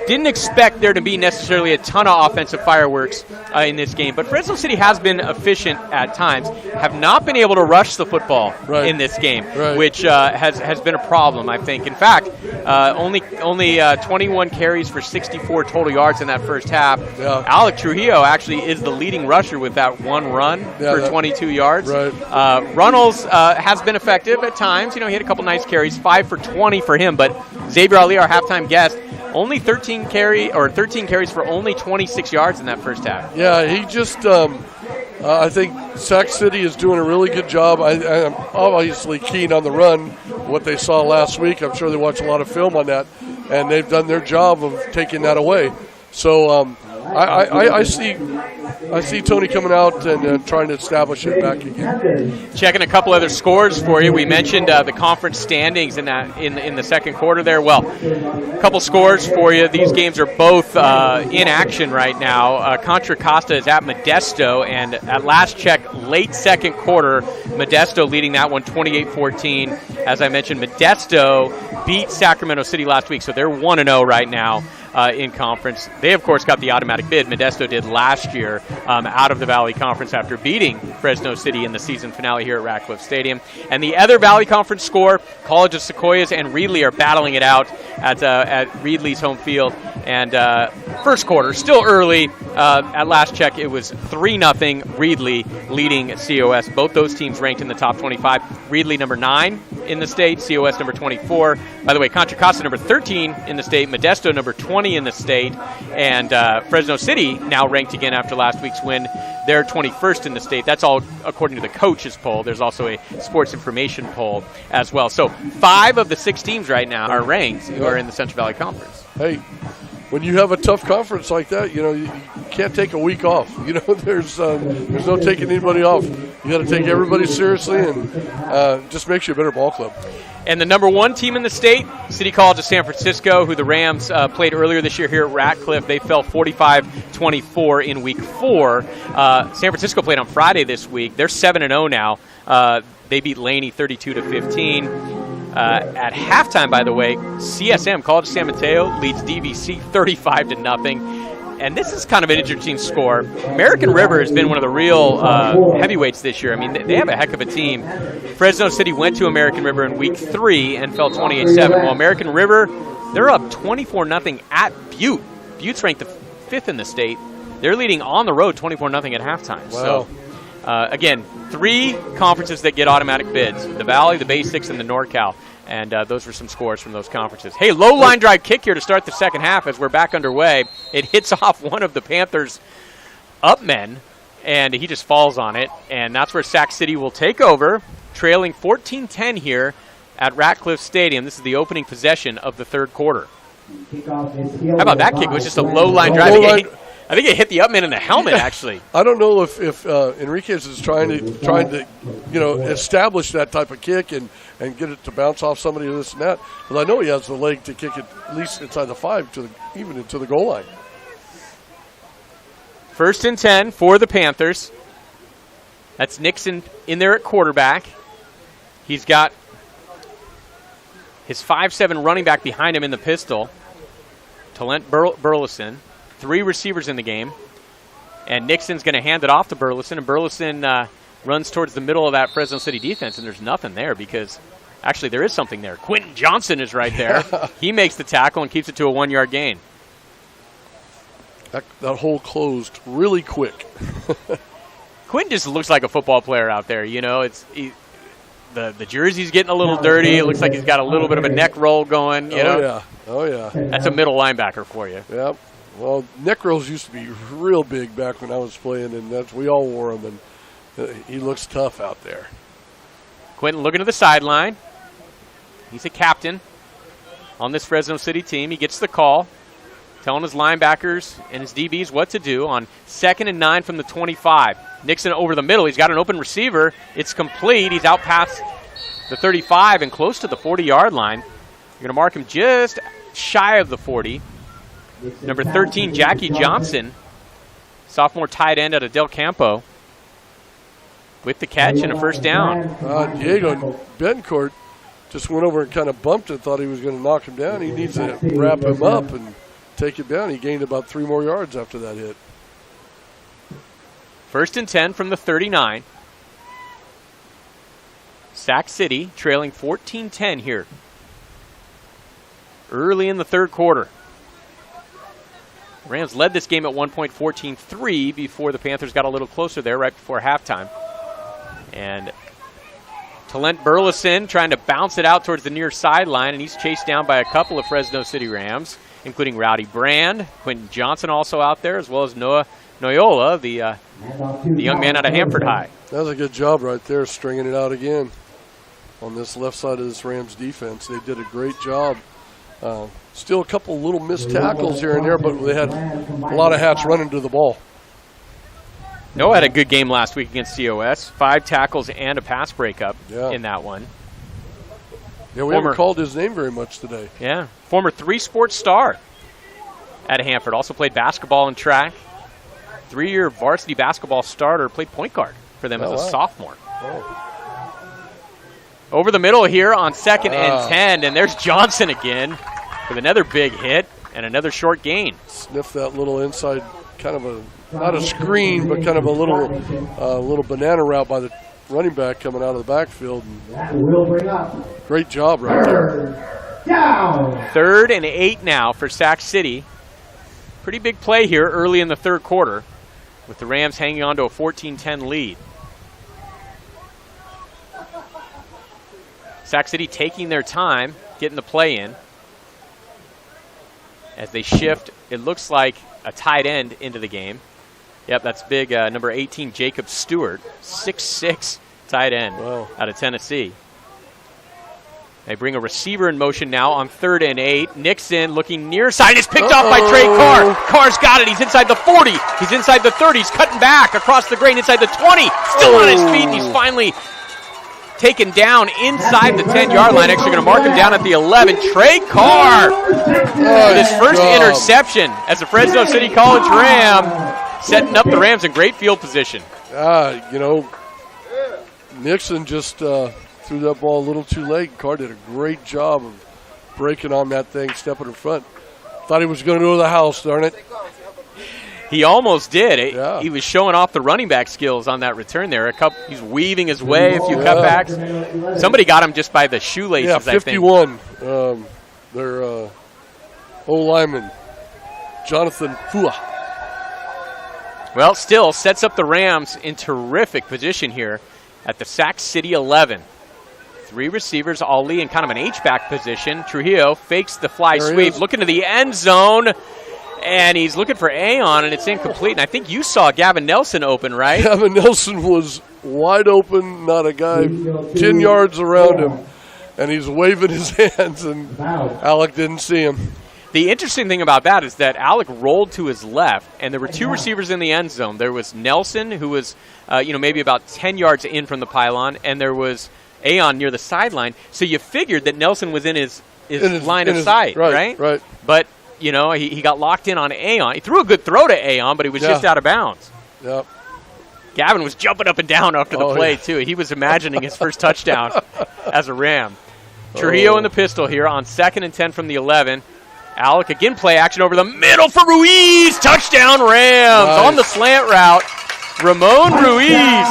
didn't expect there to be necessarily a ton of offensive fireworks in this game. But Fresno City has been efficient at times, have not been able to rush the football in this game, which has been a problem, I think. In fact, only 21 carries for 64 total yards in that first half. Yeah. Alec Trujillo actually is the leading rusher with that one run for 22 yards. Right. Runnels has been effective at times. You know, he had a couple nice carries, 5 for 20 for him. But Xavier Ali, our halftime guest, only 13 carries for only 26 yards in that first half. Yeah, he just. I think Sac City is doing a really good job. I'm obviously keen on the run, what they saw last week. I'm sure they watched a lot of film on that, and they've done their job of taking that away. So I see Tony coming out and trying to establish it back again. Checking a couple other scores for you. We mentioned the conference standings in the second quarter there. Well, a couple scores for you. These games are both in action right now. Contra Costa is at Modesto, and at last check, late second quarter, Modesto leading that one 28-14. As I mentioned, Modesto beat Sacramento City last week, so they're 1-0 right now. In conference. They, of course, got the automatic bid. Modesto did last year out of the Valley Conference after beating Fresno City in the season finale here at Ratcliffe Stadium. And the other Valley Conference score, College of Sequoias and Reedley are battling it out at Reedley's home field. And first quarter, still early. At last check, it was 3-0 Reedley leading COS. Both those teams ranked in the top 25. Reedley number 9 in the state, COS number 24. By the way, Contra Costa number 13 in the state, Modesto number 20 in the state, and Fresno City now ranked again after last week's win. They're 21st in the state. That's all according to the coaches poll. There's also a sports information poll as well. So 5 of the 6 teams right now are ranked who are in the Central Valley Conference. Hey, when you have a tough conference like that, you know, you can't take a week off. You know, there's no taking anybody off. You got to take everybody seriously, and just makes you a better ball club. And the number 1 team in the state, City College of San Francisco, who the Rams played earlier this year here at Ratcliffe. They fell 45-24 in Week 4. San Francisco played on Friday this week. They're 7-0 now. They beat Laney 32-15. At halftime, by the way, CSM, College of San Mateo, leads DVC 35-0. And this is kind of an interesting score. American River has been one of the real heavyweights this year. I mean, they have a heck of a team. Fresno City went to American River in Week 3 and fell 28-7. Well, American River, they're up 24-0 at Butte. Butte's ranked the 5th in the state. They're leading on the road 24-0 at halftime. Wow. So, again, 3 conferences that get automatic bids, the Valley, the Basics, and the NorCal. And those were some scores from those conferences. Hey, low line drive kick here to start the second half as we're back underway. It hits off one of the Panthers' up men, and he just falls on it. And that's where Sac City will take over, trailing 14-10 here at Ratcliffe Stadium. This is the opening possession of the third quarter. How about that kick? It was just a low line drive. I think it hit the upman in the helmet, actually. I don't know if Enriquez is trying to establish that type of kick and get it to bounce off somebody or this and that. But I know he has the leg to kick it at least inside the 5 even into the goal line. 1st and 10 for the Panthers. That's Nixon in there at quarterback. He's got his 5'7" running back behind him in the pistol. Talent Burleson, 3 receivers in the game. And Nixon's going to hand it off to Burleson, and Burleson runs towards the middle of that Fresno City defense, and there's nothing there because actually there is something there. Quentin Johnson is right there. He makes the tackle and keeps it to a 1-yard gain. That hole closed really quick. Quentin just looks like a football player out there. You know, the jersey's getting a little dirty. It looks like he's got a little bit of a neck roll going. You know? Yeah. Oh, yeah. That's a middle linebacker for you. Yep. Well, neck rolls used to be real big back when I was playing, and we all wore them, and he looks tough out there. Quentin looking to the sideline. He's a captain on this Fresno City team. He gets the call, telling his linebackers and his DBs what to do on 2nd and 9 from the 25. Nixon over the middle. He's got an open receiver. It's complete. He's out past the 35 and close to the 40-yard line. You're going to mark him just shy of the 40. Number 13, Jackie Johnson, sophomore tight end out of Del Campo, with the catch and a first down. Diego Bencourt just went over and kind of bumped it, thought he was going to knock him down. He needs to wrap him up and take it down. He gained about 3 more yards after that hit. 1st and 10 from the 39. Sac City trailing 14-10 here early in the 3rd quarter. Rams led this game at one point 14-3 before the Panthers got a little closer there right before halftime. And Talent Burleson trying to bounce it out towards the near sideline, and he's chased down by a couple of Fresno City Rams, including Rowdy Brand, Quentin Johnson also out there, as well as Noah Noyola, the young man out of Hanford High. That was a good job right there, stringing it out again on this left side of this Rams defense. They did a great job. Still a couple little missed tackles here and there, but they had a lot of hats running to the ball. Noah had a good game last week against COS. 5 tackles and a pass breakup in that one. Yeah, we haven't called his name very much today. Yeah. Former 3-sport star at Hanford. Also played basketball and track. 3-year varsity basketball starter. Played point guard for them as a sophomore. Over the middle here on 2nd and 10, and there's Johnson again with another big hit and another short gain. Sniff that little inside, kind of a, not a screen, but kind of a little banana route by the running back coming out of the backfield. Great job right there. 3rd and 8 now for Sac City. Pretty big play here early in the 3rd quarter with the Rams hanging on to a 14-10 lead. Sac City taking their time, getting the play in. As they shift, it looks like a tight end into the game. Yep, that's big, number 18, Jacob Stewart, 6'6", tight end out of Tennessee. They bring a receiver in motion now on 3rd and 8. Nixon looking near side. It's picked off by Trey Carr. Carr's got it. He's inside the 40. He's inside the 30. He's cutting back across the grain inside the 20. Still on his feet, and he's finally taken down inside the 10-yard line. Actually going to mark him down at the 11. Trey Carr with his first interception as a Fresno City College Ram, setting up the Rams in great field position. Nixon just threw that ball a little too late. Carr did a great job of breaking on that thing, stepping in front. Thought he was going to go to the house, darn it. He almost did. He was showing off the running back skills on that return there. He's weaving his way, a few cutbacks. Somebody got him just by the shoelaces, I think. 51. Their O-lineman, Jonathan Fua. Well, still sets up the Rams in terrific position here at the Sac City 11. 3 receivers, Ali in kind of an H-back position. Trujillo fakes the fly sweep, looking to the end zone. And he's looking for Aon, and it's incomplete. And I think you saw Gavin Nelson open, right? Gavin Nelson was wide open, not a guy 10 yards around him. And he's waving his hands, and Alec didn't see him. The interesting thing about that is that Alec rolled to his left, and there were 2 receivers in the end zone. There was Nelson, who was maybe about 10 yards in from the pylon, and there was Aon near the sideline. So you figured that Nelson was in his line of sight, right? Right. But he got locked in on Aon. He threw a good throw to Aon, but he was just out of bounds. Yep. Gavin was jumping up and down after the play, too. He was imagining his first touchdown as a Ram. Trujillo in the pistol here on 2nd and 10 from the 11. Alec again, play action over the middle for Ruiz. Touchdown Rams on the slant route. Ramon Ruiz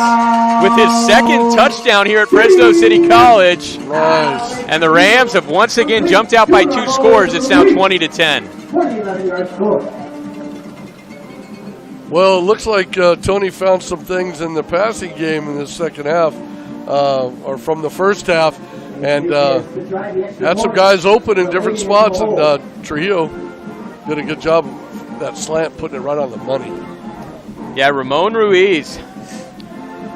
with his second touchdown here at Fresno City College. Nice. And the Rams have once again jumped out by 2 scores. It's now 20-10. Well, it looks like Tony found some things in the passing game in the second half, or from the first half, and had some guys open in different spots, and Trujillo did a good job of that slant, putting it right on the money. Yeah, Ramon Ruiz.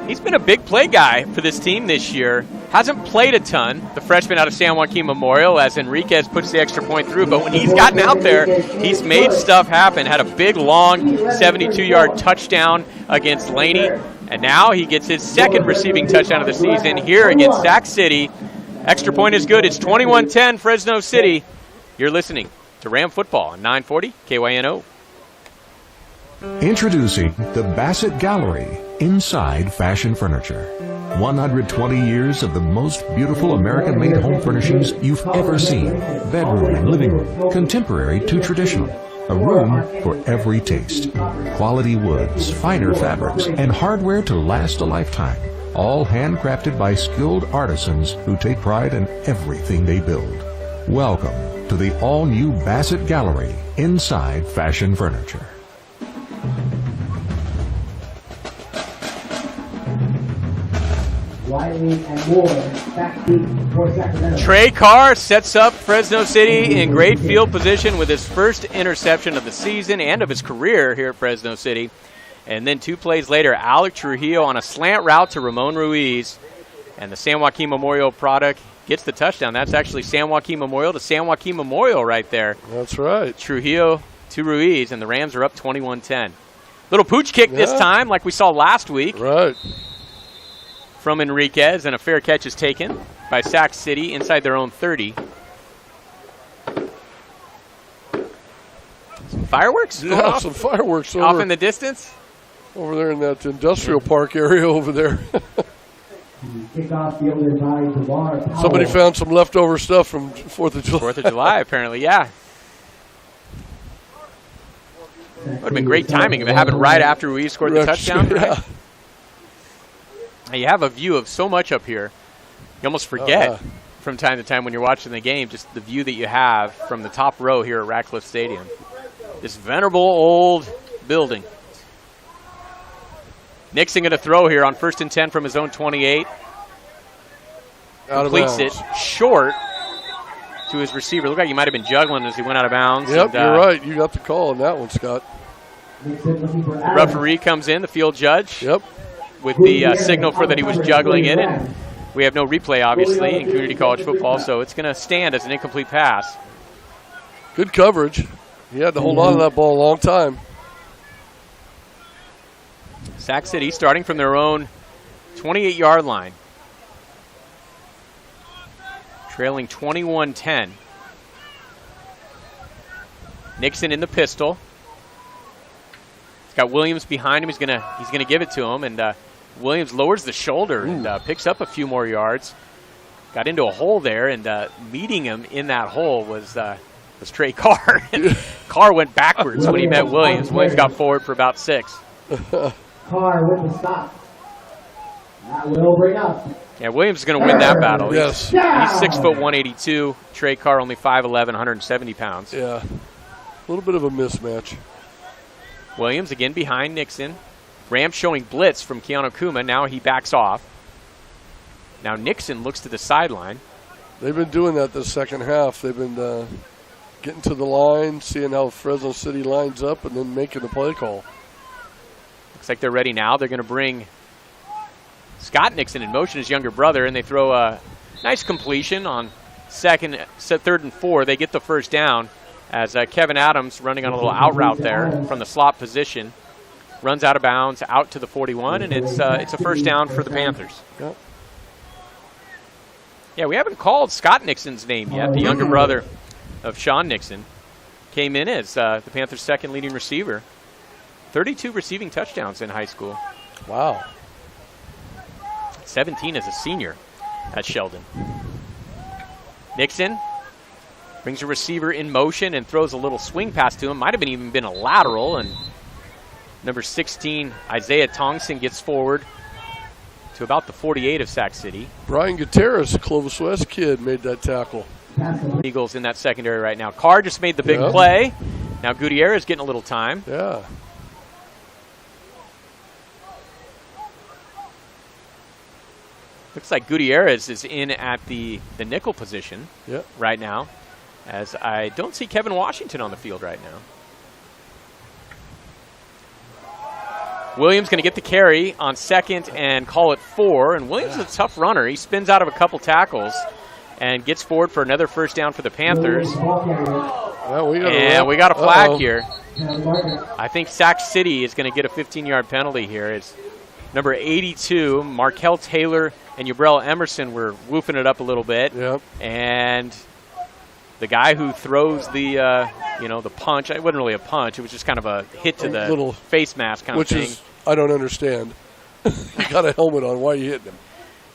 He's been a big play guy for this team this year. Hasn't played a ton, the freshman out of San Joaquin Memorial, as Enriquez puts the extra point through. But when he's gotten out there, he's made stuff happen. Had a big, long 72-yard touchdown against Laney. And now he gets his second receiving touchdown of the season here against Sac City. Extra point is good. It's 21-10 Fresno City. You're listening to Ram Football on 940 KYNO. Introducing the Bassett Gallery inside Fashion Furniture. 120 years of the most beautiful American-made home furnishings you've ever seen. Bedroom and living room, contemporary to traditional. A room for every taste. Quality woods, finer fabrics, and hardware to last a lifetime. All handcrafted by skilled artisans who take pride in everything they build. Welcome to the all-new Bassett Gallery inside Fashion Furniture. Trey Carr sets up Fresno City in great field position with his first interception of the season and of his career here at Fresno City. And then 2 plays later, Alec Trujillo on a slant route to Ramon Ruiz. And the San Joaquin Memorial product gets the touchdown. That's actually San Joaquin Memorial to San Joaquin Memorial right there. That's right. Trujillo to Ruiz, and the Rams are up 21-10. Little pooch kick this time, like we saw last week. Right. From Enriquez, and a fair catch is taken by Sac City inside their own 30. Some fireworks? Yeah, some fireworks off in the distance. Over there in that industrial park area over there. Somebody found some leftover stuff from 4th of July. 4th of July, apparently, yeah. Would have been great timing if it happened right after we scored the touchdown. Right? Now you have a view of so much up here. You almost forget from time to time when you're watching the game just the view that you have from the top row here at Ratcliffe Stadium. This venerable old building. Nixon going to throw here on 1st and 10 from his own 28. Completes it short to his receiver. Looked like he might have been juggling as he went out of bounds. Yep, you're right. You got the call on that one, Scott. The referee comes in, the field judge. Yep. With the signal for that he was juggling it. And we have no replay, obviously, in community college football, so it's going to stand as an incomplete pass. Good coverage. He had to hold on to that ball a long time. Sac City starting from their own 28-yard line. Trailing 21-10. Nixon in the pistol. He's got Williams behind him. He's gonna give it to him, and Williams lowers the shoulder and picks up a few more yards. Got into a hole there, and meeting him in that hole was Trey Carr. Carr went backwards when he met Williams. Williams got forward for about 6. Carr with the stop. That will bring up. Yeah, Williams is going to win that battle. Yes. He's 6 foot 182. Trey Carr only 5'11", 170 pounds. Yeah. A little bit of a mismatch. Williams again behind Nixon. Rams showing blitz from Keanu Kuma. Now he backs off. Now Nixon looks to the sideline. They've been doing that this second half. They've been getting to the line, seeing how Fresno City lines up, and then making the play call. Looks like they're ready now. They're going to bring Scott Nixon in motion, his younger brother, and they throw a nice completion on 3rd and 4. They get the first down as Kevin Adams running on a little out route there from the slot position. Runs out of bounds out to the 41, and it's a first down for the Panthers. Yep. Yeah, we haven't called Scott Nixon's name yet. The younger brother of Sean Nixon came in as the Panthers' second leading receiver. 32 receiving touchdowns in high school. Wow. 17 as a senior at Sheldon. Nixon Brings a receiver in motion and throws a little swing pass to him. Might have even been a lateral. And number 16, Isaiah Tongson, gets forward to about the 48 of Sac City. Brian Gutierrez, Clovis West kid, made that tackle. Eagles in that secondary right now. Carr just made the big play. Now Gutierrez getting a little time. Yeah. Looks like Gutierrez is in at the nickel position right now, as I don't see Kevin Washington on the field right now. Williams going to get the carry on second and call it 4. And Williams is a tough runner. He spins out of a couple tackles and gets forward for another first down for the Panthers. Well, we got a flag here. I think Sac City is going to get a 15-yard penalty here. It's number 82, Markel Taylor and Ubrell Emerson were woofing it up a little bit. And the guy who throws the the punch, it wasn't really a punch, it was just kind of a hit to the little face mask kind of thing. Which I don't understand. You got a helmet on, why are you hitting him?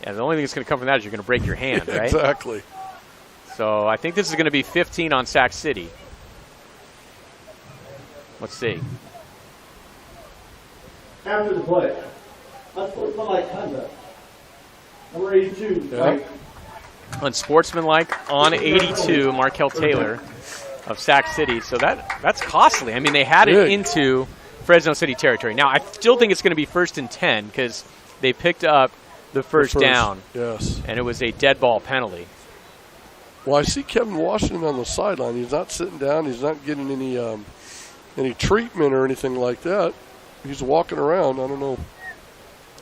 Yeah, the only thing that's going to come from that is you're going to break your hand, right? Exactly. So I think this is going to be 15 on Sac City. Let's see. After the play, unsportsmanlike conduct. Number 82, right? Unsportsmanlike on 82, Markel Taylor of Sac City. So that's costly. I mean, they had it into Fresno City territory. Now, I still think it's going to be 1st and 10 because they picked up the first down. Yes. And it was a dead ball penalty. Well, I see Kevin Washington on the sideline. He's not sitting down. He's not getting any treatment or anything like that. He's walking around. I don't know.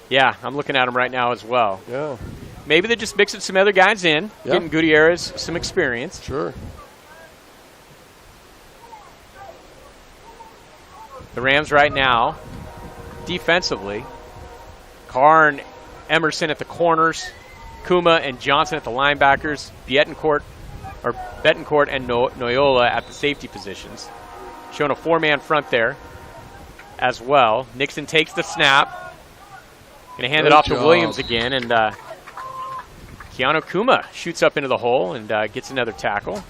Yeah, I'm looking at him right now as well. Yeah. Maybe they're just mixing some other guys in, getting Gutierrez some experience. Sure. The Rams right now, defensively, Carr and Emerson at the corners, Kuma and Johnson at the linebackers, Betancourt and Noyola at the safety positions. Showing a 4-man front there as well. Nixon takes the snap. Going to hand it off to Williams again, and Keanu Kuma shoots up into the hole and gets another tackle.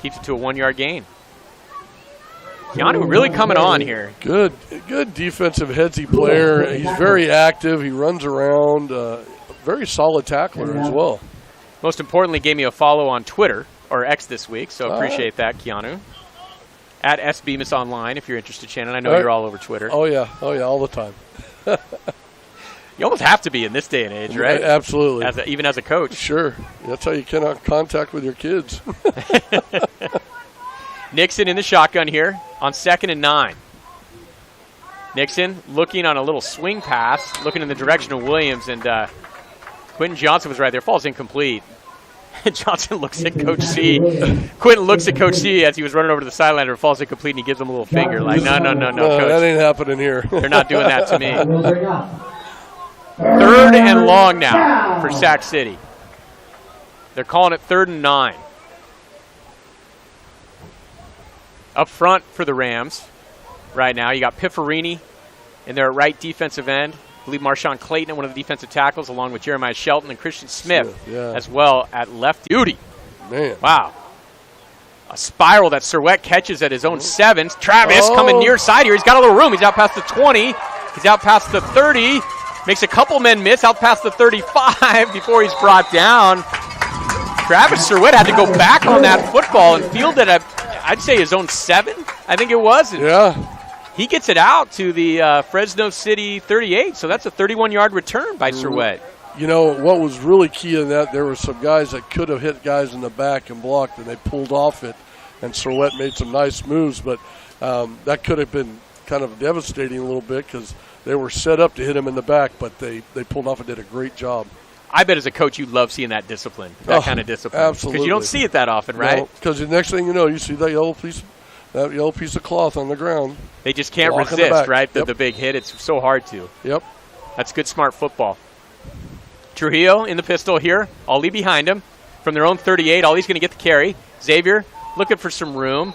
Keeps it to a 1-yard gain. Keanu really coming on here. Good defensive headsy player. He's very active. He runs around. Very solid tackler as well. Most importantly, gave me a follow on Twitter, or X this week, so appreciate that, Keanu. At SBMIS Online, if you're interested, Shannon. I know you're all over Twitter. Oh, yeah, all the time. You almost have to be in this day and age, right? Absolutely. Even as a coach. Sure. That's how you cannot contact with your kids. Nixon in the shotgun here on 2nd and 9. Nixon looking on a little swing pass, looking in the direction of Williams, and Quentin Johnson was right there. Falls incomplete. Johnson looks at Coach C. Quentin looks at Coach C as he was running over to the sideline and falls incomplete, and he gives him a little finger like, no, Coach. That ain't happening here. They're not doing that to me. 3rd and long now for Sac City. They're calling it 3rd and 9. Up front for the Rams right now, you got Pifferini in their right defensive end. I believe Marshawn Clayton at one of the defensive tackles, along with Jeremiah Shelton and Christian Smith as well at left duty. Man. Wow. A spiral that Surwett catches at his own 7. Travis coming near side here. He's got a little room. He's out past the 20. He's out past the 30. Makes a couple men miss out past the 35 before he's brought down. Travis Surwett had to go back on that football and field it at, I'd say, his own 7, I think it was. And he gets it out to the Fresno City 38, so that's a 31-yard return by Surwett. You know, what was really key in that, there were some guys that could have hit guys in the back and blocked, and they pulled off it, and Surwett made some nice moves, but that could have been kind of devastating a little bit because they were set up to hit him in the back, but they pulled off and did a great job. I bet as a coach you love seeing that discipline, that kind of discipline. Absolutely. Because you don't see it that often, right? Because the next thing you know, you see that yellow piece of cloth on the ground. They just can't resist, right? The big hit. It's so hard to. Yep. That's good, smart football. Trujillo in the pistol here. Ollie behind him from their own 38. Ollie's going to get the carry. Xavier looking for some room.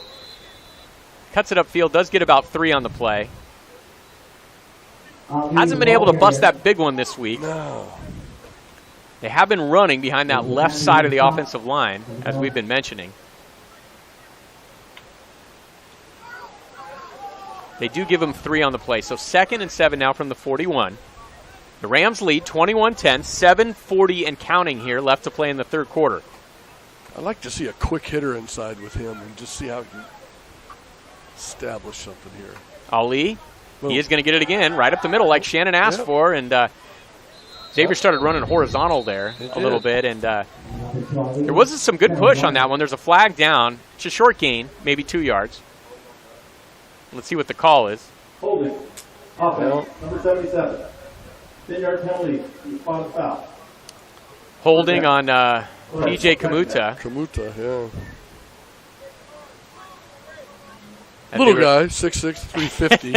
Cuts it upfield. Does get about 3 on the play. Hasn't been able to bust that big one this week. No. They have been running behind that left side of the offensive line, as we've been mentioning. They do give them 3 on the play. So 2nd and 7 now from the 41. The Rams lead 21-10, 7:40 and counting here left to play in the third quarter. I'd like to see a quick hitter inside with him and just see how he can establish something here. Ali, he is going to get it again right up the middle like Shannon asked for, and Xavier started running horizontal there a little bit, and there wasn't some good push on that one. There's a flag down. It's a short gain, maybe 2 yards. Let's see what the call is. Holding. Offense, number 77. 10-yard penalty. On the foul. Holding on PJ Kamuta. Kamuta, yeah. Little guy, 6'6", 350.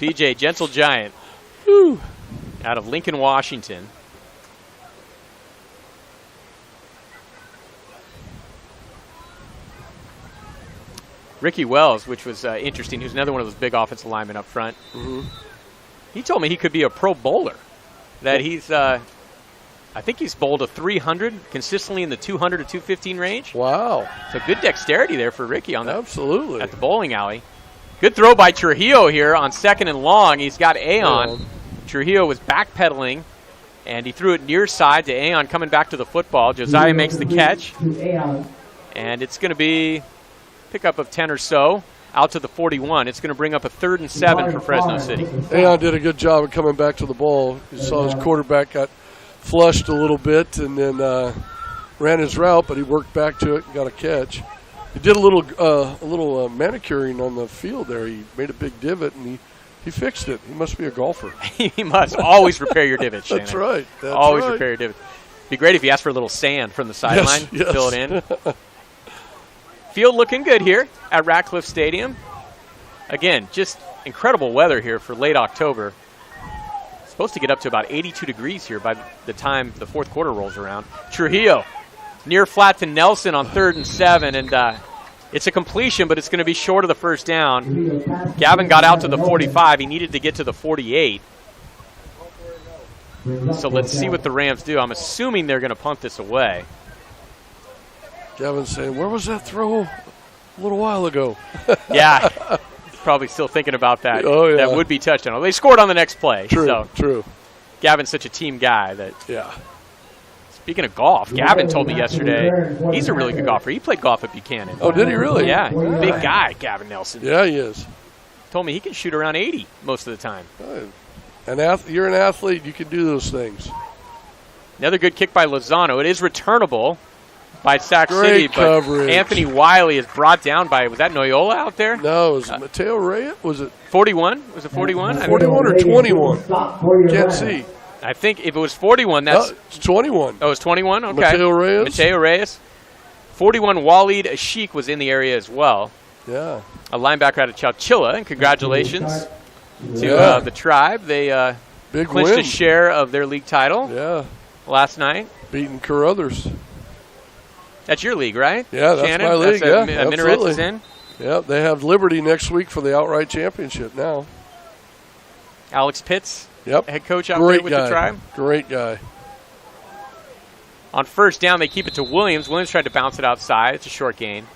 PJ, gentle giant. Woo. Out of Lincoln, Washington. Ricky Wells, which was interesting. He was another one of those big offensive linemen up front. He told me he could be a pro bowler. That he's, I think he's bowled a 300 consistently in the 200 to 215 range. Wow. So good dexterity there for Ricky on that. Absolutely. At the bowling alley. Good throw by Trujillo here on 2nd and long. He's got Aon. Trujillo was backpedaling, and he threw it near side to Aon coming back to the football. Josiah makes the catch. And it's going to be pickup of 10 or so out to the 41. It's going to bring up a 3rd and 7 for Fresno City. Aon did a good job of coming back to the ball. You saw his quarterback got flushed a little bit and then ran his route, but he worked back to it and got a catch. He did a little manicuring on the field there. He made a big divot, and he fixed it. He must be a golfer. He must. Always repair your divots, Shannon. That's right. Always repair your divots. Be great if you asked for a little sand from the sideline. Yes. Fill it in. Field looking good here at Ratcliffe Stadium. Again, just incredible weather here for late October. Supposed to get up to about 82 degrees here by the time the fourth quarter rolls around. Trujillo near flat to Nelson on 3rd and 7, and it's a completion, but it's going to be short of the first down. Gavin got out to the 45. He needed to get to the 48. So let's see what the Rams do. I'm assuming they're going to punt this away. Gavin's saying, where was that throw a little while ago? Yeah, probably still thinking about that. Oh, yeah. That would be touchdown. They scored on the next play. True, so. true. Gavin's such a team guy that. Yeah. Speaking of golf, Gavin told me yesterday he's a really good golfer. He played golf at Buchanan. Oh, did he really? Yeah, big guy, Gavin Nelson. Yeah, he is. Told me he can shoot around 80 most of the time. You're an athlete. You can do those things. Another good kick by Lozano. It is returnable by Sac City, but coverage. Anthony Wiley is brought down by, was that Noyola out there? No, it was Mateo Reyes. Was it 41? Was it 41? 41 or 21? Can't see. I think if it was 41, that's... No, it's 21. Oh, it's 21? Okay. Mateo Reyes. Mateo Reyes. 41, Waleed Ashik was in the area as well. Yeah. A linebacker out of Chowchilla, and congratulations to the Tribe. They big clinched win. a share of their league title last night. Beating Carruthers. That's your league, right? Yeah, that's Shannon? my league. That's Minarets is in? Yeah, they have Liberty next week for the outright championship now. Alex Pitts, yep, head coach out Great there with guy. the Tribe. Great guy. On first down, they keep it to Williams. Williams tried to bounce it outside. It's a short gain.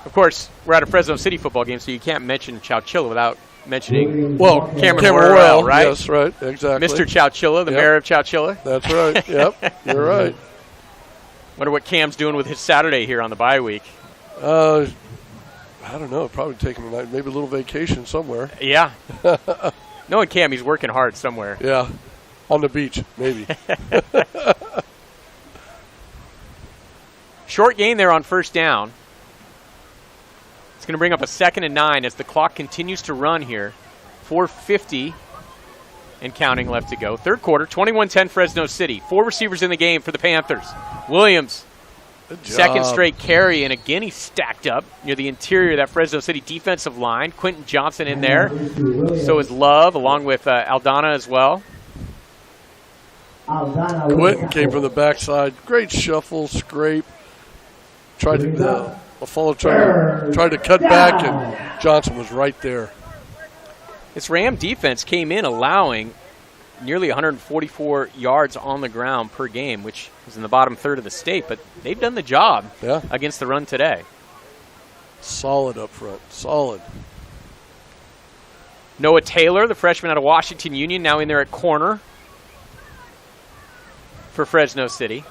Of course, we're at a Fresno City football game, so you can't mention Chowchilla without mentioning Cameron Worrell, right? Yes, right, exactly. Mr. Chowchilla, the mayor of Chowchilla. That's right. Yep, you're right. Wonder what Cam's doing with his Saturday here on the bye week. I don't know. Probably taking maybe a little vacation somewhere. Yeah. Knowing Cam, he's working hard somewhere. Yeah, on the beach, maybe. Short gain there on first down. It's going to bring up a 2nd and 9 as the clock continues to run here. 4:50 and counting left to go. Third quarter, 21-10 Fresno City. 4 receivers in the game for the Panthers. Williams, second straight carry, and again he's stacked up near the interior of that Fresno City defensive line. Quentin Johnson in there. So is Love, along with Aldana as well. Quentin came from the backside. Great shuffle, scrape. Tried to tried to cut back, and Johnson was right there. This Ram defense came in allowing nearly 144 yards on the ground per game, which is in the bottom third of the state, but they've done the job against the run today. Solid up front. Solid. Noah Taylor, the freshman out of Washington Union, now in there at corner for Fresno City.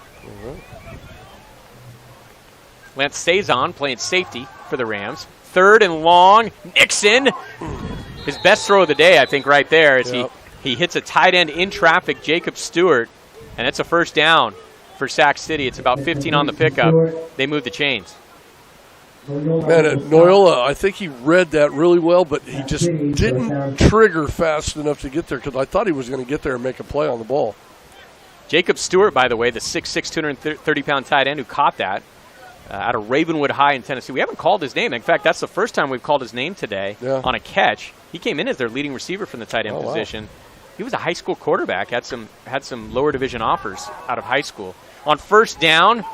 Lance Saison playing safety for the Rams. 3rd and long. Nixon, his best throw of the day, I think, right there, as he hits a tight end in traffic, Jacob Stewart, and it's a first down for Sac City. It's about 15 on the pickup. They move the chains. Man, Noyola, I think he read that really well, but he just didn't trigger fast enough to get there, because I thought he was going to get there and make a play on the ball. Jacob Stewart, by the way, the 6'6", 230-pound tight end who caught that out of Ravenwood High in Tennessee. We haven't called his name. In fact, that's the first time we've called his name today on a catch. He came in as their leading receiver from the tight end position. Wow. He was a high school quarterback, had some lower division offers out of high school. On first down,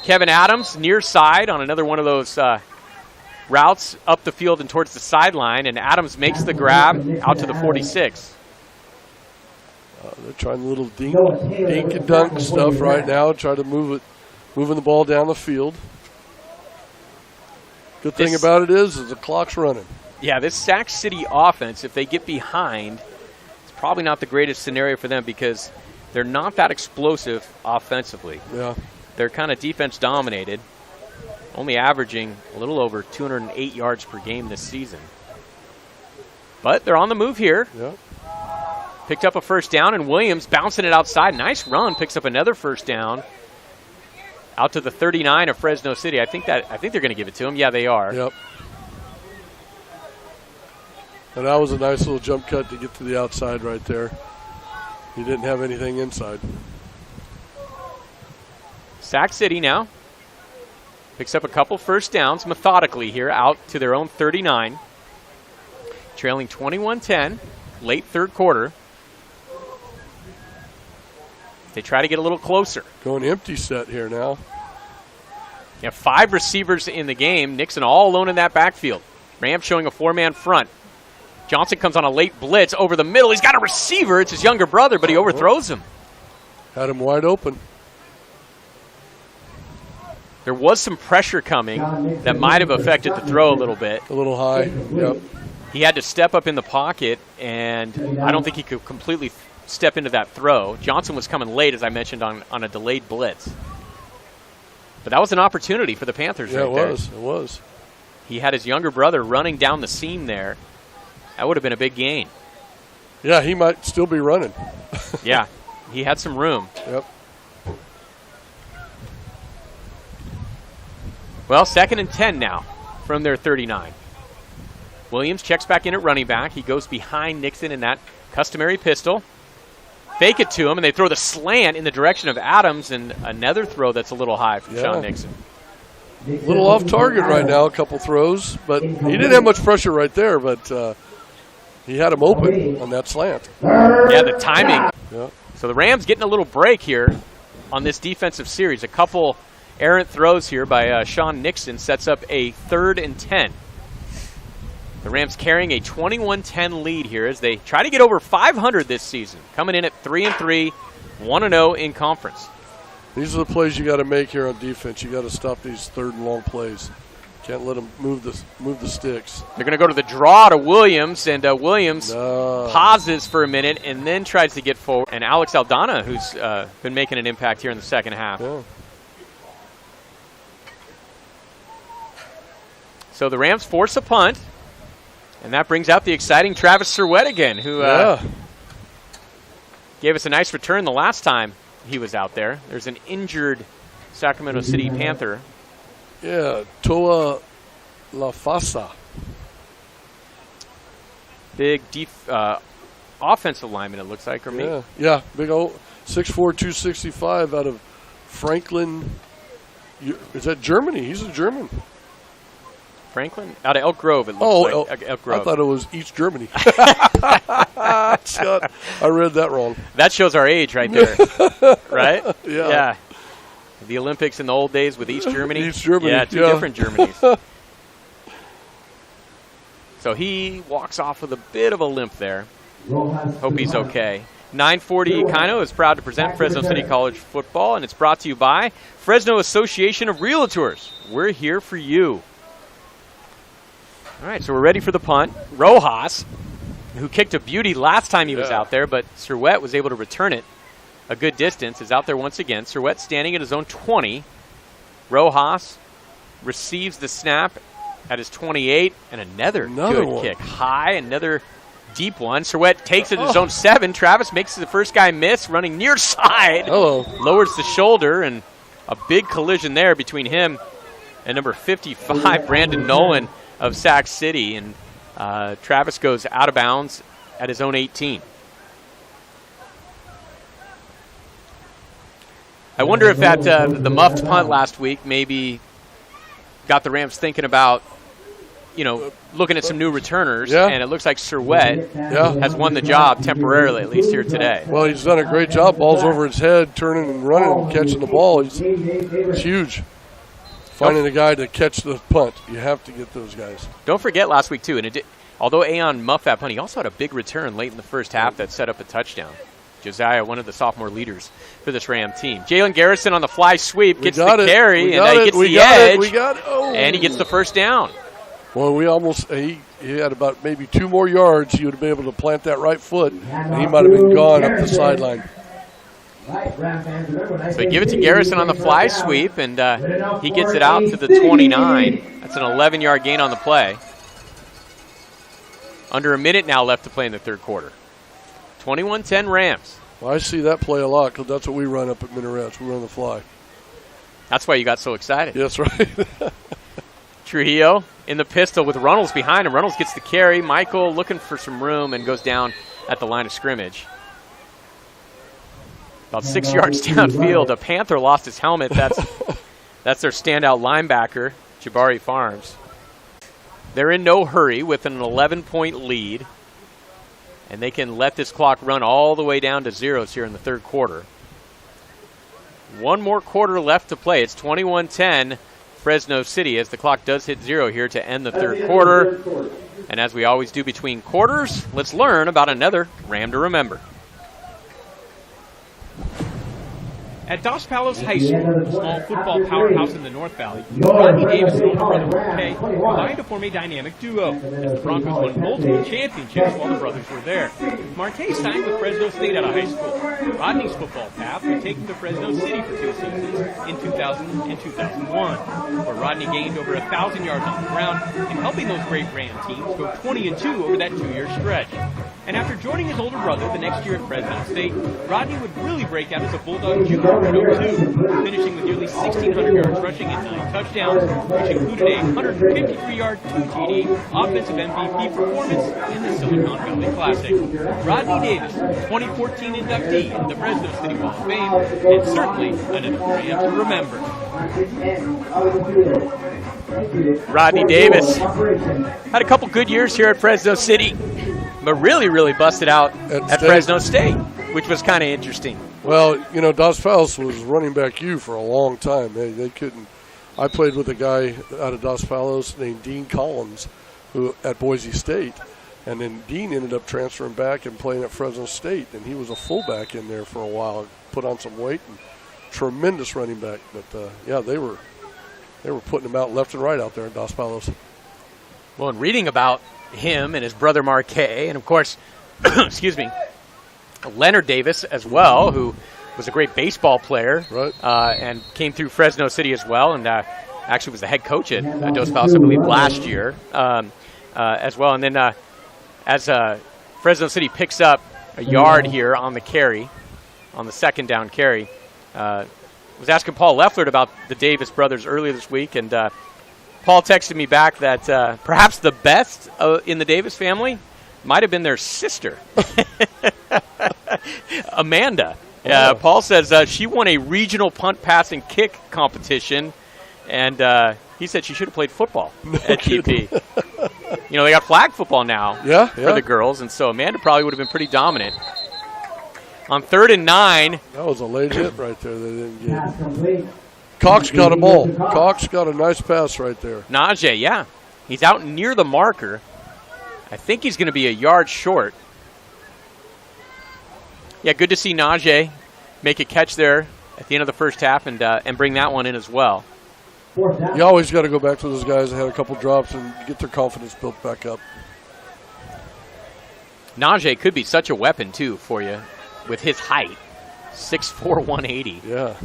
Kevin Adams near side on another one of those routes up the field and towards the sideline, and Adams makes the grab out to the 46. They're trying a little dink and dunk stuff right now, try to moving the ball down the field. Good thing about it is the clock's running. Yeah, this Sac City offense, if they get behind, it's probably not the greatest scenario for them because they're not that explosive offensively. Yeah. They're kind of defense dominated, only averaging a little over 208 yards per game this season. But they're on the move here. Yeah. Picked up a first down, and Williams bouncing it outside. Nice run, picks up another first down. Out to the 39 of Fresno City. I think they're going to give it to him. Yeah, they are. Yep. And that was a nice little jump cut to get to the outside right there. He didn't have anything inside. Sac City now picks up a couple first downs methodically here out to their own 39. Trailing 21-10, late third quarter. They try to get a little closer. Going empty set here now. Yeah, 5 receivers in the game. Nixon all alone in that backfield. Rams showing a 4-man front. Johnson comes on a late blitz over the middle. He's got a receiver. It's his younger brother, but he overthrows him. Had him wide open. There was some pressure coming that might have affected the throw a little bit. A little high, yep. He had to step up in the pocket, and I don't think he could completely step into that throw. Johnson was coming late, as I mentioned, on a delayed blitz. But that was an opportunity for the Panthers right there. It was. He had his younger brother running down the seam there. That would have been a big gain. Yeah, he might still be running. Yeah, he had some room. Yep. Well, 2nd and 10 now from their 39. Williams checks back in at running back. He goes behind Nixon in that customary pistol. Fake it to him, and they throw the slant in the direction of Adams, and another throw that's a little high from Sean Nixon. A little off target right now, a couple throws, but he didn't have much pressure right there, but he had him open on that slant. Yeah, the timing. Yeah. So the Rams getting a little break here on this defensive series. A couple errant throws here by Sean Nixon sets up a 3rd and 10. The Rams carrying a 21-10 lead here as they try to get over 500 this season, coming in at 3-3, 1-0 in conference. These are the plays you got to make here on defense. You got to stop these 3rd and long plays. Can't let them move the sticks. They're going to go to the draw to Williams, and Williams pauses for a minute and then tries to get forward. And Alex Aldana, who's been making an impact here in the second half. Yeah. So the Rams force a punt. And that brings out the exciting Travis Serwet again, who gave us a nice return the last time he was out there. There's an injured Sacramento City Panther. Yeah, Toa Lafasa. Big offensive lineman, it looks like, or maybe. Yeah, big old 6'4", 265 out of Franklin. Is that Germany? He's a German. Franklin? Out of Elk Grove, it looks like. Elk Grove. I thought it was East Germany. Scott, I read that wrong. That shows our age right there, right? Yeah. The Olympics in the old days with East Germany. East Germany. Yeah, two different Germanys. So he walks off with a bit of a limp there. Hope he's okay. 940 Kino is proud to present Fresno City College football, and it's brought to you by Fresno Association of Realtors. We're here for you. All right, so we're ready for the punt. Rojas who kicked a beauty last time he was out there, but Surwett was able to return it a good distance, is out there once again. Surwett standing at his own 20. Rojas receives the snap at his 28, and another good kick. High, another deep one. Surwett takes it at his own 7. Travis makes the first guy miss, running near side. Lowers the shoulder, and a big collision there between him and number 55, Brandon Nolan of Sac City. And Travis goes out of bounds at his own 18. I wonder if that the muffed punt last week maybe got the Rams thinking about, looking at some new returners, and it looks like Surwett has won the job temporarily, at least here today. Well, he's done a great job. Ball's over his head, turning and running and catching the ball. It's huge. Finding a guy to catch the punt. You have to get those guys. Don't forget last week, too, and although Aon muffed that punt, he also had a big return late in the first half that set up a touchdown. Josiah, one of the sophomore leaders for this Ram team. Jalen Garrison on the fly sweep, gets the carry, and he gets the edge, and he gets the first down. Well, he had about maybe 2 more yards. He would have been able to plant that right foot, and he might have been gone up the sideline. So we give it to Garrison on the fly sweep, and he gets it out to the 29. That's an 11-yard gain on the play. Under a minute now left to play in the third quarter. 21-10 Rams. Well, I see that play a lot because that's what we run up at Minarets. We run the fly. That's why you got so excited. That's right. Trujillo in the pistol with Runnels behind him. Runnels gets the carry. Michael looking for some room and goes down at the line of scrimmage. About 6 yards downfield, a Panther lost his helmet. That's their standout linebacker, Jabari Farms. They're in no hurry with an 11-point lead, and they can let this clock run all the way down to zeros here in the third quarter. One more quarter left to play. It's 21-10 Fresno City as the clock does hit 0 here to end the third quarter. And as we always do between quarters, let's learn about another Ram to remember. At Dos Palos High School, a small football powerhouse in the North Valley, Rodney Davis and older brother Marquet combined to form a dynamic duo as the Broncos won multiple championships while the brothers were there. Marquet signed with Fresno State out of high school. Rodney's football path would take him to Fresno City for 2 seasons in 2000 and 2001, where Rodney gained over 1,000 yards on the ground and helping those great Ram teams go 20-2 over that 2-year stretch. And after joining his older brother the next year at Fresno State, Rodney would really break out as a Bulldog junior in 2002, finishing with nearly 1,600 yards rushing and 9 touchdowns, which included a 153-yard 2 TD offensive MVP performance in the Silicon Valley Classic. Rodney Davis, 2014 inductee into the Fresno City Hall of Fame, and certainly another Ram to remember. Rodney Davis had a couple good years here at Fresno City, but really busted out at Fresno State, which was kind of interesting. Well, Dos Palos was running back U for a long time. They couldn't. I played with a guy out of Dos Palos named Dean Collins, who at Boise State, and then Dean ended up transferring back and playing at Fresno State, and he was a fullback in there for a while, put on some weight, and tremendous running back. But they were putting him out left and right out there in Dos Palos. Well, and reading about him and his brother Marquet, and of course, excuse me, Leonard Davis as well, who was a great baseball player, and came through Fresno City as well, and actually was the head coach at Dos Palos, I believe, last year as well. And then as Fresno City picks up a yard here on the carry, on the second down carry, was asking Paul Leffler about the Davis brothers earlier this week, and Paul texted me back that perhaps the best in the Davis family might have been their sister, Amanda. Paul says she won a regional punt, pass, and kick competition, and he said she should have played football at GP. They got flag football now for the girls, and so Amanda probably would have been pretty dominant. On 3rd and 9. That was a late hit right there they didn't get. Cox got a ball. Cox got a nice pass right there. Najee, yeah. He's out near the marker. I think he's going to be a yard short. Yeah, good to see Najee make a catch there at the end of the first half and bring that one in as well. You always got to go back to those guys that had a couple drops and get their confidence built back up. Najee could be such a weapon, too, for you with his height. 6'4", 180. Yeah.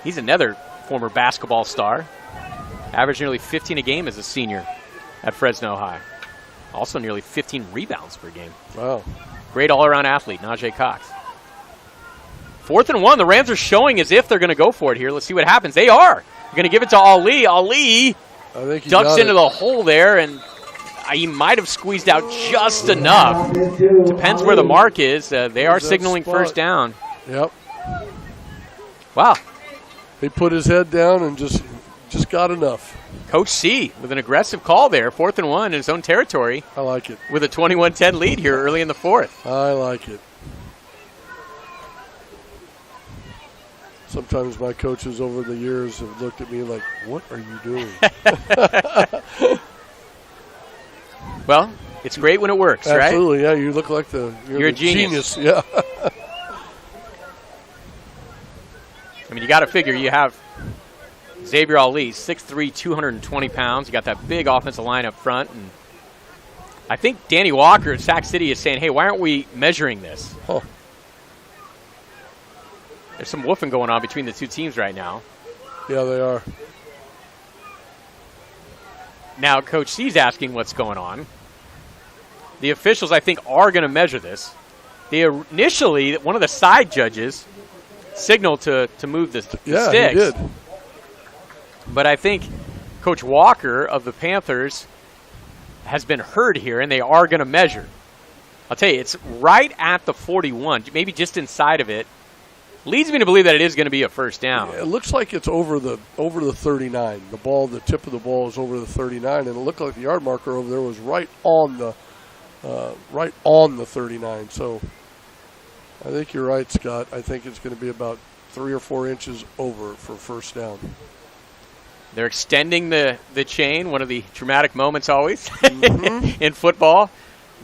He's another former basketball star. Averaged nearly 15 a game as a senior at Fresno High. Also nearly 15 rebounds per game. Wow. Great all-around athlete, Najee Cox. 4th and 1. The Rams are showing as if they're going to go for it here. Let's see what happens. They are. They're going to give it to Ali. Ali I think he ducks into it. the hole there, and he might have squeezed out just enough. Depends where the mark is. They are signaling first down. Yep. Wow. He put his head down and just got enough. Coach C with an aggressive call there. 4th and 1 in his own territory. I like it. With a 21-10 lead here early in the 4th. I like it. Sometimes my coaches over the years have looked at me like, what are you doing? Well, it's great when it works, right? Absolutely, yeah. You look like you're a genius. Yeah. I mean, you got to figure you have Xavier Ali, 6'3", 220 pounds. You got that big offensive line up front. And I think Danny Walker at Sac City is saying, hey, why aren't we measuring this? Huh. There's some woofing going on between the two teams right now. Yeah, they are. Now, Coach C's asking what's going on. The officials, I think, are going to measure this. They initially, one of the side judges signaled to move the sticks. Yeah, he did. But I think Coach Walker of the Panthers has been heard here, and they are going to measure. I'll tell you, it's right at the 41, maybe just inside of it. Leads me to believe that it is going to be a first down. Yeah, it looks like it's over the 39. The tip of the ball is over the 39, and it looked like the yard marker over there was right on the 39. So I think you're right, Scott. I think it's going to be about 3 or 4 inches over for first down. They're extending the chain, one of the dramatic moments always in football.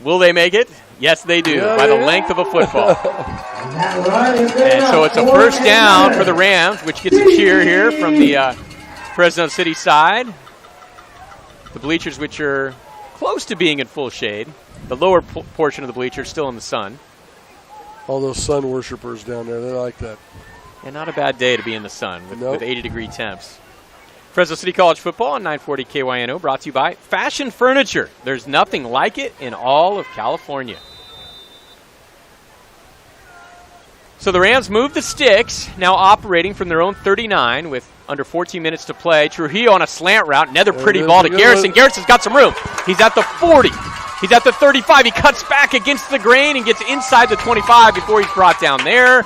Will they make it? Yes, they do, by the length of a football. And so it's a first down for the Rams, which gets a cheer here from the Fresno City side. The bleachers, which are close to being in full shade. The lower portion of the bleachers still in the sun. All those sun worshipers down there, they like that. And not a bad day to be in the sun with 80-degree temps. Fresno City College football on 940 KYNO, brought to you by Fashion Furniture. There's nothing like it in all of California. So the Rams move the sticks, now operating from their own 39 with under 14 minutes to play. Trujillo on a slant route, another pretty ball to Garrison. Garrison's got some room. He's at the 40. He's at the 35. He cuts back against the grain and gets inside the 25 before he's brought down there.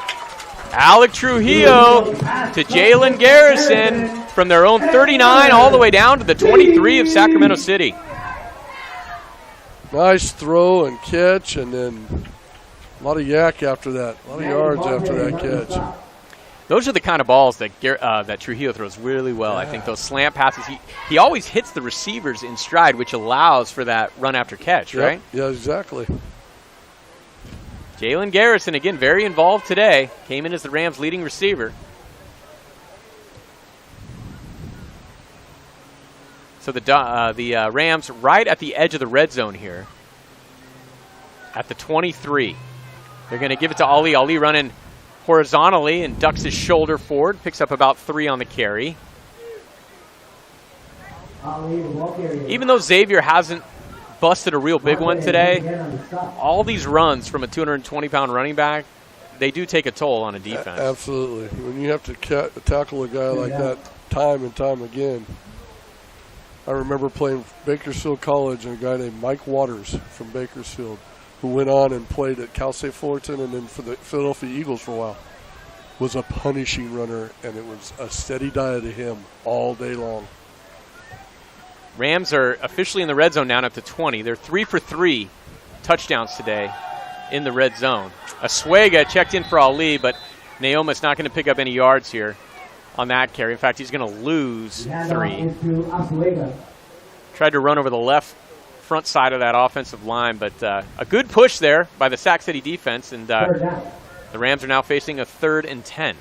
Alec Trujillo to Jalen Garrison from their own 39 all the way down to the 23 of Sacramento City. Nice throw and catch, and then a lot of yak after that. A lot of yards after that catch. Those are the kind of balls that that Trujillo throws really well. I think those slant passes, he always hits the receivers in stride, which allows for that run after catch, right? Yeah, exactly. Jalen Garrison, again, very involved today. Came in as the Rams' leading receiver. So the Rams right at the edge of the red zone here. At the 23. They're going to give it to Ali. Ali running horizontally and ducks his shoulder forward. Picks up about 3 on the carry. Even though Xavier hasn't busted a real big one today, all these runs from a 220-pound running back, they do take a toll on a defense. Absolutely. When you have to tackle a guy like that time and time again. I remember playing Bakersfield College and a guy named Mike Waters from Bakersfield, who went on and played at Cal State Fullerton and then for the Philadelphia Eagles for a while, was a punishing runner, and it was a steady diet of him all day long. Rams are officially in the red zone down at the 20. They're 3 for 3 touchdowns today in the red zone. Asuega checked in for Ali, but Naoma's not going to pick up any yards here on that carry. In fact, he's going to lose 3. Tried to run over the left front side of that offensive line, but a good push there by the Sac City defense, and the Rams are now facing a 3rd and 10.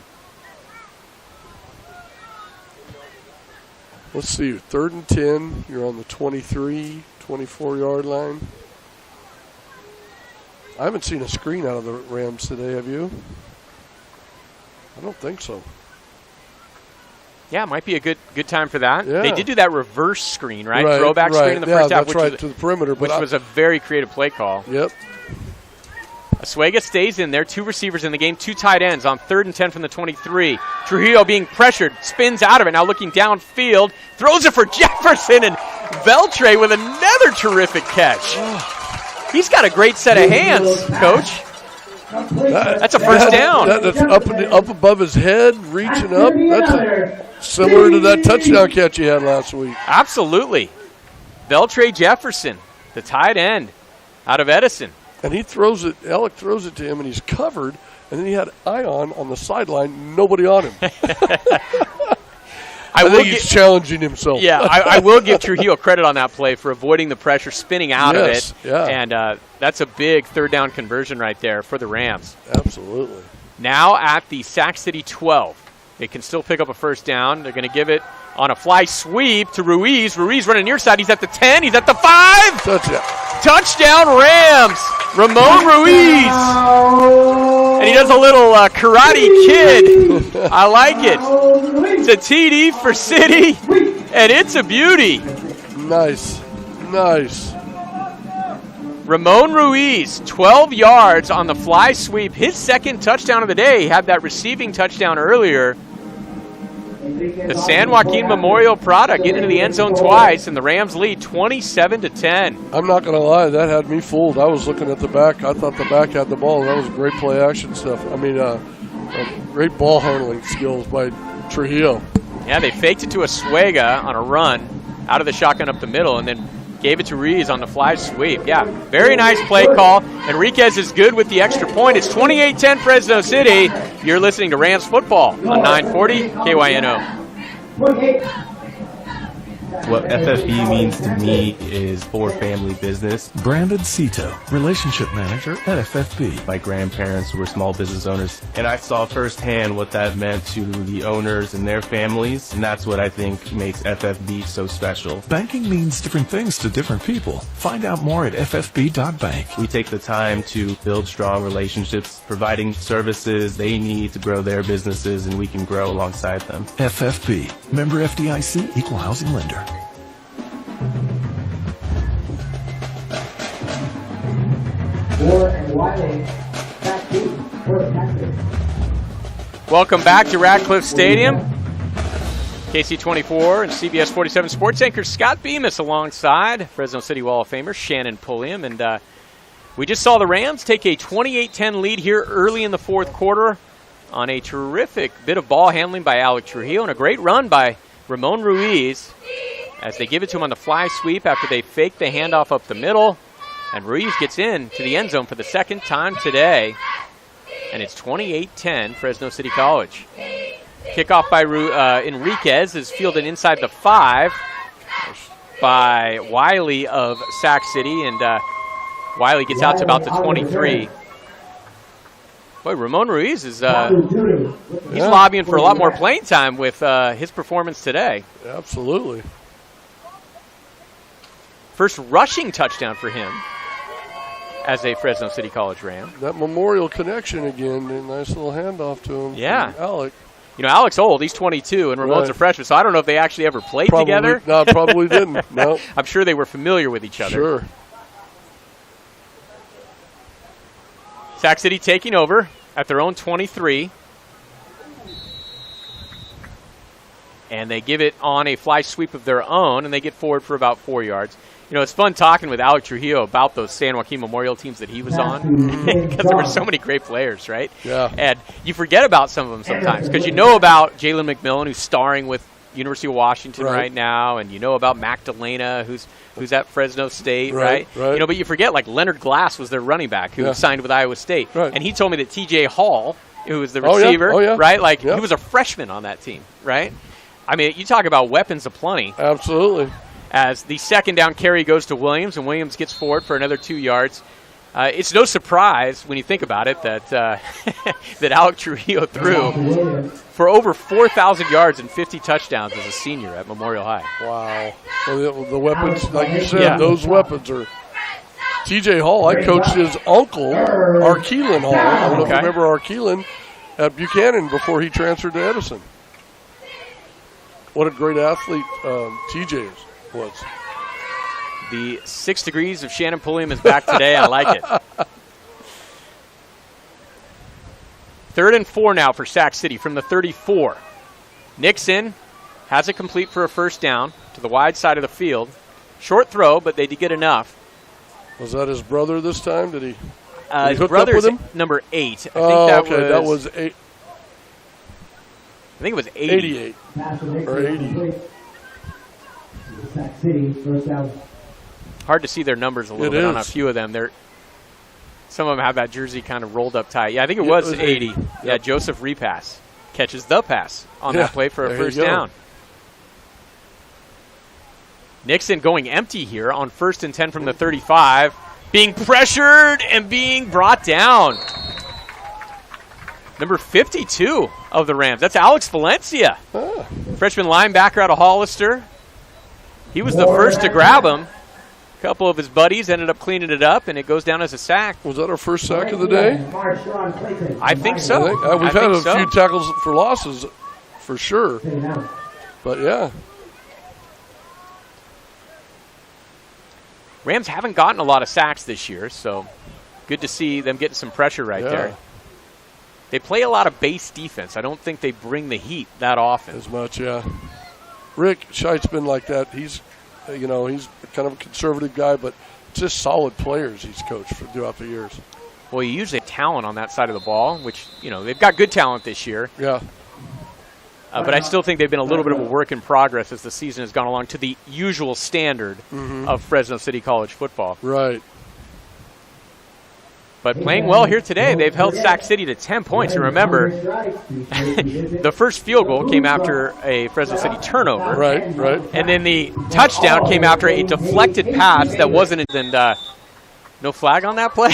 Let's see, 3rd and 10. You're on the 23, 24-yard line. I haven't seen a screen out of the Rams today, have you? I don't think so. Yeah, it might be a good time for that. Yeah. They did do that reverse screen, right? Throwback screen in the first half, which was, to the perimeter, which was a very creative play call. Yep. Oswego stays in there. 2 receivers in the game, 2 tight ends on 3rd and 10 from the 23. Trujillo being pressured, spins out of it. Now looking downfield, throws it for Jefferson, and Veltre with another terrific catch. He's got a great set of hands, Coach. That's a first down. That's up above his head, reaching up. That's similar to that touchdown catch he had last week. Absolutely. Veltre Jefferson, the tight end out of Edison. And he throws it, Alec throws it to him, and he's covered, and then he had Ion on the sideline, nobody on him. I think he's challenging himself. Yeah, I will give Trujillo credit on that play for avoiding the pressure, spinning out of it. Yeah. And that's a big 3rd down conversion right there for the Rams. Absolutely. Now at the Sac City 12. They can still pick up a first down. They're going to give it on a fly sweep to Ruiz. Ruiz running near side. He's at the 10. He's at the 5. Touchdown Rams. Ramon Ruiz. And he does a little Karate Kid. I like it. It's a TD for City, and it's a beauty. Nice. Ramon Ruiz, 12 yards on the fly sweep. His 2nd touchdown of the day. He had that receiving touchdown earlier. The San Joaquin Memorial product getting into the end zone twice, and the Rams lead 27-10. I'm not going to lie, that had me fooled. I was looking at the back. I thought the back had the ball. That was great play action stuff. I mean, great ball handling skills by Trujillo. Yeah, they faked it to Oswego on a run out of the shotgun up the middle, and then gave it to Ruiz on the fly sweep. Yeah, very nice play call. Enriquez is good with the extra point. It's 28-10 Fresno City. You're listening to Rams football on 940 KYNO. What FFB means to me is for family business. Brandon Cito, Relationship Manager at FFB. My grandparents were small business owners, and I saw firsthand what that meant to the owners and their families, and that's what I think makes FFB so special. Banking means different things to different people. Find out more at ffb.bank. We take the time to build strong relationships, providing services they need to grow their businesses, and we can grow alongside them. FFB, member FDIC, equal housing lender. Welcome back to Ratcliffe Stadium. KC24 and CBS 47 sports anchor Scott Bemis alongside Fresno City Wall of Famer Shannon Pulliam. And we just saw the Rams take a 28-10 lead here early in the 4th quarter on a terrific bit of ball handling by Alec Trujillo and a great run by Ramon Ruiz as they give it to him on the fly sweep after they fake the handoff up the middle. And Ruiz gets in to the end zone for the 2nd time today. And it's 28-10 Fresno City College. Kickoff by Enriquez is fielded inside the 5 by Wiley of Sac City. And Wiley gets out to about the 23. Boy, Ramon Ruiz is he's lobbying for a lot more playing time with his performance today. Absolutely. First rushing touchdown for him as a Fresno City College Ram. That Memorial connection again, a nice little handoff to him. Yeah. Alec. You know, Alec's old. He's 22, and Ramon's a freshman, so I don't know if they actually ever played together. No, probably didn't. No. I'm sure they were familiar with each other. Sure. Sac City taking over at their own 23. And they give it on a fly sweep of their own, and they get forward for about 4 yards. You know, it's fun talking with Alec Trujillo about those San Joaquin Memorial teams that he was on because there were so many great players, right? Yeah. And you forget about some of them sometimes because you know about Jalen McMillan, who's starring with University of Washington right now, and you know about Magdalena, who's at Fresno State, right? You know, but you forget, like, Leonard Glass was their running back who signed with Iowa State. Right. And he told me that T.J. Hall, who was the receiver, right? Like, he was a freshman on that team, right? I mean, you talk about weapons aplenty. Absolutely. As the 2nd down carry goes to Williams, and Williams gets forward for another 2 yards. It's no surprise when you think about it that that Alec Trujillo threw for over 4,000 yards and 50 touchdowns as a senior at Memorial High. Wow. Well, the weapons, like you said, those weapons are. T.J. Hall, I coached his uncle, Arkeelan Hall. I don't know if you remember Arkeelan at Buchanan before he transferred to Edison. What a great athlete T.J. was. The 6 degrees of Shannon Pulliam is back today. I like it. 3rd and 4 now for Sac City from the 34. Nixon has it complete for a first down to the wide side of the field. Short throw, but they did get enough. Was that his brother this time? Did he his hook brother's up with him? Number 8. I think that was 8. I think it was 88 or 80. Sac City, first down. Hard to see their numbers a little bit on a few of them. Some of them have that jersey kind of rolled up tight. Yeah, I think it was 80. Yep. Yeah, Joseph Repass catches the pass on that play for a first down. Nixon going empty here on 1st and 10 from the 35. Being pressured and being brought down. Number 52 of the Rams. That's Alex Valencia. Freshman linebacker out of Hollister. He was the first to grab him. A couple of his buddies ended up cleaning it up, and it goes down as a sack. Was that our first sack of the day? I think so. We've had a few tackles for losses for sure. But, yeah. Rams haven't gotten a lot of sacks this year, so good to see them getting some pressure right there. They play a lot of base defense. I don't think they bring the heat that often. As much, yeah. Rick Scheidt's been like that. He's kind of a conservative guy, but just solid players he's coached throughout the years. Well, you usually have talent on that side of the ball, which, they've got good talent this year. Yeah. But I still think they've been a little bit of a work in progress as the season has gone along to the usual standard of Fresno City College football. Right. But playing well here today, they've held Sac City to 10 points. And remember, the first field goal came after a Fresno City turnover. Right. And then the touchdown came after a deflected pass that wasn't, and no flag on that play?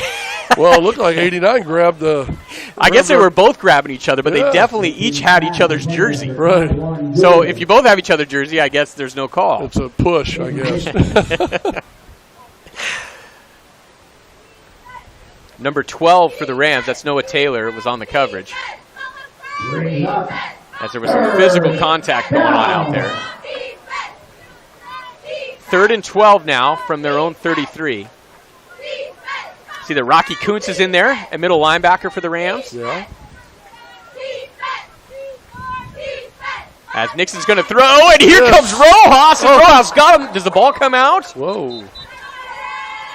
Well, it looked like 89 grabbed the... I guess they were both grabbing each other, but they definitely each had each other's jersey. Right. So if you both have each other's jersey, I guess there's no call. It's a push, I guess. Number 12 for the Rams, that's Noah Taylor, was on the coverage. As there was some physical contact going on out there. 3rd and 12 now from their own 33. See that Rocky Kuntz is in there, a middle linebacker for the Rams. Yeah. As Nixon's going to throw, and here comes Rojas, and Rojas got him. Does the ball come out? Whoa.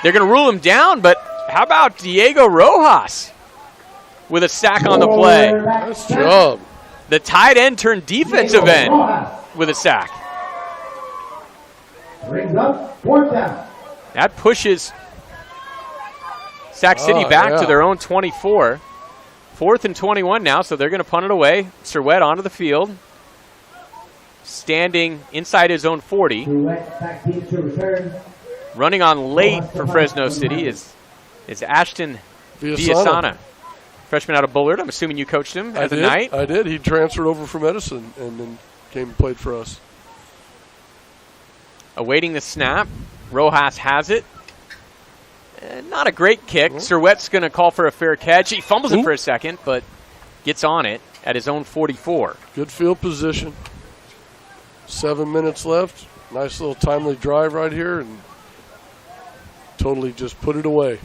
They're going to rule him down, but how about Diego Rojas with a sack on the play? Nice job. The tight end turned defensive end with a sack. That pushes Sac City back to their own 24. 4th and 21 now, so they're going to punt it away. Surwett onto the field. Standing inside his own 40. Running on late for Fresno City is Ashton Villasana. Freshman out of Bullard. I'm assuming you coached him as a Knight. I did. He transferred over from Edison and then came and played for us. Awaiting the snap. Rojas has it. Not a great kick. Surwett's going to call for a fair catch. He fumbles it for a second, but gets on it at his own 44. Good field position. 7 minutes left. Nice little timely drive right here, and totally just put it away.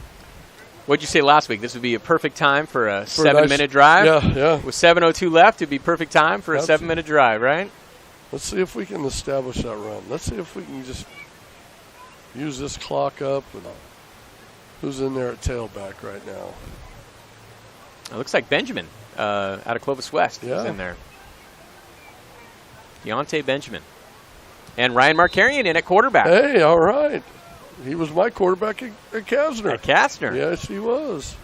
What did you say last week? This would be a perfect time for a 7-minute drive? Yeah. With 7:02 left, it'd be perfect time for a 7-minute drive, right? Let's see if we can establish that run. Let's see if we can just use this clock up. And who's in there at tailback right now? It looks like Benjamin out of Clovis West is in there. Deontay Benjamin. And Ryan Markarian in at quarterback. Hey, all right. He was my quarterback at Kastner. At Kastner? Yes, he was.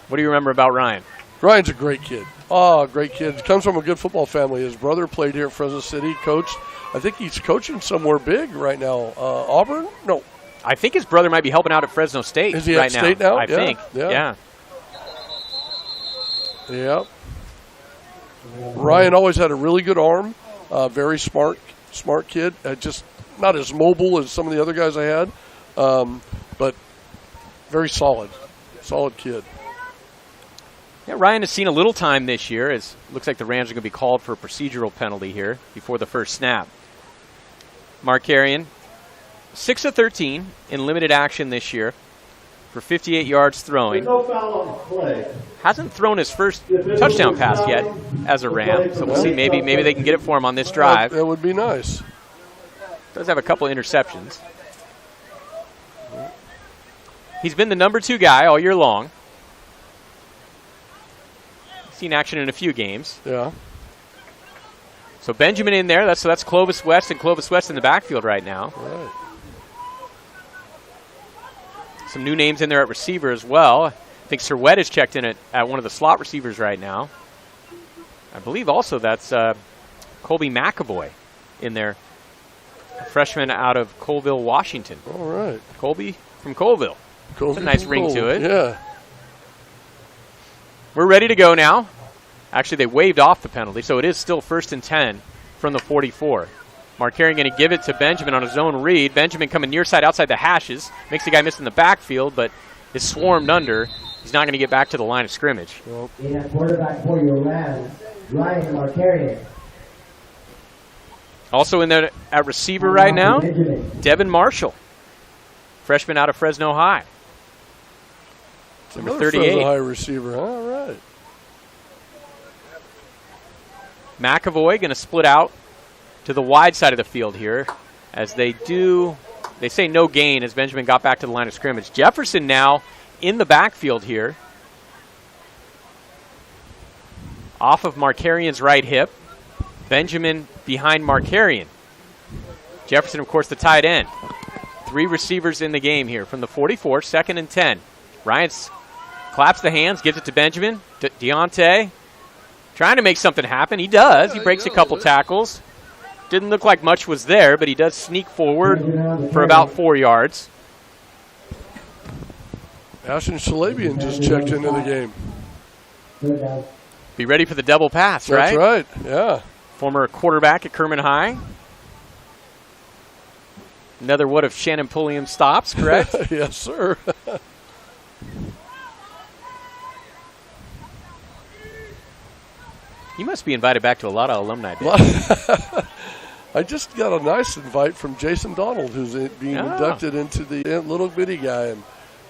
What do you remember about Ryan? Ryan's a great kid. Oh, great kid. Comes from a good football family. His brother played here at Fresno City, coached. I think he's coaching somewhere big right now. Auburn? No. I think his brother might be helping out at Fresno State Is he right at State now? I think. Yeah. Yep. Ryan always had a really good arm. Very smart kid. Just not as mobile as some of the other guys I had, but very solid kid. Yeah, Ryan has seen a little time this year. As looks like the Rams are going to be called for a procedural penalty here before the first snap. Markarian, 6 of 13 in limited action this year for 58 yards throwing. No foul on the play. Hasn't thrown his first touchdown pass yet as a Ram, so we'll see. Maybe they can get it for him on this drive. That would be nice. Does have a couple interceptions. He's been the number 2 guy all year long. Seen action in a few games. Yeah. So Benjamin in there. That's Clovis West, and Clovis West in the backfield right now. Right. Some new names in there at receiver as well. I think Serwet is checked in at one of the slot receivers right now. I believe also that's Colby McAvoy in there, a freshman out of Colville, Washington. All right. Colby from Colville. That's a nice ring to it. Yeah. We're ready to go now. Actually, they waved off the penalty, so it is still 1st and 10 from the 44. Markarian going to give it to Benjamin on his own read. Benjamin coming near side outside the hashes. Makes the guy miss in the backfield, but is swarmed under. He's not going to get back to the line of scrimmage. In at quarterback for your Rams, Ryan Markarian. Also in there at receiver right now, Devin Marshall, freshman out of Fresno High. Number 38. Fresno High receiver. All right. McAvoy going to split out to the wide side of the field here as they say no gain as Benjamin got back to the line of scrimmage. Jefferson now in the backfield here. Off of Markarian's right hip. Benjamin behind Markarian. Jefferson, of course, the tight end. 3 receivers in the game here from the 44, 2nd and 10. Ryan claps the hands, gives it to Benjamin. Deontay trying to make something happen. He does. He breaks a couple tackles. Didn't look like much was there, but he does sneak forward for about 4 yards. Ashton Shalabian just checked into the game. Be ready for the double pass, right? That's right, yeah. Former quarterback at Kerman High. Another one of Shannon Pulliam's stops, correct? Yes, sir. You must be invited back to a lot of alumni days. I just got a nice invite from Jason Donald, who's being inducted into the little bitty guy, and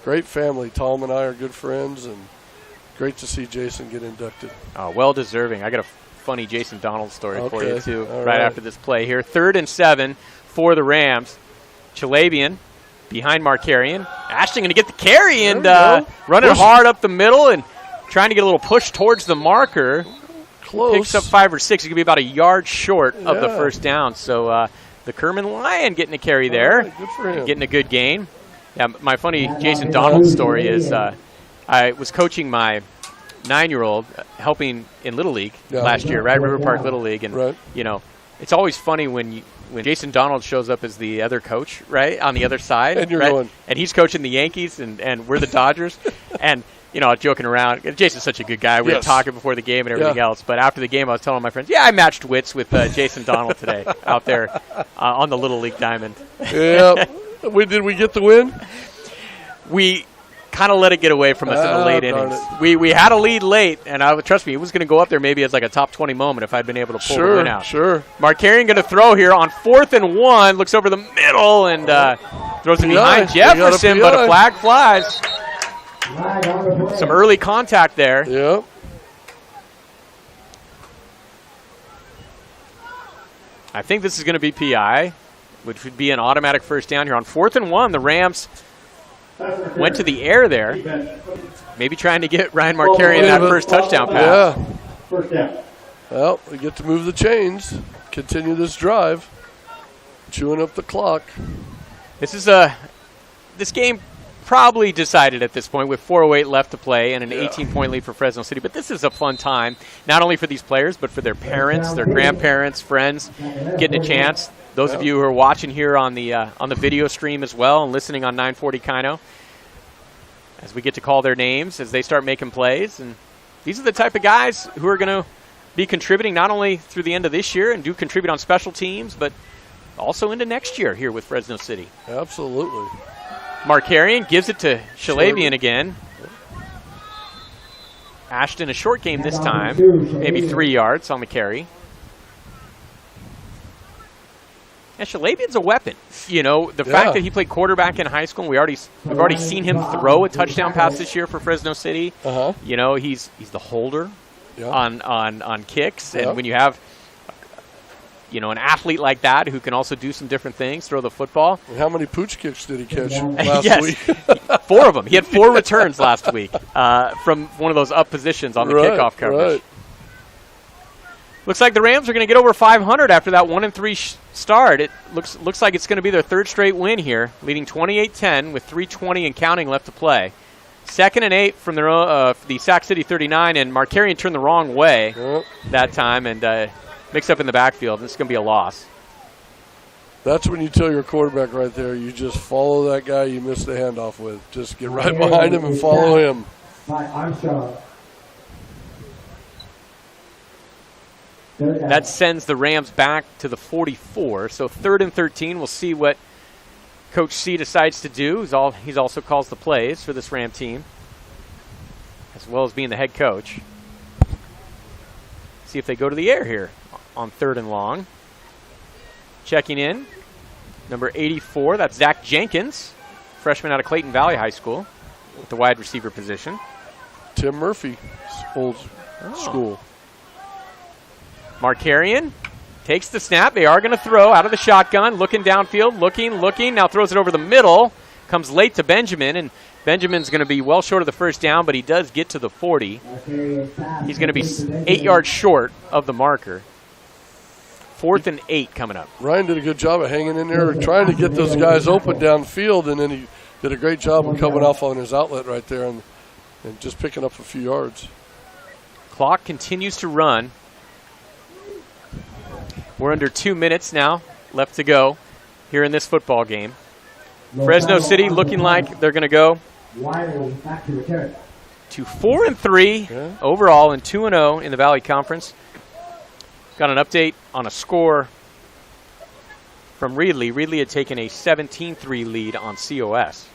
great family. Tom and I are good friends, and great to see Jason get inducted. Oh, well deserving. I got a funny Jason Donald story for you, too, right after this play here. 3rd and 7 for the Rams. Chalabian behind Markarian. Ashton going to get the carry and running hard up the middle and trying to get a little push towards the marker. Close. Picks up 5 or 6. He's going to be about a yard short of the first down. So the Kerman Lion getting a carry there. Right, good for him. Getting a good gain. Yeah, my funny Jason Donald story is I was coaching my 9-year-old, helping in Little League last year, right? River Park Little League. And, you know, it's always funny when Jason Donald shows up as the other coach, right, on the other side. And you're going. And he's coaching the Yankees, and we're the Dodgers. And, you know, joking around. Jason's such a good guy. We were talking before the game and everything else. But after the game, I was telling my friends, I matched wits with Jason Donald today out there on the Little League diamond. Yeah. Did we get the win? We kind of let it get away from us in the late innings. We had a lead late, and trust me, it was going to go up there maybe as like a top 20 moment if I'd been able to pull the win out. Sure. Markarian going to throw here on 4th and 1, looks over the middle and throws it behind Jefferson, but a flag flies. Some early contact there. Yep. I think this is going to be PI, which would be an automatic first down here. On 4th and 1, the Rams went to the air there, maybe trying to get Ryan Markarian that first touchdown pass. Yeah. First down. Well, we get to move the chains, continue this drive, chewing up the clock. This is this game probably decided at this point with 4:08 left to play and an 18-point lead for Fresno City. But this is a fun time, not only for these players, but for their parents, their grandparents, friends, getting a chance. Those of you who are watching here on the video stream as well and listening on 940 Kino, as we get to call their names as they start making plays. And these are the type of guys who are going to be contributing not only through the end of this year and do contribute on special teams, but also into next year here with Fresno City. Absolutely. Markarian gives it to Shalabian again. Ashton, a short game this time, maybe 3 yards on the carry. And Shalabian's a weapon. You know, the fact that he played quarterback in high school, and we've already seen him throw a touchdown pass this year for Fresno City. You know, he's the holder on kicks, and when you have an athlete like that who can also do some different things, throw the football. And how many pooch kicks did he catch last week? 4 of them. He had 4 returns last week from one of those up positions on the kickoff coverage. Right. Looks like the Rams are going to get over 500 after that 1-3 start. It looks like it's going to be their 3rd straight win here, leading 28-10 with 3:20 and counting left to play. 2nd and 8 from the Sac City 39, and Markarian turned the wrong way that time and mixed up in the backfield. This is going to be a loss. That's when you tell your quarterback right there, you just follow that guy you missed the handoff with. Just get right behind him and follow him. That sends the Rams back to the 44. So 3rd and 13. We'll see what Coach C decides to do. He also calls the plays for this Ram team, as well as being the head coach. See if they go to the air here on 3rd and long. Checking in, number 84. That's Zach Jenkins, freshman out of Clayton Valley High School, with the wide receiver position. Tim Murphy, old school. Markarian takes the snap. They are going to throw out of the shotgun, looking downfield, looking. Now throws it over the middle. Comes late to Benjamin, and Benjamin's going to be well short of the first down, but he does get to the 40. He's going to be 8 yards short of the marker. 4th and 8 coming up. Ryan did a good job of hanging in there, trying to get those guys open downfield, and then he did a great job of coming off on his outlet right there and just picking up a few yards. Clock continues to run. We're under 2 minutes now left to go here in this football game. Fresno City looking like they're going to go to 4-3 overall and 2-0 in the Valley Conference. Got an update on a score from Reedley. Reedley had taken a 17-3 lead on COS.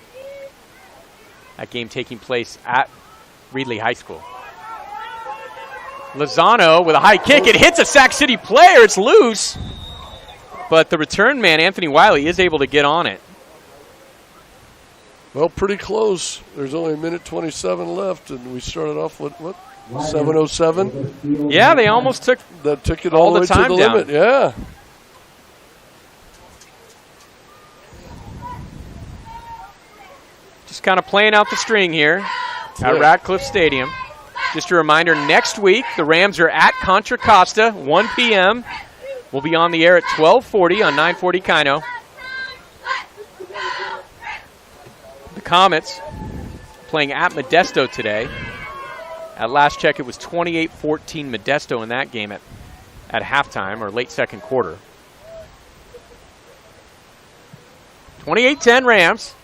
That game taking place at Reedley High School. Lozano with a high kick. It hits a Sac City player. It's loose. But the return man, Anthony Wiley, is able to get on it. Well, pretty close. There's only 1:27 left, and we started off with, 7:07? Yeah, they almost took it all the way time to the down. limit. Yeah. Just kind of playing out the string here at Ratcliffe Stadium. Just a reminder, next week, the Rams are at Contra Costa, 1 p.m. We'll be on the air at 12:40 on 940 Kino. The Comets playing at Modesto today. At last check, it was 28-14 Modesto in that game at halftime or late second quarter. 28-10 Rams.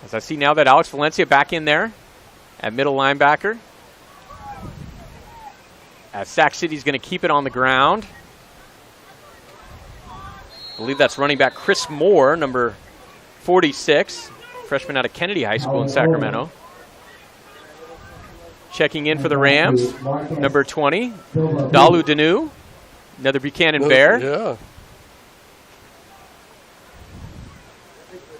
As I see now that Alex Valencia back in there at middle linebacker. As Sac City's going to keep it on the ground. I believe that's running back Chris Moore, number 46, freshman out of Kennedy High School in Sacramento. Checking in for the Rams, number 20, Dalu Danu, another Buchanan Bear. Yeah.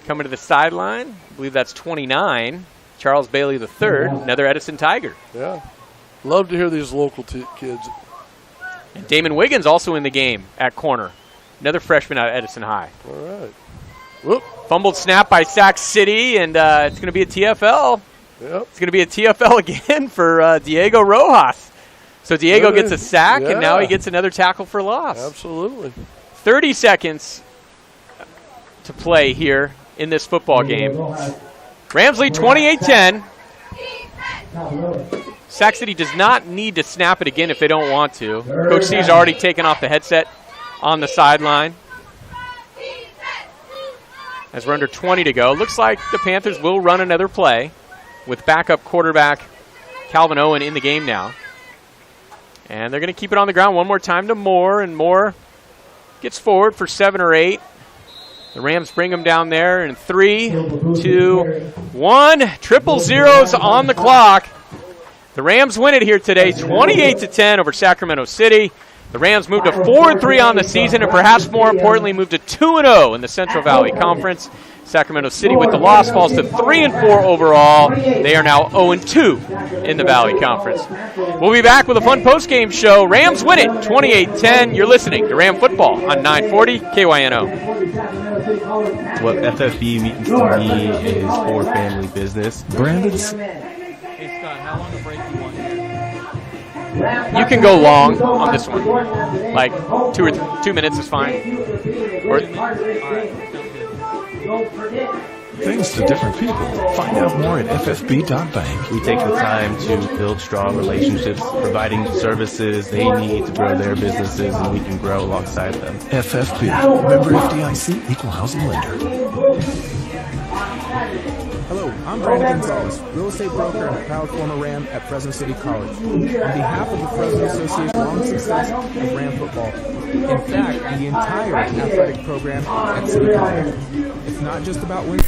Coming to the sideline, I believe that's 29, Charles Bailey III, another Edison Tiger. Yeah. Love to hear these local kids. And Damon Wiggins also in the game at corner, another freshman out of Edison High. All right. Whoop. Fumbled snap by Sac City, and it's going to be a TFL. Yep. It's going to be a TFL again for Diego Rojas. So Diego gets a sack, and now he gets another tackle for loss. Absolutely. 30 seconds to play here in this football game. Rams lead 28-10. Sac City does not need to snap it again if they don't want to. Coach C's already taken off the headset on the sideline. As we're under 20 to go, looks like the Panthers will run another play with backup quarterback Calvin Owen in the game now. And they're going to keep it on the ground one more time to Moore, and Moore gets forward for 7 or 8. The Rams bring him down there in 3, 2, 1. Triple zeros on the clock. The Rams win it here today, 28-10 over Sacramento City. The Rams moved to 4-3 on the season, and perhaps more importantly, moved to 2-0 in the Central Valley Conference. Sacramento City with the loss falls to 3-4 overall. They are now 0-2 in the Valley Conference. We'll be back with a fun post-game show. Rams win it 28-10. You're listening to Ram Football on 940 KYNO. What FFB means to me is for family business. Brandon's. Hey, Scott, how long a break you want here? You can go long on this one. Like 2 minutes is fine. Or, Things to different people. Find out more at ffb.bank. We take the time to build strong relationships, providing services they need to grow their businesses, and we can grow alongside them. FFB. Member FDIC, Equal Housing Lender. Hello, I'm Brandon Gonzalez, real estate broker and a proud former Ram at Fresno City College. On behalf of the Fresno Association, long success of Ram football. In fact, the entire athletic program at City College. It's not just about winning.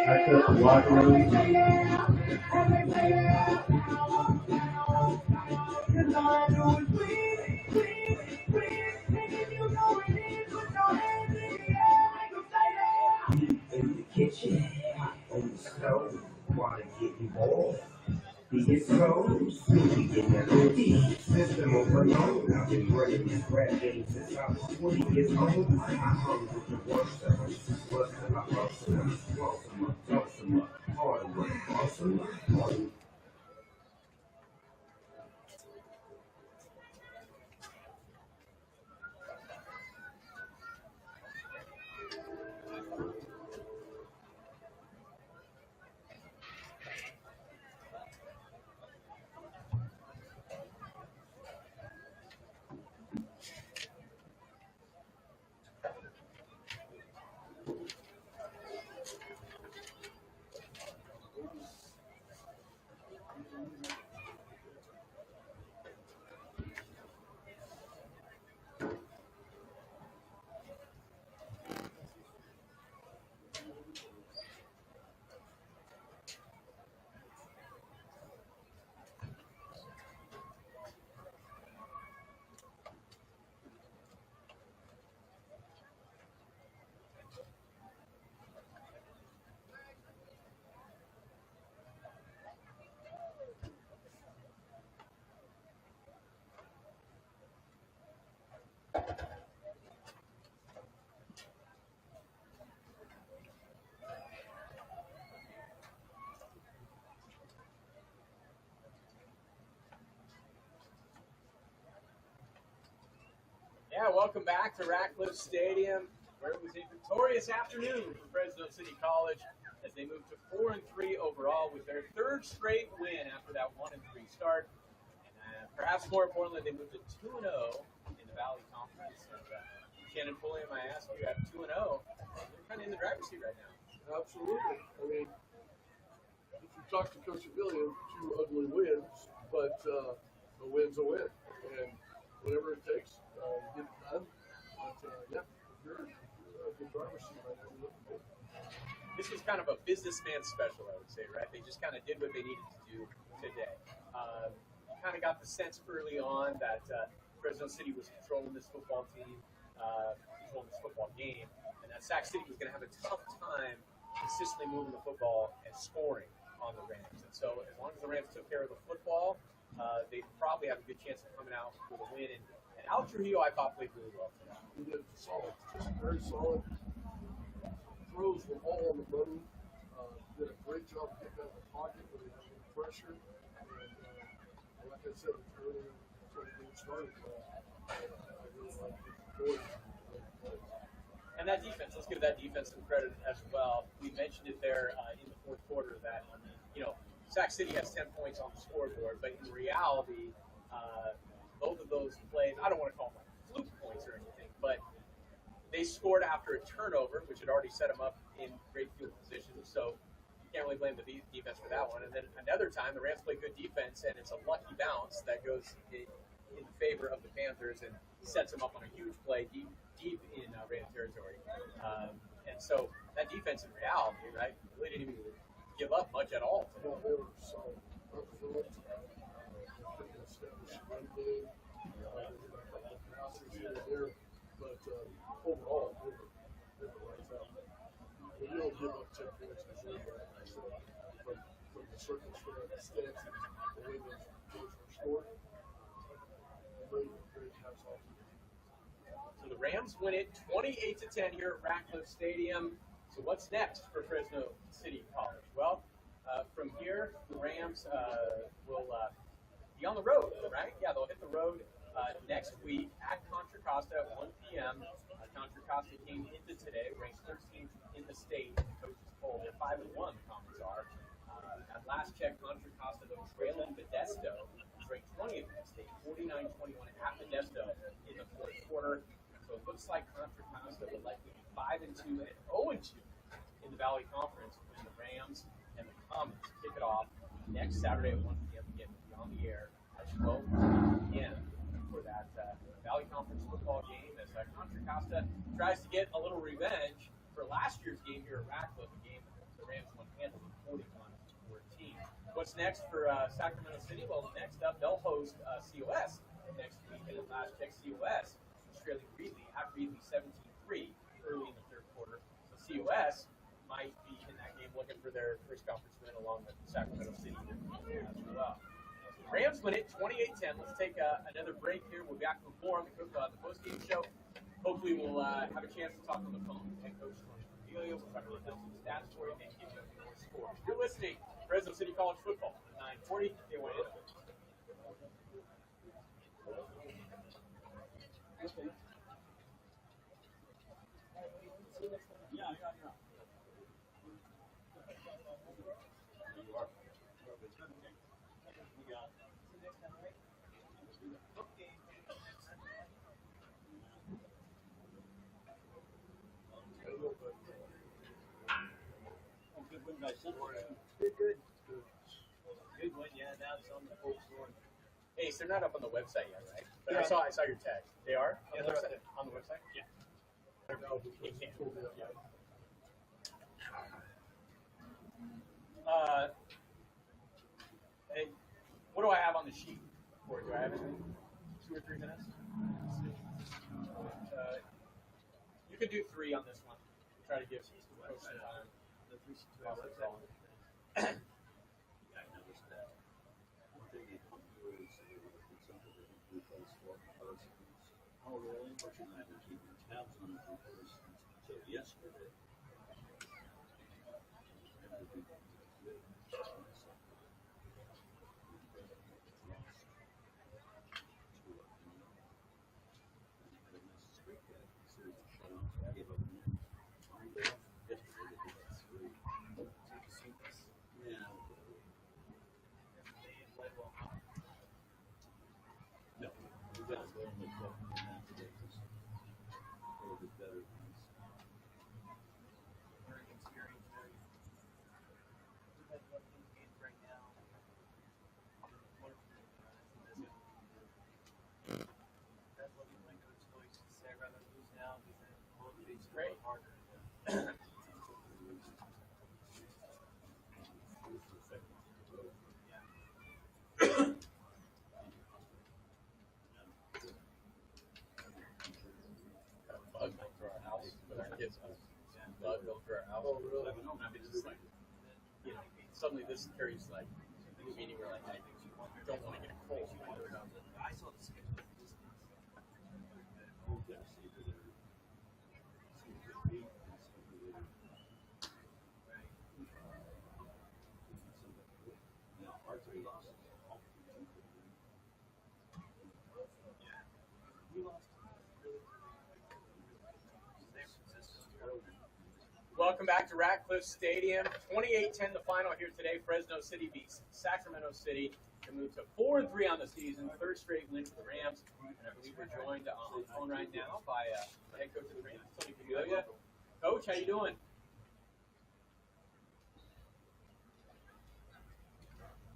Access to locker rooms. In the kitchen, on the stove, water getting boiled. He gets cold, Snoopy getting that OD. System overload, I've been running this rap game since I was 20 years old. I hung with the worst of them, bustin' my hustle, floss them up, toss them up, hard work, awesome, hard. welcome back to Ratcliffe Stadium, where it was a victorious afternoon for Fresno City College as they moved to 4-3 overall with their third straight win after that 1-3 start. And perhaps more importantly, they moved to 2-0 in the Valley Conference. And, Shannon Pulliam, I asked you, at 2-0, they're kind of in the driver's seat right now. Absolutely. I mean, if you talk to Coach Avillian, 2 ugly wins, but a win's a win. And whatever it takes, get it done. But, yeah, you're a good driver's seat right now. You're looking good. This was kind of a businessman special, I would say, right? They just kind of did what they needed to do today. Kind of got the sense early on that Fresno City was controlling this football team, controlling this football game, and that Sac City was going to have a tough time consistently moving the football and scoring on the Rams. And so as long as the Rams took care of the football, they probably have a good chance of coming out with a win. And Al Trujillo, I thought, played really well today. He did solid, just very solid. Throws were all on the money. Did a great job picking up the pocket when they had any pressure. And like I said earlier, before the game started, I really like the And that defense, let's give that defense some credit as well. We mentioned it there in the fourth quarter that, Sac City has 10 points on the scoreboard, but in reality, both of those plays, I don't want to call them like fluke points or anything, but they scored after a turnover, which had already set them up in great field position. So you can't really blame the defense for that one. And then another time, the Rams play good defense, and it's a lucky bounce that goes in favor of the Panthers and sets them up on a huge play deep in Ram territory. And so that defense in reality, right, really didn't even give up much at all. They were solid up front. Couldn't establish a run game. Passes here and there. But overall, they were right out. You don't give up 10 points in the game, from the circumstances, the way those goals were scored. Great hats off. So the Rams win it 28-10 here at Ratcliffe Stadium. So what's next for Fresno City College? Well, from here, the Rams will be on the road, right? Yeah, they'll hit the road next week at Contra Costa at 1 p.m. Contra Costa came into today, ranked 13th in the state in the coaches' poll. They're 5-1, the Comets are. At last check, Contra Costa, though, trailing Modesto, was ranked 20th in the state, 49-21 at Modesto in the fourth quarter. So it looks like Contra Costa will likely be 5-2 and 0-2 in the Valley Conference when the Rams and the Comets kick it off next Saturday at 1 p.m. Again, we'll be on the air at 12 p.m. for that Valley Conference football game as Contra Costa tries to get a little revenge for last year's game here at Ratcliffe, a game that the Rams won handily 41-14. What's next for Sacramento City? Well, next up, they'll host COS next week, and at last check, COS is trailing Reedley at Reedley 17-3 early in the third quarter. So COS might be in that game looking for their first conference win along with Sacramento City as well. The Rams win it 28-10. Let's take another break here. We'll be back with more on the post-game show. Hopefully we'll have a chance to talk on the phone with head coach Tony Cordelia. We'll try to run down some stats for you and give you more scores. You're listening to Fresno City College Football at 940 KYN. Okay. Yeah. You are. We got it. Okay. Oh, good win by Sunday. Good. Good win, yeah. Now it's on the whole score. Hey, so they're not up on the website yet, right? But Yeah. I saw your text. They are? Yeah, they're on the website? Yeah. Hey, what do I have on the sheet for it? Do I have anything? 2 or 3 minutes? You could do 3 on this one. Try to give some folks some time. The 362 Oh, I noticed that. One thing they don't do is for example, they don't replace for others. Oh, really? Unfortunately, I've been keeping tabs on it because until yesterday. Bug built for our house with our kids. Bug built for our house. Oh, really? I mean, just like, suddenly this carries like meaning where like I don't want to get a cold. I saw the schedule. Welcome back to Ratcliffe Stadium. 28-10 the final here today. Fresno City beats Sacramento City to move to 4-3 on the season, third straight win for the Rams. And I believe we're joined on the phone right now by the head coach of the Rams, Tony Paglia. Coach, how you doing?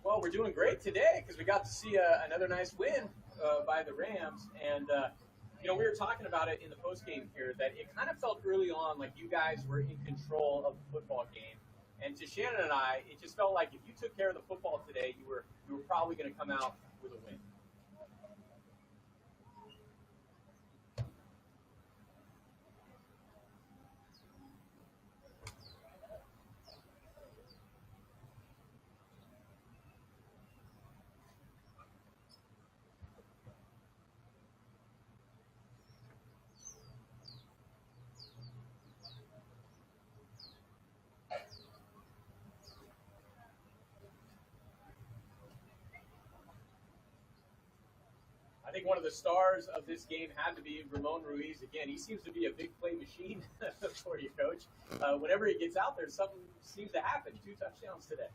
Well, we're doing great today because we got to see another nice win by the Rams. And, we were talking about it in the postgame here that it kind of felt early on like you guys were in control of the football game. And to Shannon and I, it just felt like if you took care of the football today, you were probably going to come out with a win. I think one of the stars of this game had to be Ramon Ruiz. Again, he seems to be a big play machine for you, Coach. Whenever he gets out there, something seems to happen. 2 touchdowns today.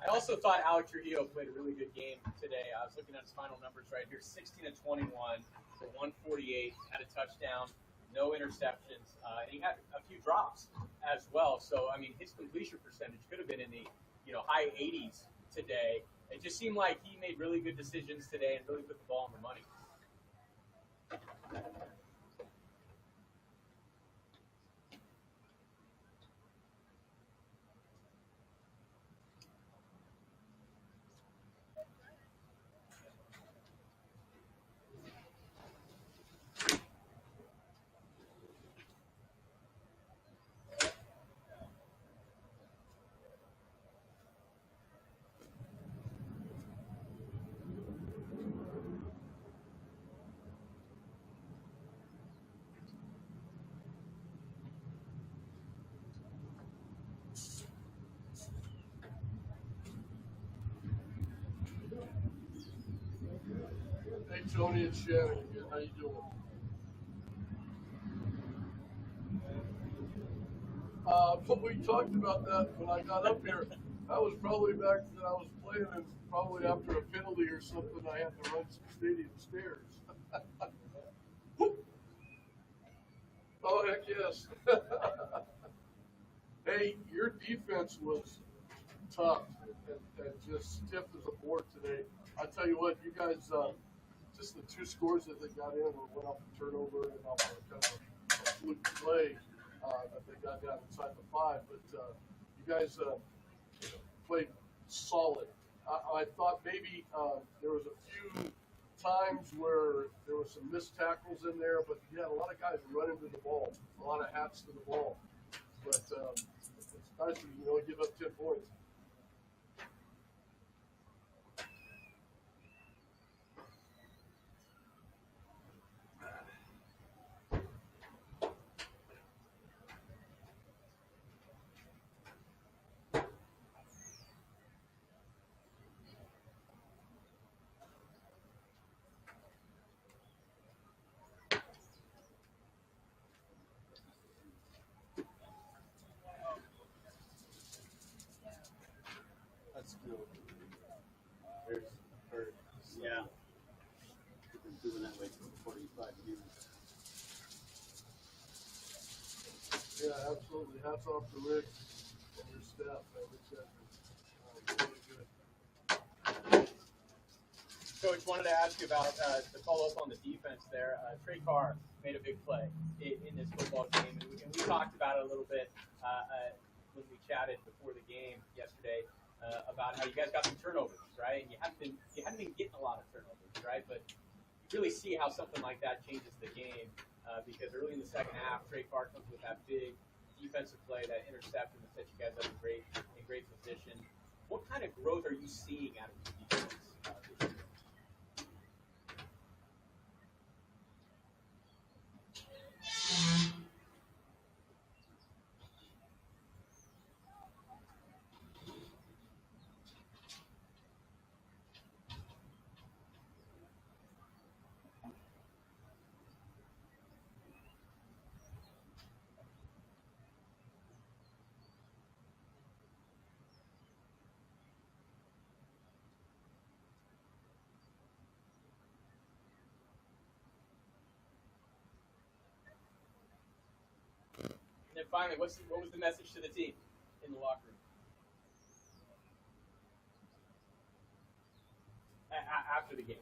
I also thought Alex Trujillo played a really good game today. I was looking at his final numbers right here, 16-21 for 148, had a touchdown, no interceptions, and he had a few drops as well. So, I mean, his completion percentage could have been in the high 80s today. It just seemed like he made really good decisions today and really put the ball on the money. Hey, Tony and Shannon again. How you doing? But we talked about that when I got up here. That was probably back when I was playing, and probably after a penalty or something, I had to run some stadium stairs. Oh, heck yes. Hey, your defense was tough and just stiff as a board today. I tell you what, you guys, just the 2 scores that they got in went off a turnover and off a kind of a fluke play that they got down inside the 5. But you guys played solid. I thought maybe there was a few times where there was some missed tackles in there, but you had a lot of guys running to the ball, a lot of hats to the ball. But it's nice when you only give up 10 points. absolutely. Hats off to Rick and your staff. Really good. Coach, wanted to ask you about to follow up on the defense there. Trey Carr made a big play in this football game, and we talked about it a little bit when we chatted before the game yesterday about how you guys got some turnovers, right? And you hadn't been getting a lot of turnovers, right? But you really see how something like that changes the game because early in the second half, Trey Carr comes with that big defensive play, that interception that set you guys up in great position. What kind of growth are you seeing out of the defense this year? And then finally, what was the message to the team in the locker room after the game?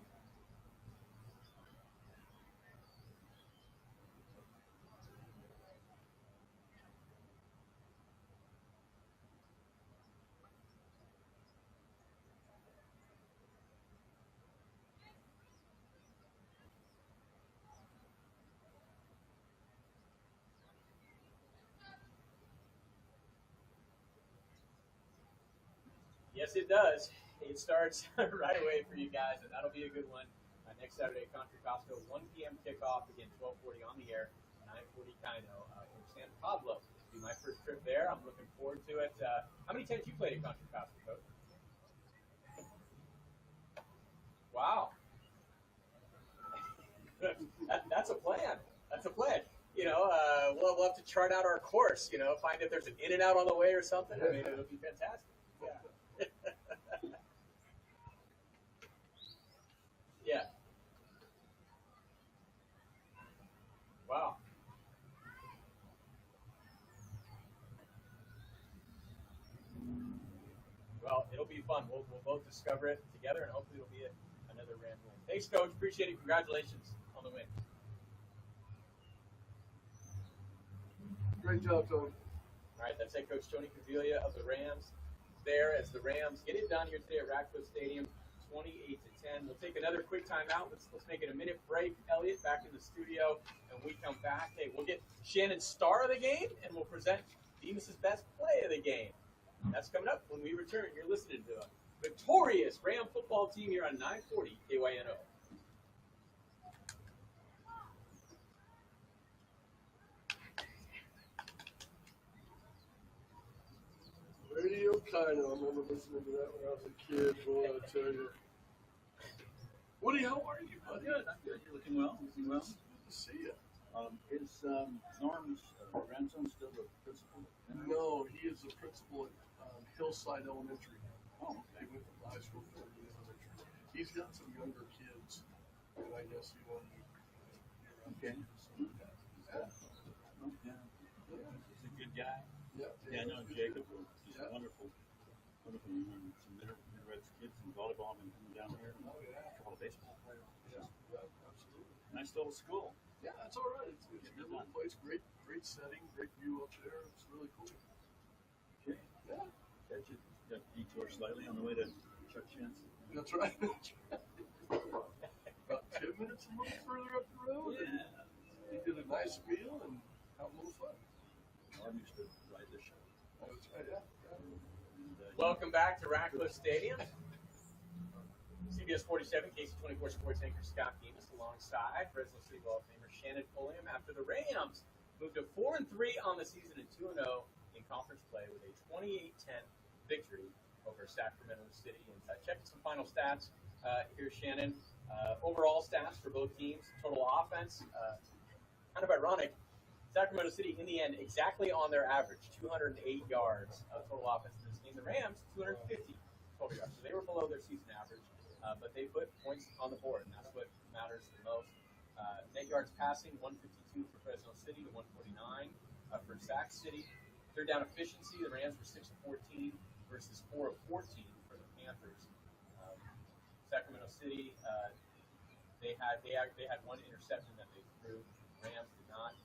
Yes, it does. It starts right away for you guys, and that'll be a good one next Saturday at Contra Costa, 1 p.m. kickoff, again, 12:40 on the air, 9:40 Kino in San Pablo. It'll be my first trip there. I'm looking forward to it. How many times you played at Contra Costa, Coach? Wow. That's a plan. That's a plan. We'll have to chart out our course, find if there's an in and out on the way or something. I mean, it'll be fantastic. Yeah. Yeah. Wow. Well, it'll be fun. We'll both discover it together, and hopefully it'll be another Ram win. Thanks, Coach. Appreciate it. Congratulations on the win. Great job, Tony. All right, that's head coach Tony Caviglia of the Rams there as the Rams get it done here today at Ratcliffe Stadium, 28-10. We'll take another quick timeout. Let's make it a minute break. Elliot back in the studio, and we come back. Hey, we'll get Shannon's star of the game, and we'll present Demas's best play of the game. That's coming up when we return. You're listening to a victorious Ram football team here on 940 KYNO. Radio Kino. I remember listening to that when I was a kid. Boy, I tell you. Woody, how are you, buddy? Good. I'm good. You're looking well. Looking well. Good to see you. Is Norm's grandson still the principal? No, he is the principal at Hillside Elementary. Oh, okay. He went to the high school for elementary. He's got some younger kids, and I guess he wanted to be around. Okay. So, yeah. Okay. He's a good guy. Yeah, I know Jacob. He's wonderful. Wonderful. And some Mid-Reds kids in volleyball and coming down here. And a couple of baseball players. Yeah, absolutely. Nice little school. Yeah, that's all right. It's a good little place. Great setting. Great view up there. It's really cool. Okay. Yeah. Got you detour slightly on the way to Chuck Chance. That's right. About 10 minutes a little further up the road. Yeah. We did a nice meal and have a little fun. Norm used to ride this show. That's right, yeah. Welcome back to Ratcliffe Stadium. CBS 47, KC24 Sports anchor Scott Demas alongside Fresno City Hall of Famer Shannon Pulliam after the Rams moved to 4-3 on the season and 2-0 in conference play with a 28-10 victory over Sacramento City. And checking some final stats here, Shannon. Overall stats for both teams, total offense, kind of ironic. Sacramento City, in the end, exactly on their average, 208 yards of total offense in this game. The Rams, 250 total yards. So they were below their season average, but they put points on the board, and that's what matters the most. Net yards passing, 152 for Fresno City to 149 for Sac City. Third down efficiency, the Rams were 6 of 14 versus 4 of 14 for the Panthers. Sacramento City, they had one interception that they threw. Rams did not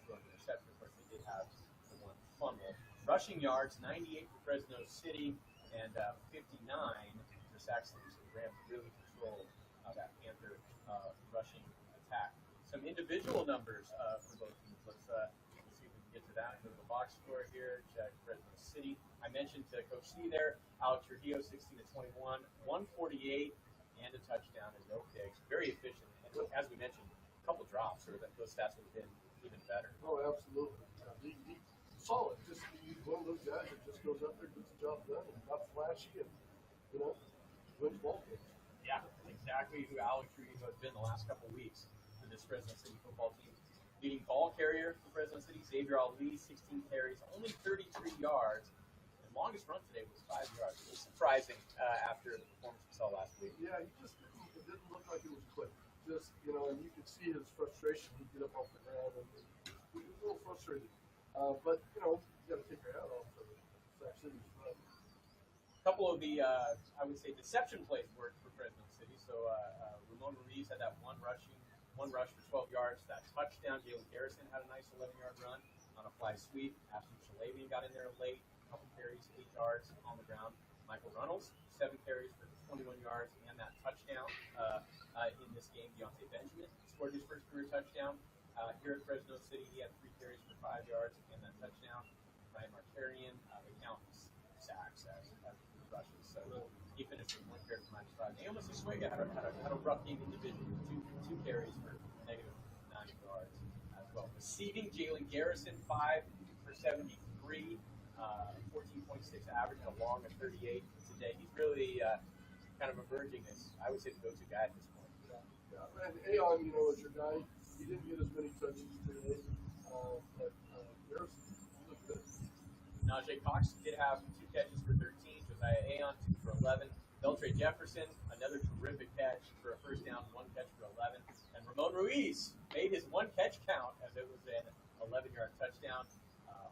throw an interception. Of course, they did have the one fumble. Rushing yards, 98 for Fresno City and 59 for Sac City. So the Rams really controlled that Panther rushing attack. Some individual numbers for both teams. Let's see if we can get to that. Go to the box score here. Check Fresno City. I mentioned Coach C there. Alex Trujillo, 16 to 21, 148, and a touchdown and no picks. Very efficient. And as we mentioned, a couple drops, so that those stats would have been even better. Oh, absolutely. He solid. Just he's one of those guys that just goes up there, gets the job done, and not flashy, and wins ball games. Yeah, exactly who Alex Trujillo has been the last couple of weeks for this Fresno City football team. Leading ball carrier for Fresno City, Xavier Ali, 16 carries, only 33 yards. And longest run today was 5 yards. It was surprising after the performance we saw last week. Yeah, it didn't look like it was quick. Just, and you could see his frustration. He'd get up off the ground, and he was a little frustrated. But, you got to take your hat off to Sac City's run. A couple of the, I would say, deception plays worked for Fresno City. So Ramon Ruiz had that one rush for 12 yards. That touchdown, Jalen Garrison had a nice 11-yard run on a fly sweep. Ashton Shalabian got in there late, a couple carries, 8 yards on the ground. Michael Runnels, 7 carries for 21 yards and that touchdown in this game. Deontay Benjamin scored his first career touchdown. Here at Fresno City, he had 3 carries for 5 yards and that touchdown. Ryan Markarian, they count sacks as rushes. So he finished with 1 carry for -5. Naomi Siswega had a rough game individually, two carries for -9 yards as well. Receiving, Jalen Garrison, 5 for 73, 14.6 average, and a long of 38 today. He's really kind of emerging as, I would say, the go-to guy at this point. Yeah. And Aon, is your guy. He didn't get as many touches today, but Garrison looked good. Najee Cox did have 2 catches for 13. Josiah Aon, 2 for 11. Beltre Jefferson, another terrific catch for a first down, 1 catch for 11. And Ramon Ruiz made his 1 catch count as it was an 11-yard touchdown.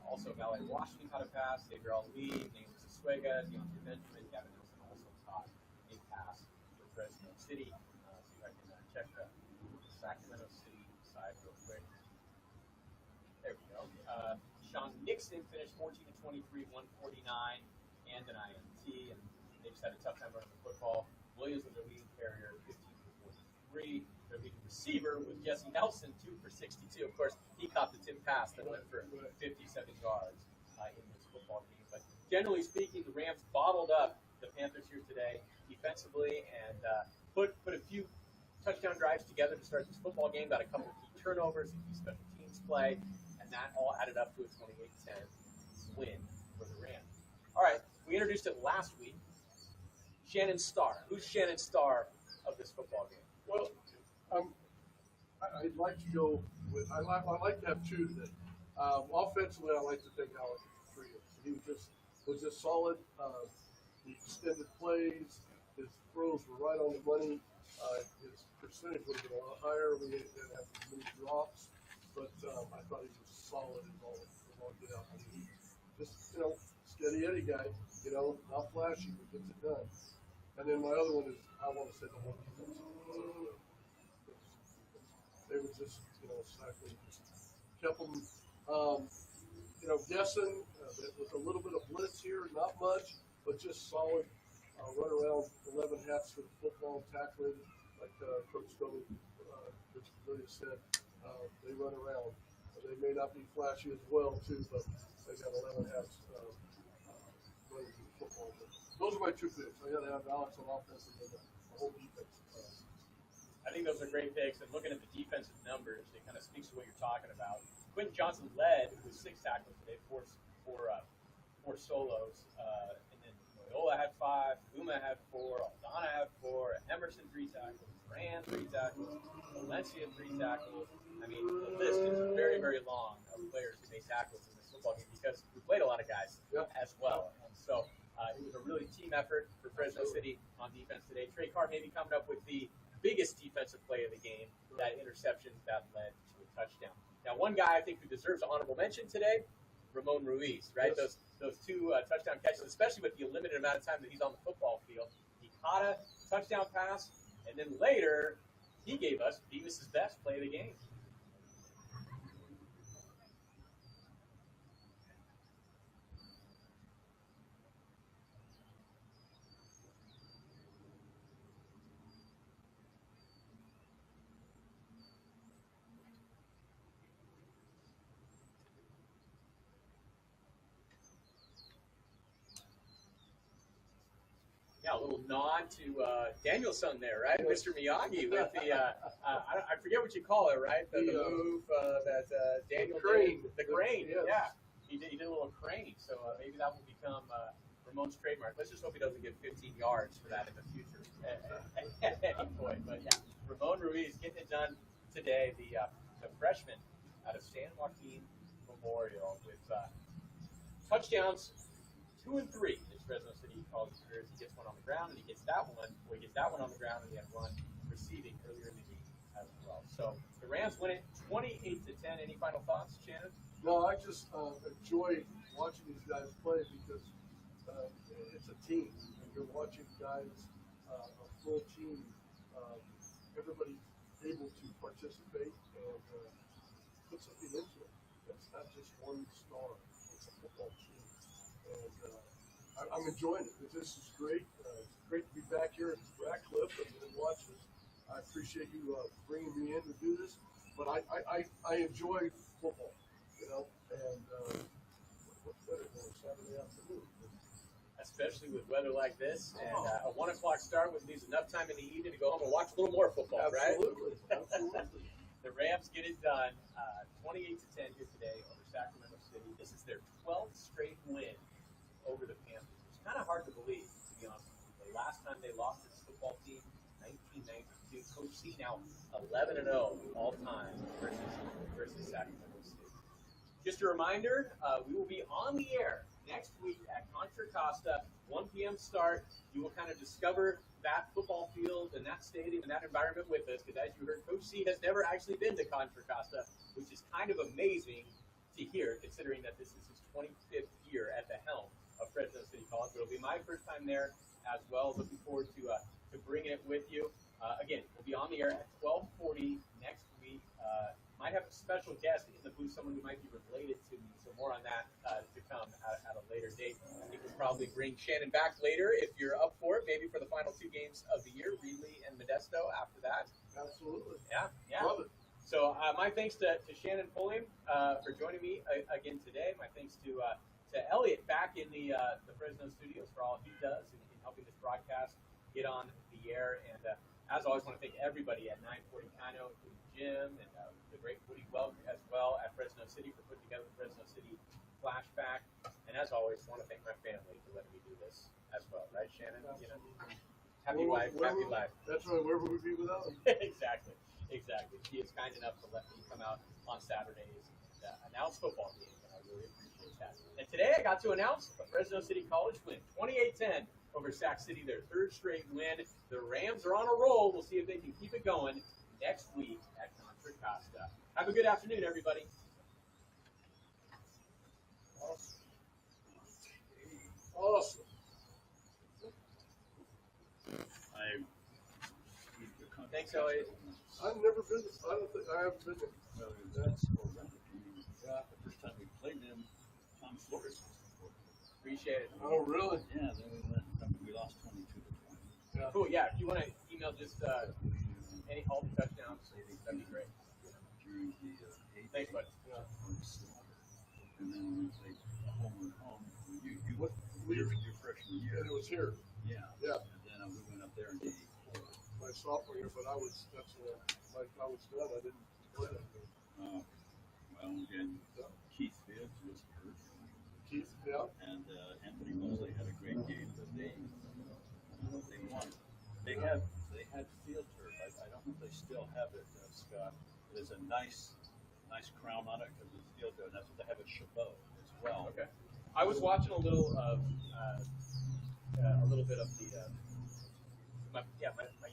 Also, Valley Washington caught a pass. Xavier Ali, Naomi Siswega, Deontay Benjamin, Gavin Nelson also caught a pass for Fresno City. See if I can check the Sacramento City side real quick. There we go. Sean Nixon finished 14 to 23, 149, and an INT, and they just had a tough time running the football. Williams was their leading carrier, 15 for 43. Their leading receiver was Jesse Nelson, 2 for 62. Of course, he caught the tip pass that went for 57 yards in this football game. But generally speaking, the Rams bottled up the Panthers here today defensively and put a few touchdown drives together to start this football game. Got a couple of key turnovers and key special teams play, and that all added up to a 28-10 win for the Rams. All right, we introduced it last week. Shannon Starr. Who's Shannon Starr of this football game? Well, I'd like to go with. I like to have 2 today. Offensively, I like to take Alex Frias. He was just solid. The extended plays, his throws were right on the money. His percentage would have been a lot higher. We didn't have as many drops, but I thought he was solid in all get out. I mean, he just steady Eddie guy. Not flashy, but gets it done. And then my other one is, I want to say the whole defense. They were just, exactly, kept them, guessing with a little bit of blitz here, not much, but just solid run around 11 hats for the football, tackling, like Coach Tony really said. They run around. They may not be flashy as well, too, but they got 11 hats running through the football. But those are my 2 picks. I got to have Alex on offense and then the whole defense. I think those are great picks. And looking at the defensive numbers, it kind of speaks to what you're talking about. Quentin Johnson led with 6 tackles today, four solos. And then Loyola had 5, Uma had 4, Aldana had 4, Emerson 3 tackles, Rand 3 tackles, Valencia 3 tackles. I mean, the list is very, very long of players who made tackles in this football game because we played a lot of guys as well. And so it was a really team effort for Fresno City on defense today. Trey Carr maybe coming up with the biggest defensive play of the game, that interception that led to a touchdown. Now, one guy I think who deserves an honorable mention today, Ramon Ruiz, right? Yes. Those two touchdown catches, especially with the limited amount of time that he's on the football field. He caught a touchdown pass, and then later he gave us Beavis' best play of the game. Yeah, a little nod to Danielson there, right? Mr. Miyagi with the, I forget what you call it, right? The move that Daniel did. The crane, yes. yeah. He did a little crane, so maybe that will become Ramon's trademark. Let's just hope he doesn't get 15 yards for that in the future at any point. But yeah, Ramon Ruiz getting it done today, the freshman out of San Joaquin Memorial with touchdowns 2 and 3 in Fresno City College careers. He gets one on the ground, and he gets that one on the ground, and he had one receiving earlier in the game as well. So the Rams win it 28-10. Any final thoughts, Shannon? No, I just enjoy watching these guys play because it's a team. And you're watching guys, a full team, everybody able to participate and put something into it. It's not just one star. It's a football team. And I'm enjoying it. This is great. It's great to be back here at Ratcliffe and watch this. I appreciate you bringing me in to do this. But I enjoy football, you know, and what's better than a Saturday afternoon? Especially with weather like this, and a 1 o'clock start, which leaves enough time in the evening to go home and watch a little more football, Absolutely. right? Absolutely. The Rams get it done 28-10 here today over Sacramento City. This is their 12th straight win over the Panthers. It's kind of hard to believe, to be honest with you. The last time they lost to this football team, 1992. Coach C now 11-0 all time versus Sacramento City. Just a reminder, we will be on the air next week at Contra Costa, 1 p.m. start. You will kind of discover that football field and that stadium and that environment with us, because as you heard, Coach C has never actually been to Contra Costa, which is kind of amazing to hear, considering that this is his 25th year at the helm of Fresno City College. It'll be my first time there as well. Looking forward to bringing it with you. Again, we'll be on the air at 12:40 next week. Might have a special guest in the booth, someone who might be related to me, so more on that to come at a later date. I think we'll probably bring Shannon back later if you're up for it, maybe for the final 2 games of the year, Reedley and Modesto after that. Absolutely. Yeah. Love it. So my thanks to Shannon Pulliam for joining me again today. My thanks to Elliot back in the Fresno studios for all he does in helping this broadcast get on the air. And as always, I want to thank everybody at 940 Kino, including Jim and the great Woody Welk as well at Fresno City for putting together the Fresno City Flashback. And as always, I want to thank my family for letting me do this as well. Right, Shannon? You know, happy wife, happy life. That's right. Where would we be without him? Exactly. She is kind enough to let me come out on Saturdays and announce football games, and I really appreciate that. And today I got to announce the Fresno City College win, 28-10 over Sac City, their 3rd straight win. The Rams are on a roll. We'll see if they can keep it going next week at Contra Costa. Have a good afternoon, everybody. Awesome. Thanks, Elliot. I've never been. I don't think I haven't been there. Well, that's Orlando. Yeah, the first time we played them, Tom Flores was the quarterback. Appreciate it. Oh, really? Yeah, then we lost 22-20. Yeah. Cool. Yeah. If you want to email just any all the touchdowns, that'd be great. During the Thanks, bud. Yeah. And then we played home and home. Your freshman year. And it was here. Yeah. Yeah. And then we went up there in '84. My sophomore year, but I was done. I didn't play that game. Well, again, Keith Fields was hurt. Keith, yeah. And Anthony Mosley had a great game, but they won. They had field turf. I don't know if they still have it, Scott. There's a nice crown on it because it's field turf. That's what they have at Chabot as well. Okay. I was watching a little bit of the. My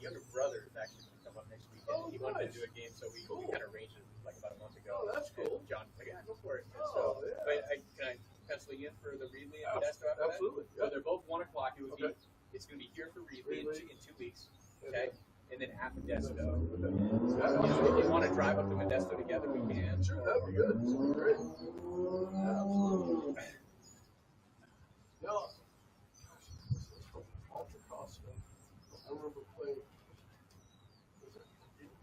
younger brother is actually going to come up next week and he wanted to do a game, so we kind of arranged it like about a month ago. Oh, that's cool. And John was like, yeah, go for it. And Oh, so, yeah. but can I pencil you in for the Reedley and Modesto after Absolutely. that? So they're both 1 o'clock. It would Okay. be. It's going to be here for Reedley Reedley. in 2 weeks. Okay. And then at Modesto. So if you want to drive up to Modesto together, we can. Sure, that would be good. That would be great. Absolutely. Yeah. Ultra Costa. I remember playing. Was it here?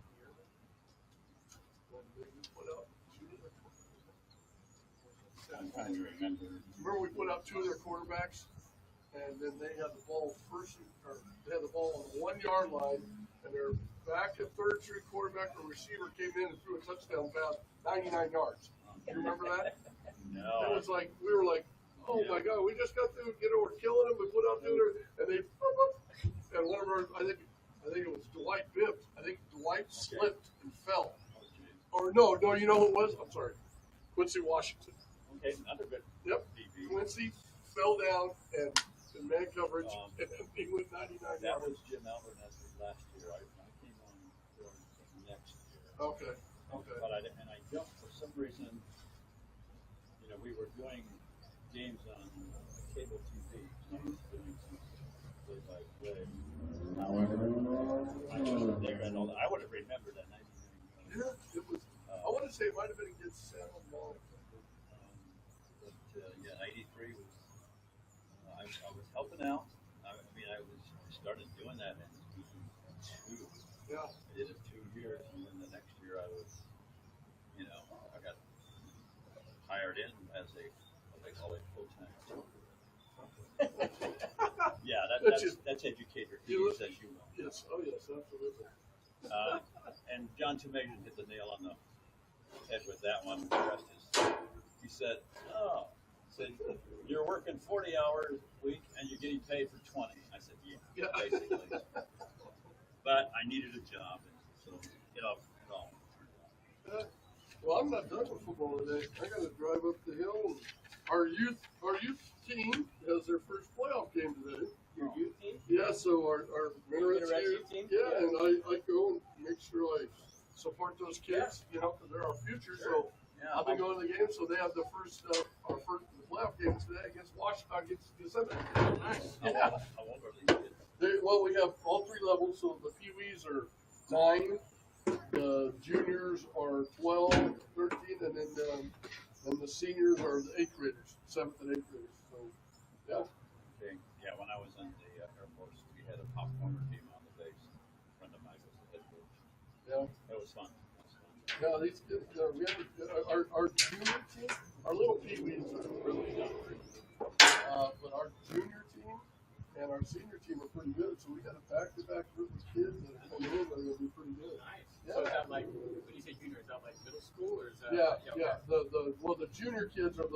When we put up 2 of their quarterbacks. I'm trying to remember. Remember we put up 2 of their quarterbacks, and then they had the ball they had the ball on the 1 yard line, and their back and third string quarterback or receiver came in and threw a touchdown pass 99 yards. You remember that? No. It was like we were like, oh my God, we just got through, we're killing them. We put out there, and they, and one of our, I think it was Dwight Bibbs. I think Dwight slipped and fell. Or no, you know who it was? I'm sorry, Quincy Washington. Okay, another good. Yep. Quincy fell down and in man coverage, and he went 99 That yards. was Jim Alvarez's last year. I came on during the next year. Okay. But I jumped for some reason. You know, we were doing games on cable TV. I was doing some play-by-play. However, I wasn't there, and all that. I would have remembered that 99. Yeah, it was. I want to say it might have been against San Juan. But yeah, 93 was. I was helping out. I started doing that in 82. Yeah. I did it 2 years, and then the next year I was, I got hired in as what they call a full-time. Yeah, that's educator fees, as you know. Yes. Oh yes, absolutely. And John Two Measures hit the nail on the head with that one. He said, you're working 40 hours a week and you're getting paid for 20. I said, yeah. Basically. But I needed a job, and so it all turned out. Well, I'm not done with football today. I got to drive up the hill. Our youth team has their first playoff game today. Your youth team? Yeah, so our Minarets Minarets team? Yeah, and I go and make sure I support those kids, because they're our future. So I'll be going to the game. So they have the first playoff game today against Washington, against Yosemite. Nice. Yeah. How old are these kids? Well, we have all 3 levels. So the Pee-wees are 9, the juniors are 12, 13, and then the seniors are the 8th graders, 7th and 8th graders. So, yeah. Okay. Yeah, when I was in the Air Force, we had a popcorner team on the base. A friend of mine was the head coach. Yeah. It was fun. Yeah, these kids, we have our junior team, our little Pee-wees are really not very good. But our junior team and our senior team are pretty good. So we got a back-to-back group of kids that are coming in that are going to be pretty good. Nice. Yeah. So is that like, when you say junior, is that like middle school or is that? Yeah. The junior kids are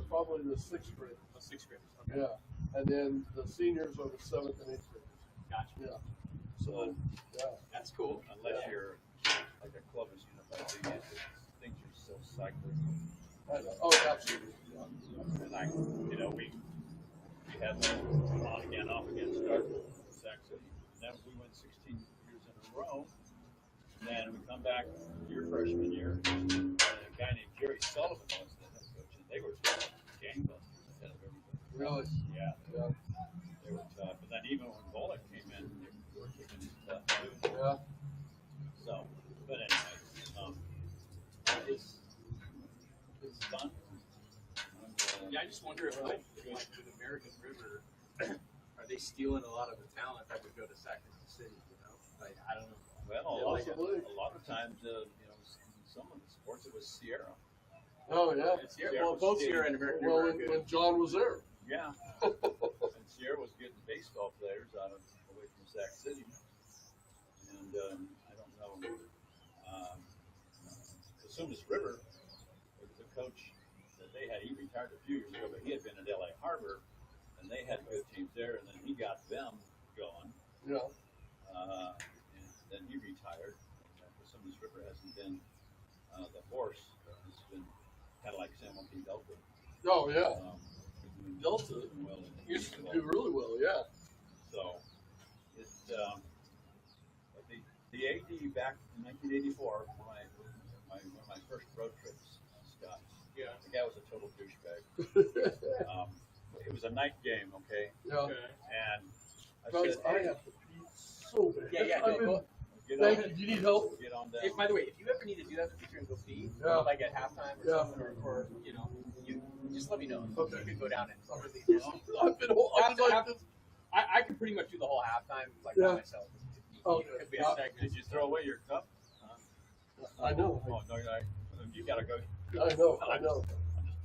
probably the 6th graders. Oh, 6th graders. Okay. Yeah, and then the seniors are the 7th and 8th graders. Gotcha. Yeah. So that's cool. Unless you're like a Columbus University, things are so cyclic. Oh, absolutely. And we had on again, off again start with Sac City. Then we went 16 years in a row. And then we come back your freshman year, and a guy named Jerry Sullivan was the head coach, and they were just gangbusters ahead of everybody. Really? Yeah. They were tough. And then even when Bullock came in, they were kicking stuff too. Yeah. So, but anyway, it's fun. Yeah, I just wonder if like with American River, are they stealing a lot of the talent that would go to Sacramento City? Like I don't know. Well, a lot of times, in some of the sports, it was Sierra. Oh yeah. Well, both Sierra and American Well, River. when John was there. Yeah. And Sierra was getting baseball players away from Sac City. And I don't know. Cosumnes River, the coach that they had, he retired a few years ago, but he had been at LA Harbor, and they had good teams there, and then he got them going. Yeah. And then he retired. Cosumnes River hasn't been the horse. It's been kind of like San Joaquin Delta. Oh yeah. Delta well used to do really well. Yeah. So it's The AD back in 1984, one of my first road trips, Scott. Yeah. The guy was a total douchebag. It was a night game, okay? Yeah. Okay. And I Guys, said, I hey, have to pee so bad. Yeah, I've been- Thank you. Do you need help? Get on down. If, by the way, if you ever need to do that in the future and go pee, Yeah. like at halftime or Yeah. something, or you know, you just let me know. Okay. You can go down and really I've been like this. I can pretty much do the whole halftime like Yeah. by myself. Okay. It could be a segment. Did you throw away your cup? I know. Oh, no, you got to go. I know.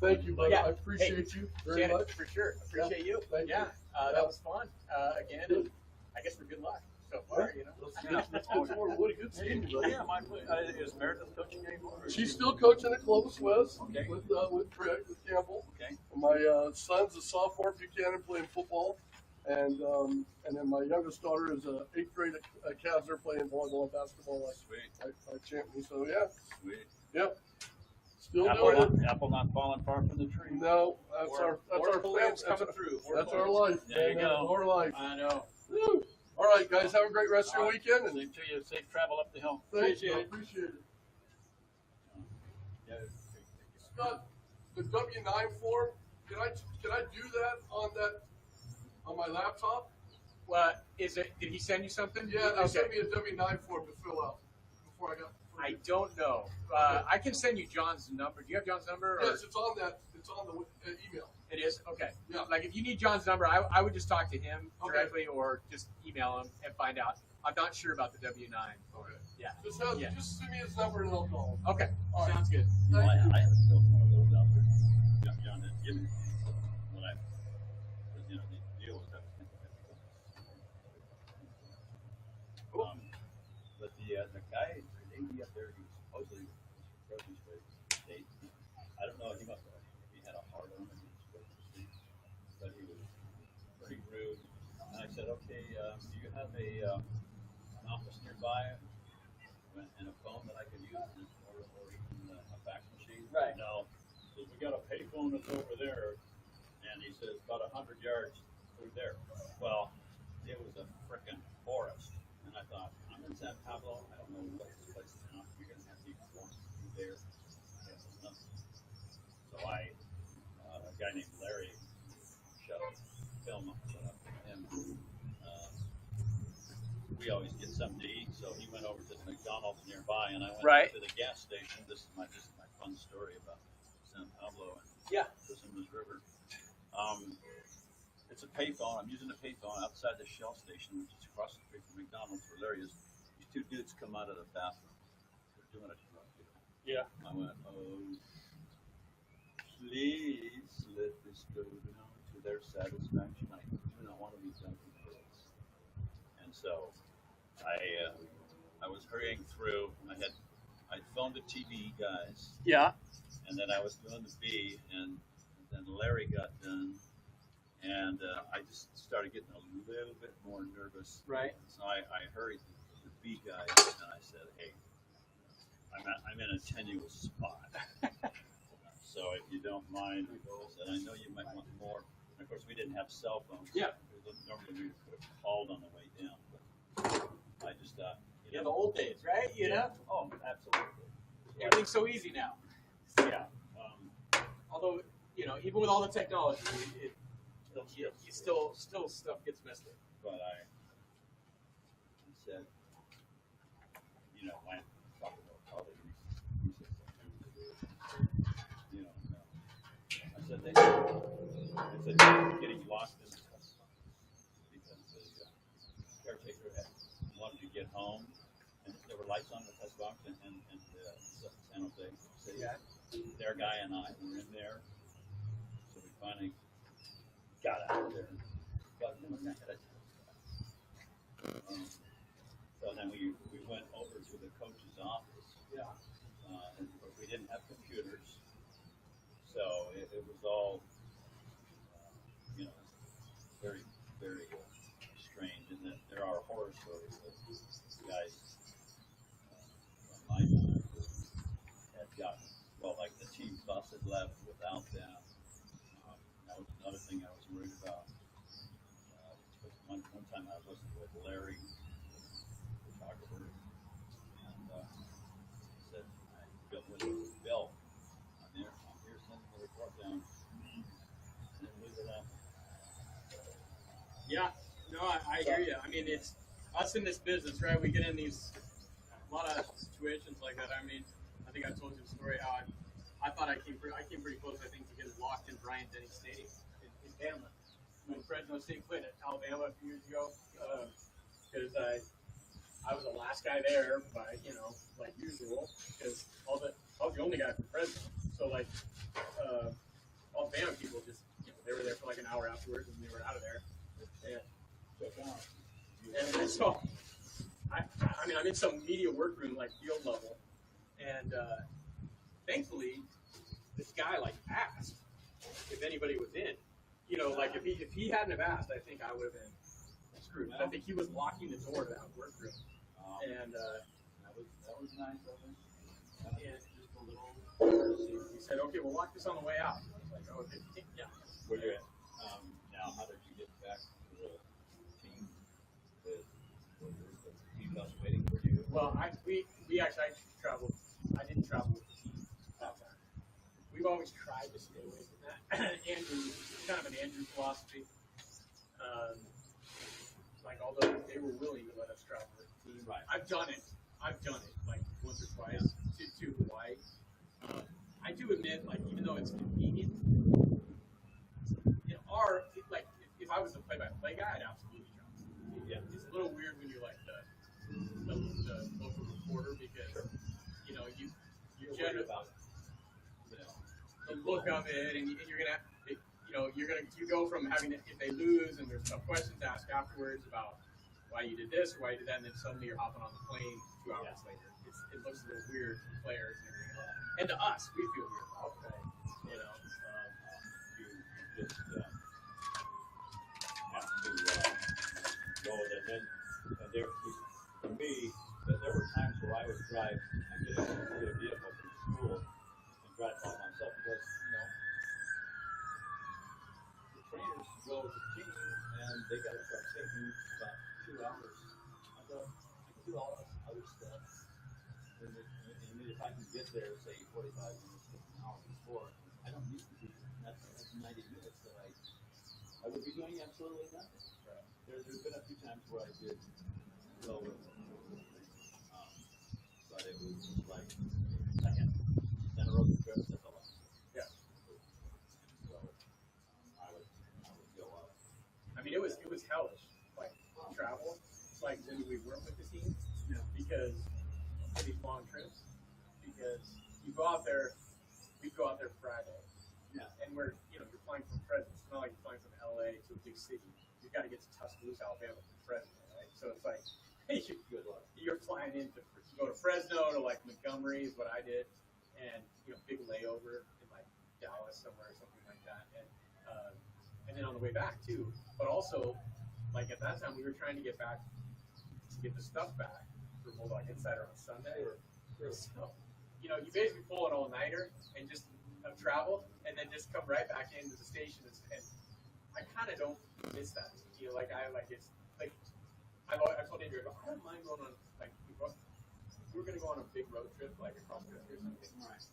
Thank you, brother. Yeah. I appreciate you very Shannon, much. for sure. Appreciate you. Thank Yeah, you. that was fun. Again, and I guess for good luck so far, you know. Let's go forward. What a good seeing you, buddy. Yeah, is Meredith coaching anymore? She's still coaching at Clovis West Okay. with Craig, with Campbell. Okay. And my son's a sophomore at Buchanan playing football, and then my youngest daughter is a 8th grade at Kazner playing volleyball and basketball. Sweet. I champion. So yeah, Sweet. yep. Still Apple doing it. apple not falling far from the tree. No, that's More our plans family. coming through. More That's our plans. life. There you man. go. Our life. I know. Woo. All right, guys. Have a great rest of your weekend. And Same to you. Safe travel up the hill. thank you. I appreciate it. Yeah. Scott, the W-9 form. Can I do that on my laptop? Well, is it? Did he send you something? Yeah, they Okay. sent me a W-9 form to fill out before I got. I don't know. I can send you John's number. Do you have John's number? Or? Yes, it's on that. It's on the email. It is? Okay. Yeah. Like if you need John's number, I would just talk to him Okay. directly or just email him and find out. I'm not sure about the W-9. Okay. Yeah. Just send me his number and I'll call him. Okay. All right. Sounds good. I haven't built one of those out there. John didn't give me when I, the deal was that. But the guy, the AD up there, he was supposedly Fresno State. I don't know. He must have. He had a hard on him. But he was pretty rude. And I said, okay, do you have an office nearby and a phone that I could use or even a fax machine? Right. No. He says, we got a payphone that's over there. And he says, about 100 yards through there. Well, it was a frickin' forest. And I thought, I'm in San Pablo. I don't know what this place is now. You're going to have to walk through there. So a guy named Larry shot a film up him. We always get something to eat, so he went over to the McDonald's nearby, and I went to the gas station. This is my fun story about San Pablo and the Simmons River. It's a payphone. I'm using a payphone outside the Shell station, which is across the street from McDonald's, where Larry is. These two dudes come out of the bathroom. They're doing a drug deal. Yeah. I went, oh, please let this go down to their satisfaction. I do not want to be done with this. And so I was hurrying through. I'd phoned the TV guys. Yeah. And then I was doing the B, and then Larry got done. And I just started getting a little bit more nervous. Right. So I hurried the B guys, and I said, hey, I'm in a tenuous spot. So if you don't mind, I said, I know you might want more. And of course, we didn't have cell phones. Yeah. Normally we could have called on the way down, but I just thought, Yeah, the old days, right? You know? Oh, absolutely. Everything's so easy now. Yeah. Although, even with all the technology, you still stuff gets messed up. But I said, when talking about college, he said something, I said, getting lost in the test because the caretaker wanted to get home, and there were lights on the test box, and San Jose. Their guy and I were in there, so we finally got out there. But so then we went over to the coach's office. Yeah. And we didn't have computers, so it was all, very, very strange. And that there are horror stories of guys from my time who had gotten, like the team bus had left without them. That was another thing I was worried about. One time I was with Larry, the photographer, little belt on there. I'm here sending the report down. And then leave it up. Yeah, no, I hear you. I mean, it's us in this business, right? We get in a lot of situations like that. I mean, I think I told you the story how I thought I came pretty close, I think, to getting locked in Bryant-Denny Stadium in Bama when Fresno State played at Alabama a few years ago, because I was the last guy there, by like usual, because I was the only guy from Fresno. So like, all Bama people just they were there for like an hour afterwards, and they were out of there. And so I mean, I'm in some media workroom, like field level, and thankfully, this guy like asked if anybody was in. Like if he hadn't have asked, I think I would have been screwed. I think he was locking the door to that workroom, and that was nice of him. And just a little. He said, "Okay, we'll lock this on the way out." I was like, "Oh, okay, yeah." Where you at now? How did you get back to the team? Was the team was waiting for you? Well, we actually traveled. I didn't travel with the team that time. We've always tried to stay away from that. Andrew, kind of an Andrew philosophy. Like, although they were willing to let us travel with the team, right. I've done it like once or twice to Hawaii. I do admit, like, even though it's convenient, if I was the play-by-play guy, I'd absolutely travel. Yeah, it's a little weird when you're like the local reporter, because you generally about the look of it, and you're gonna you go from having to, if they lose and there's tough questions to ask afterwards about why you did this or why you did that, and then suddenly you're hopping on the plane 2 hours later. It looks a little weird to players and everything like that. And to us, we feel weird about it. You just have to go with it. And there, for me, there were times where I would drive, I'd get a vehicle from school and drive by myself, because, the trainers go with the team and they got to start taking about 2 hours. I thought, I can do all this other stuff. And if I can get there, say, 45 minutes, an hour before, I don't need to do that. That's 90 minutes that I would be doing absolutely nothing. Right. There's been a few times where I did well with but it was just like, I had 10 road trips at the last. Yeah. So I would go up. I mean, it was hellish, like travel, like when we weren't with the team, because for these long trips, because you go out there, we go out there Friday, and we're you're flying from Fresno. It's not like you're flying from LA to a big city. You've got to get to Tuscaloosa, Alabama from Fresno, right? So it's like, hey, you're flying in to go to Fresno, to like Montgomery is what I did, and big layover in like Dallas somewhere or something like that, and then on the way back too. But also, like at that time, we were trying to get the stuff back for Bulldog Insider on Sunday. So, you basically pull an all-nighter and just have traveled, and then just come right back into the station. And I kind of don't miss that. It's like I told Andrew, I don't mind going on, like, we were going to go on a big road trip, like across the country or something. Right.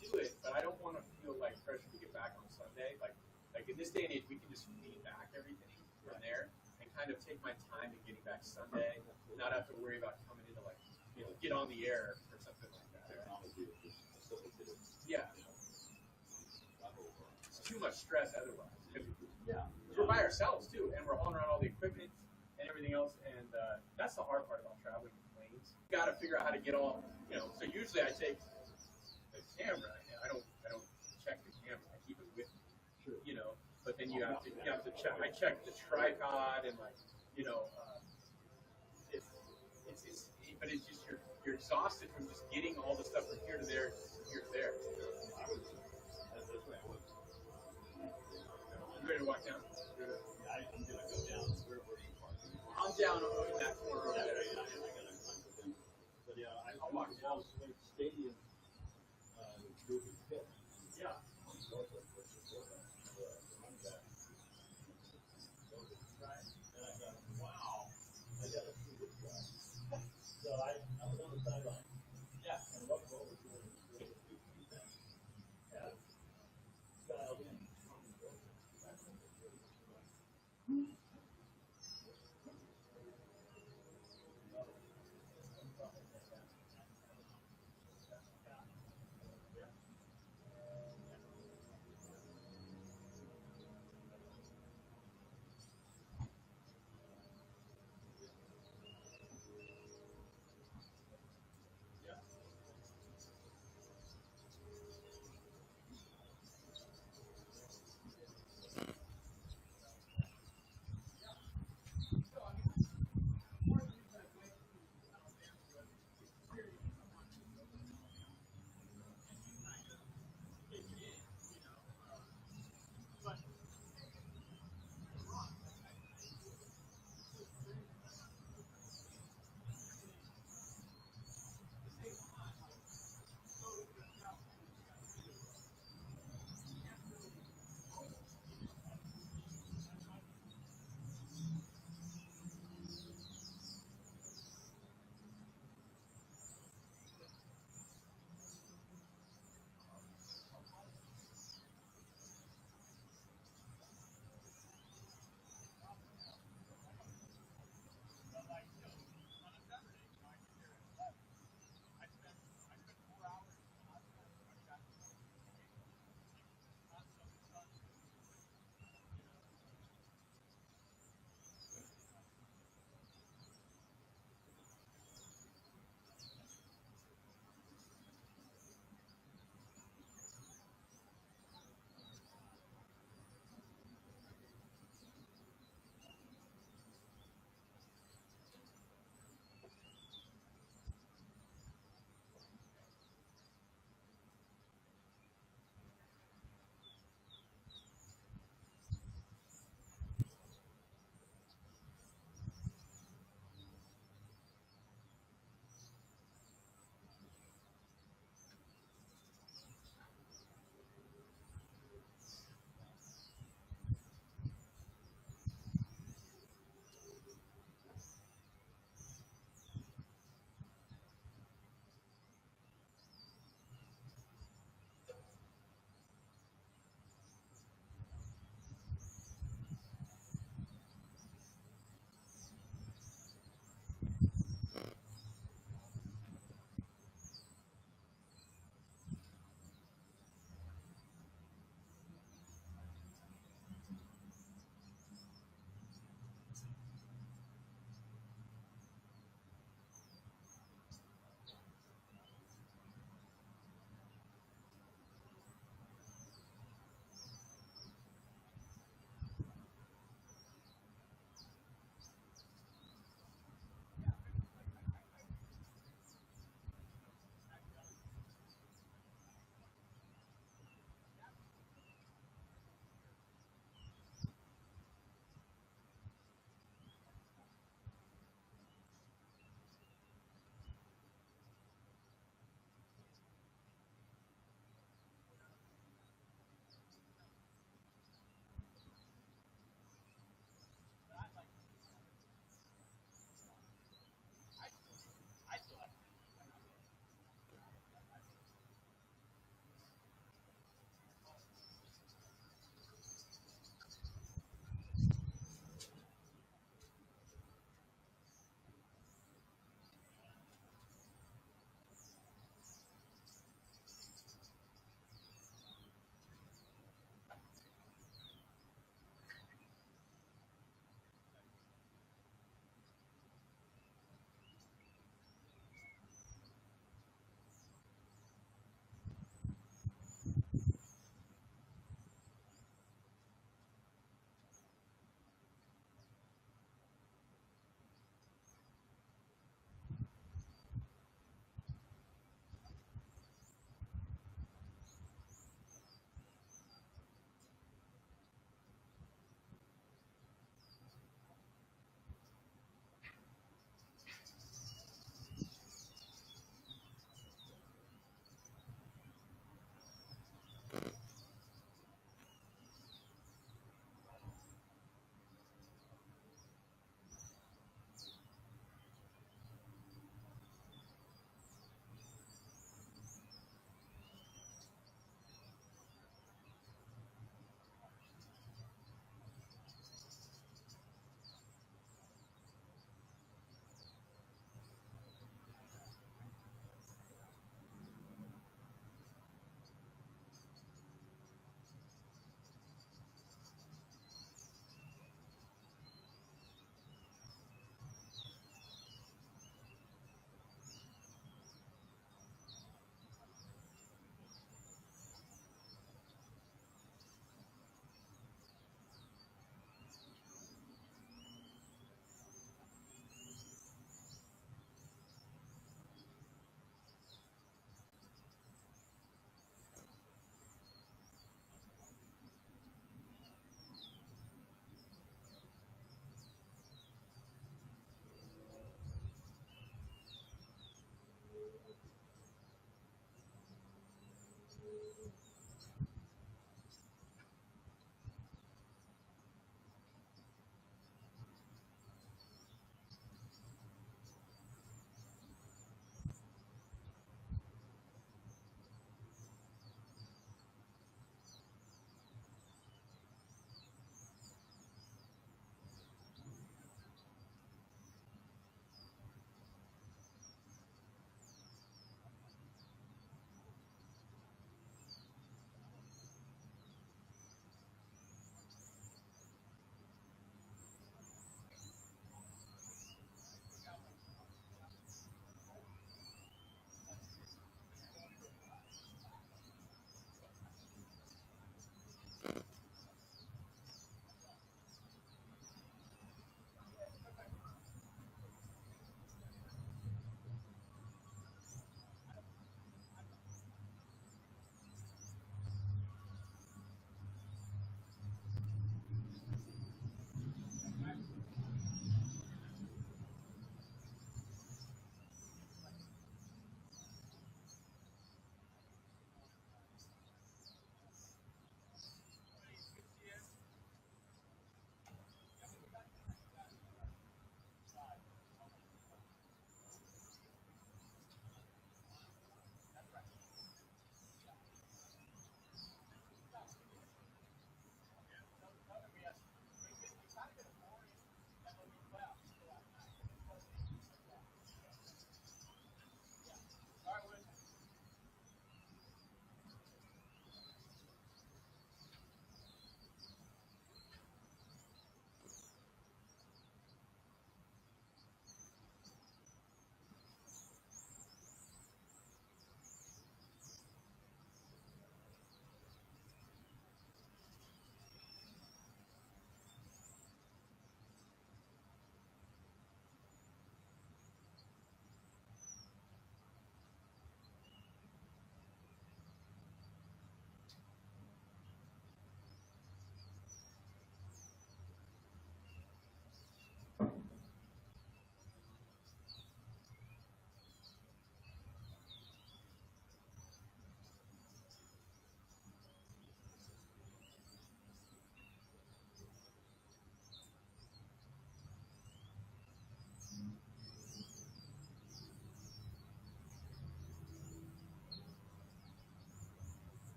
Do it, but I don't want to feel like pressure to get back on Sunday. Like in this day and age, we can just feed back everything from there and kind of take my time in getting back Sunday, not have to worry about coming into get on the air or something like that. Yeah. It's too much stress otherwise. Because we're by ourselves too, and we're hauling around all the equipment and everything else, and that's the hard part about traveling with planes. You got to figure out how to get all, So usually I take the camera. I don't check the camera. I keep it with me. Sure. But then you have to check. I check the tripod and but it's just you're exhausted from just getting all the stuff from here to there, from here to there. That's way I was. You ready to walk down? I'm gonna go down. Where are you parking? I'm down in that corner over there. I gotta climb with them. But I'll walk down to the stadium